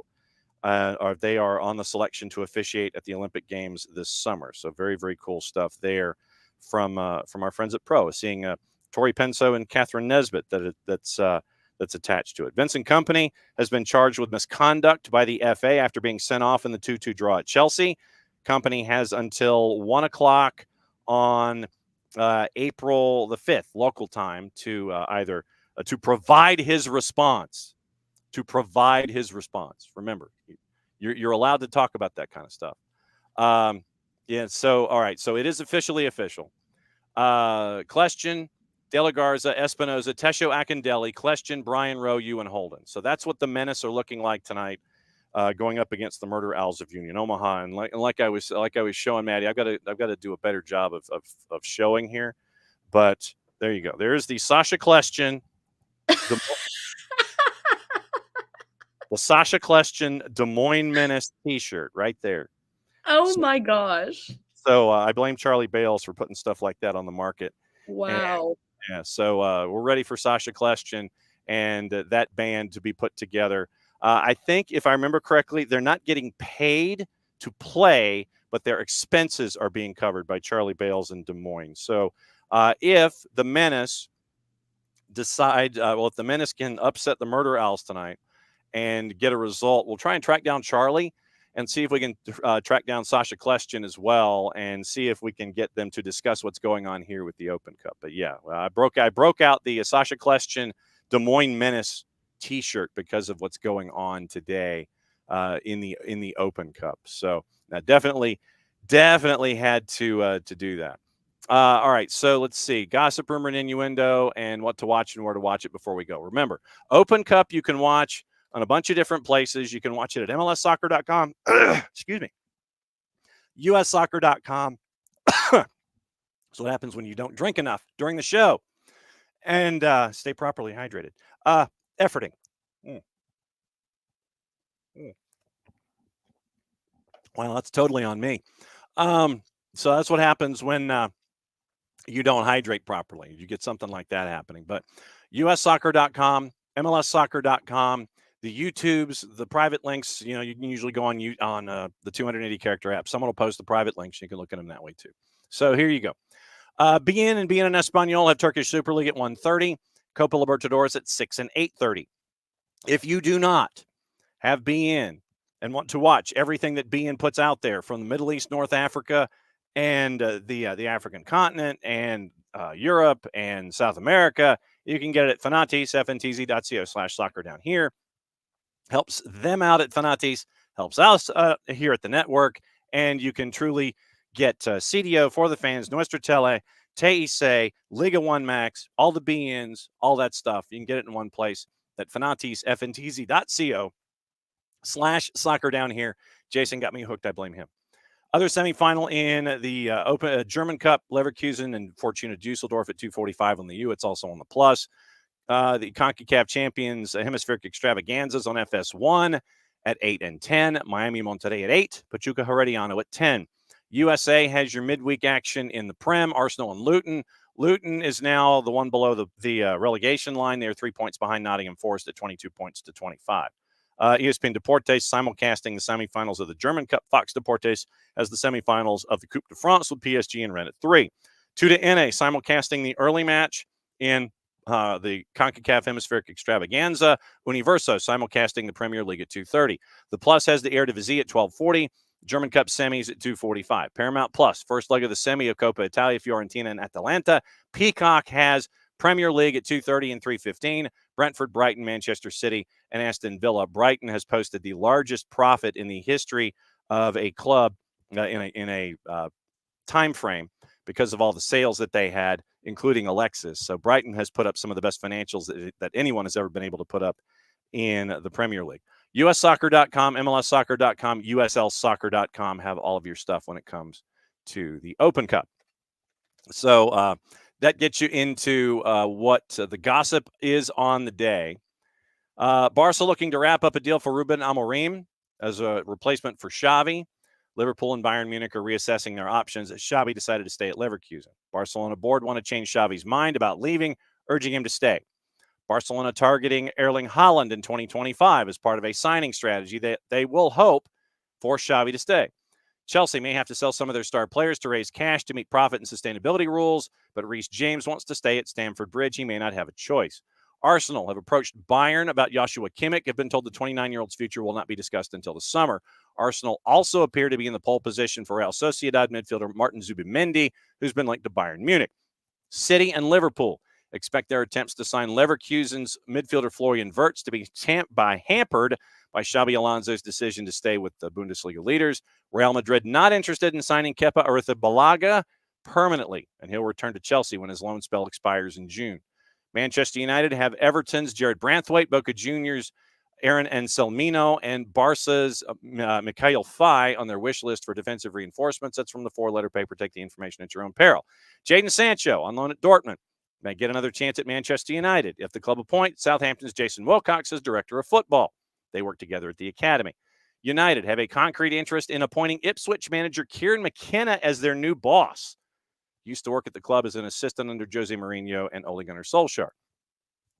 they are on the selection to officiate at the Olympic Games this summer. So very, very cool stuff there from our friends at Pro, seeing Tori Penso and Catherine Nesbitt that's attached to it. Vincent Kompany has been charged with misconduct by the FA after being sent off in the 2-2 draw at Chelsea. Kompany has until 1 o'clock on April the 5th, local time, to either to provide his response. Remember, you're allowed to talk about that kind of stuff. Yeah. So, all right. So it is officially official. Question, De La Garza, Espinoza, Tesho Akindele, Question, Brian Rowe, Ewan Holden. So that's what the Menace are looking like tonight, going up against the Murder Owls of Union Omaha. And like I was showing Maddie, I've got to do a better job of showing here. But there you go. There's the Sasha Question. The Sasha Question Des Moines Menace T-shirt right there. Oh my gosh! So I blame Charlie Bales for putting stuff like that on the market. Wow. And, yeah. So we're ready for Sasha Question and that band to be put together. I think, if I remember correctly, they're not getting paid to play, but their expenses are being covered by Charlie Bales in Des Moines. So if the Menace decide, if the Menace can upset the Murder Owls tonight and get a result, we'll try and track down Charlie and see if we can track down Sasha Kleshin as well and see if we can get them to discuss what's going on here with the Open Cup. But yeah, I broke out the Sasha Kleshin Des Moines Menace T-shirt because of what's going on today in the Open Cup. So definitely had to do that. All right, so let's see. Gossip, rumor, and innuendo, and what to watch and where to watch it before we go. Remember, Open Cup you can watch on a bunch of different places. You can watch it at MLSsoccer.com. Excuse me. USsoccer.com. That's what happens when you don't drink enough during the show. And stay properly hydrated. Efforting. Well, that's totally on me. So that's what happens when you don't hydrate properly. You get something like that happening. But USsoccer.com, MLSsoccer.com, the YouTubes, the private links, you can usually go on the 280 character app. Someone will post the private links. You can look at them that way too. So here you go. BN and BN en Español have Turkish Super League at 1:30. Copa Libertadores at 6 and 8:30. If you do not have BN and want to watch everything that BN puts out there from the Middle East, North Africa, and the African continent, and Europe and South America, you can get it at Fanatis, fntz.co/soccer down here. Helps them out at Fanatis, helps us here at the network, and you can truly get CDO for the fans, Nuestra Tele, TIC, Liga 1 Max, all the BNs, all that stuff. You can get it in one place at Fanatis, fntz.co/soccer down here. Jason got me hooked. I blame him. Other semifinal in the Open German Cup, Leverkusen and Fortuna Dusseldorf at 2:45 on the U. It's also on the Plus. The CONCACAF Champions Hemispheric Extravaganzas on FS1 at 8 and 10. Miami Monterrey at 8. Pachuca Herediano at 10. USA has your midweek action in the Prem. Arsenal and Luton. Luton is now the one below the relegation line. They're 3 points behind Nottingham Forest at 22 points to 25. ESPN Deportes simulcasting the semifinals of the German Cup. Fox Deportes has the semifinals of the Coupe de France with PSG and Rennes at 3. 2-NA simulcasting the early match in the CONCACAF Hemispheric Extravaganza. Universo simulcasting the Premier League at 2:30. The Plus has the Eredivisie at 12:40. German Cup semis at 2:45. Paramount Plus, first leg of the semi of Coppa Italia, Fiorentina and Atalanta. Peacock has Premier League at 2:30 and 3:15. Brentford, Brighton, Manchester City, and Aston Villa. Brighton has posted the largest profit in the history of a club in a time frame because of all the sales that they had, including Alexis. So Brighton has put up some of the best financials that anyone has ever been able to put up in the Premier League. USsoccer.com, MLSsoccer.com, USLsoccer.com have all of your stuff when it comes to the Open Cup. So that gets you into what the gossip is on the day. Barca looking to wrap up a deal for Ruben Amorim as a replacement for Xavi. Liverpool and Bayern Munich are reassessing their options as Xavi decided to stay at Leverkusen. Barcelona board want to change Xavi's mind about leaving, urging him to stay. Barcelona targeting Erling Haaland in 2025 as part of a signing strategy that they will hope for Xavi to stay. Chelsea may have to sell some of their star players to raise cash to meet profit and sustainability rules, but Reece James wants to stay at Stamford Bridge. He may not have a choice. Arsenal have approached Bayern about Joshua Kimmich, have been told the 29-year-old's future will not be discussed until the summer. Arsenal also appear to be in the pole position for Real Sociedad midfielder Martin Zubimendi, who's been linked to Bayern Munich. City and Liverpool expect their attempts to sign Leverkusen's midfielder Florian Wirtz to be hampered by Xabi Alonso's decision to stay with the Bundesliga leaders. Real Madrid not interested in signing Kepa Arrizabalaga permanently, and he'll return to Chelsea when his loan spell expires in June. Manchester United have Everton's Jared Branthwaite, Boca Juniors' Aaron Anselmino, and Barca's Mikhail Fai on their wish list for defensive reinforcements. That's from the four-letter paper. Take the information at your own peril. Jadon Sancho on loan at Dortmund may get another chance at Manchester United if the club appoints Southampton's Jason Wilcox as director of football. They work together at the academy. United have a concrete interest in appointing Ipswich manager Kieran McKenna as their new boss. Used to work at the club as an assistant under Jose Mourinho and Ole Gunnar Solskjaer.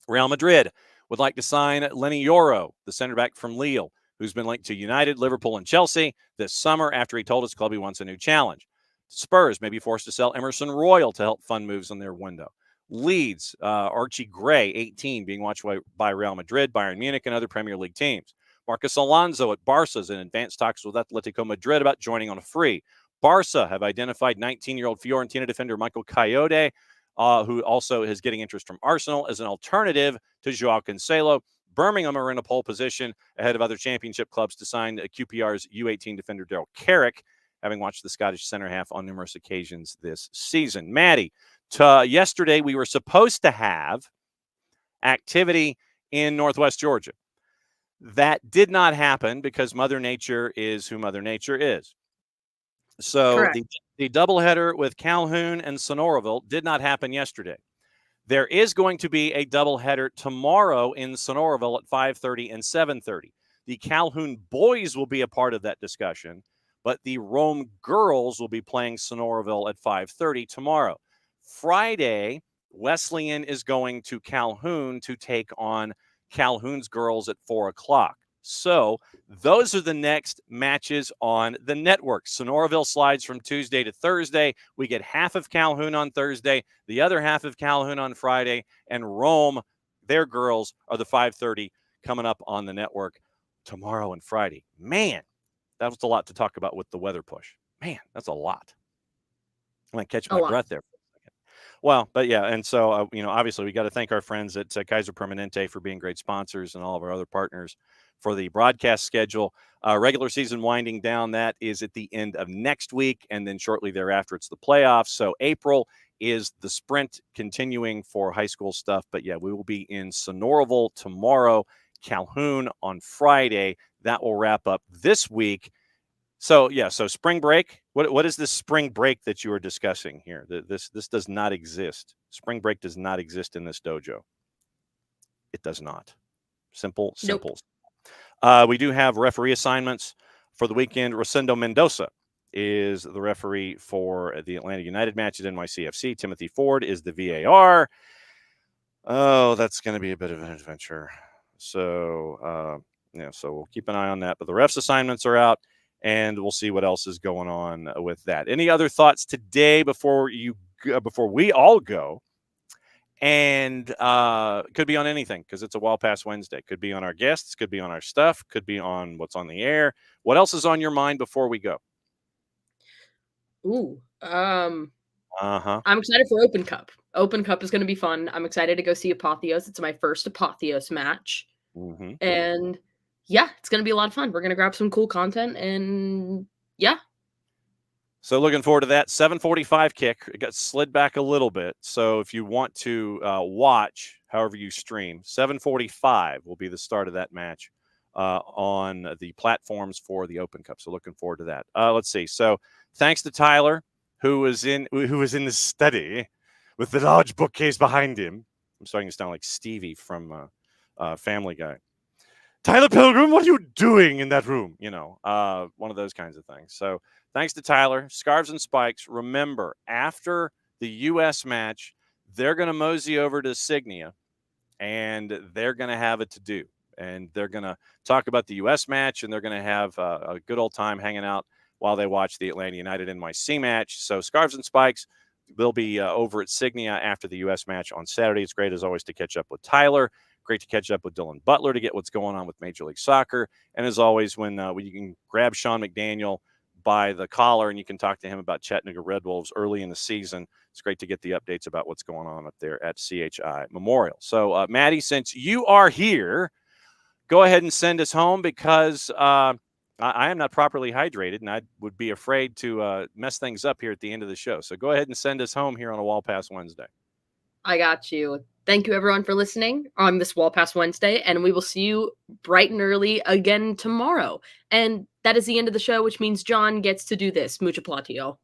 Real Madrid would like to sign Lenny Yoro, the center back from Lille, who's been linked to United, Liverpool, and Chelsea this summer after he told his club he wants a new challenge. Spurs may be forced to sell Emerson Royal to help fund moves on their window. Leeds, Archie Gray, 18, being watched by Real Madrid, Bayern Munich, and other Premier League teams. Marcus Alonso at Barca is in advanced talks with Atletico Madrid about joining on a free. Barca have identified 19-year-old Fiorentina defender Michael Coyote, who also is getting interest from Arsenal as an alternative to Joao Cancelo. Birmingham are in a pole position ahead of other championship clubs to sign QPR's U18 defender Daryl Carrick, having watched the Scottish centre half on numerous occasions this season. Maddie, yesterday we were supposed to have activity in Northwest Georgia. That did not happen because Mother Nature is who Mother Nature is. So the doubleheader with Calhoun and Sonoraville did not happen yesterday. There is going to be a doubleheader tomorrow in Sonoraville at 5:30 and 7:30. The Calhoun boys will be a part of that discussion, but the Rome girls will be playing Sonoraville at 5:30 tomorrow. Friday, Wesleyan is going to Calhoun to take on Calhoun's girls at 4 o'clock. So those are the next matches on the network. Sonoraville slides from Tuesday to Thursday. We get half of Calhoun on Thursday, the other half of Calhoun on Friday, and Rome, their girls, are the 5:30 coming up on the network tomorrow and Friday. Man, that was a lot to talk about with the weather push. Man, that's a lot. I'm going to catch my breath there. Well, but yeah, and so, obviously we got to thank our friends at Kaiser Permanente for being great sponsors and all of our other partners for the broadcast schedule. Regular season winding down, that is at the end of next week, and then shortly thereafter it's the playoffs. So April is the sprint continuing for high school stuff. But yeah, we will be in Sonoraville tomorrow, Calhoun on Friday. That will wrap up this week. So spring break. What is this spring break that you are discussing here? This does not exist. Spring break does not exist in this dojo. It does not. Simple. Nope. We do have referee assignments for the weekend. Rosendo Mendoza is the referee for the Atlanta United match at NYCFC. Timothy Ford is the VAR. Oh, that's going to be a bit of an adventure. So, so we'll keep an eye on that. But the refs assignments are out, and we'll see what else is going on with that. Any other thoughts today before we all go? And could be on anything because it's a Wild Pass Wednesday. Could be on our guests, could be on our stuff, could be on what's on the air. What else is on your mind before we go? I'm excited for Open Cup. Open Cup is going to be fun. I'm excited to go see Apotheos. It's my first Apotheos match. Mm-hmm. And yeah, it's going to be a lot of fun. We're going to grab some cool content and yeah. So looking forward to that. 7:45 kick. It got slid back a little bit. So if you want to watch, however you stream, 7:45 will be the start of that match on the platforms for the Open Cup. So looking forward to that. Let's see. So thanks to Tyler, who was in the study with the large bookcase behind him. I'm starting to sound like Stevie from Family Guy. Tyler Pilgrim, what are you doing in that room? One of those kinds of things. So thanks to Tyler. Scarves and Spikes. Remember, after the U.S. match, they're going to mosey over to Signia, and they're going to have it to do. And they're going to talk about the U.S. match, and they're going to have a good old time hanging out while they watch the Atlanta United NYC match. So Scarves and Spikes, they'll be over at Signia after the U.S. match on Saturday. It's great, as always, to catch up with Tyler. Great to catch up with Dylan Butler to get what's going on with Major League Soccer. And as always, when you can grab Sean McDaniel by the collar and you can talk to him about Chattanooga Red Wolves early in the season, it's great to get the updates about what's going on up there at CHI Memorial. So, Maddie, since you are here, go ahead and send us home because I am not properly hydrated, and I would be afraid to mess things up here at the end of the show. So go ahead and send us home here on a Wall Pass Wednesday. I got you. Thank you, everyone, for listening on this Wall Pass Wednesday, and we will see you bright and early again tomorrow. And that is the end of the show, which means John gets to do this. Mucho platio.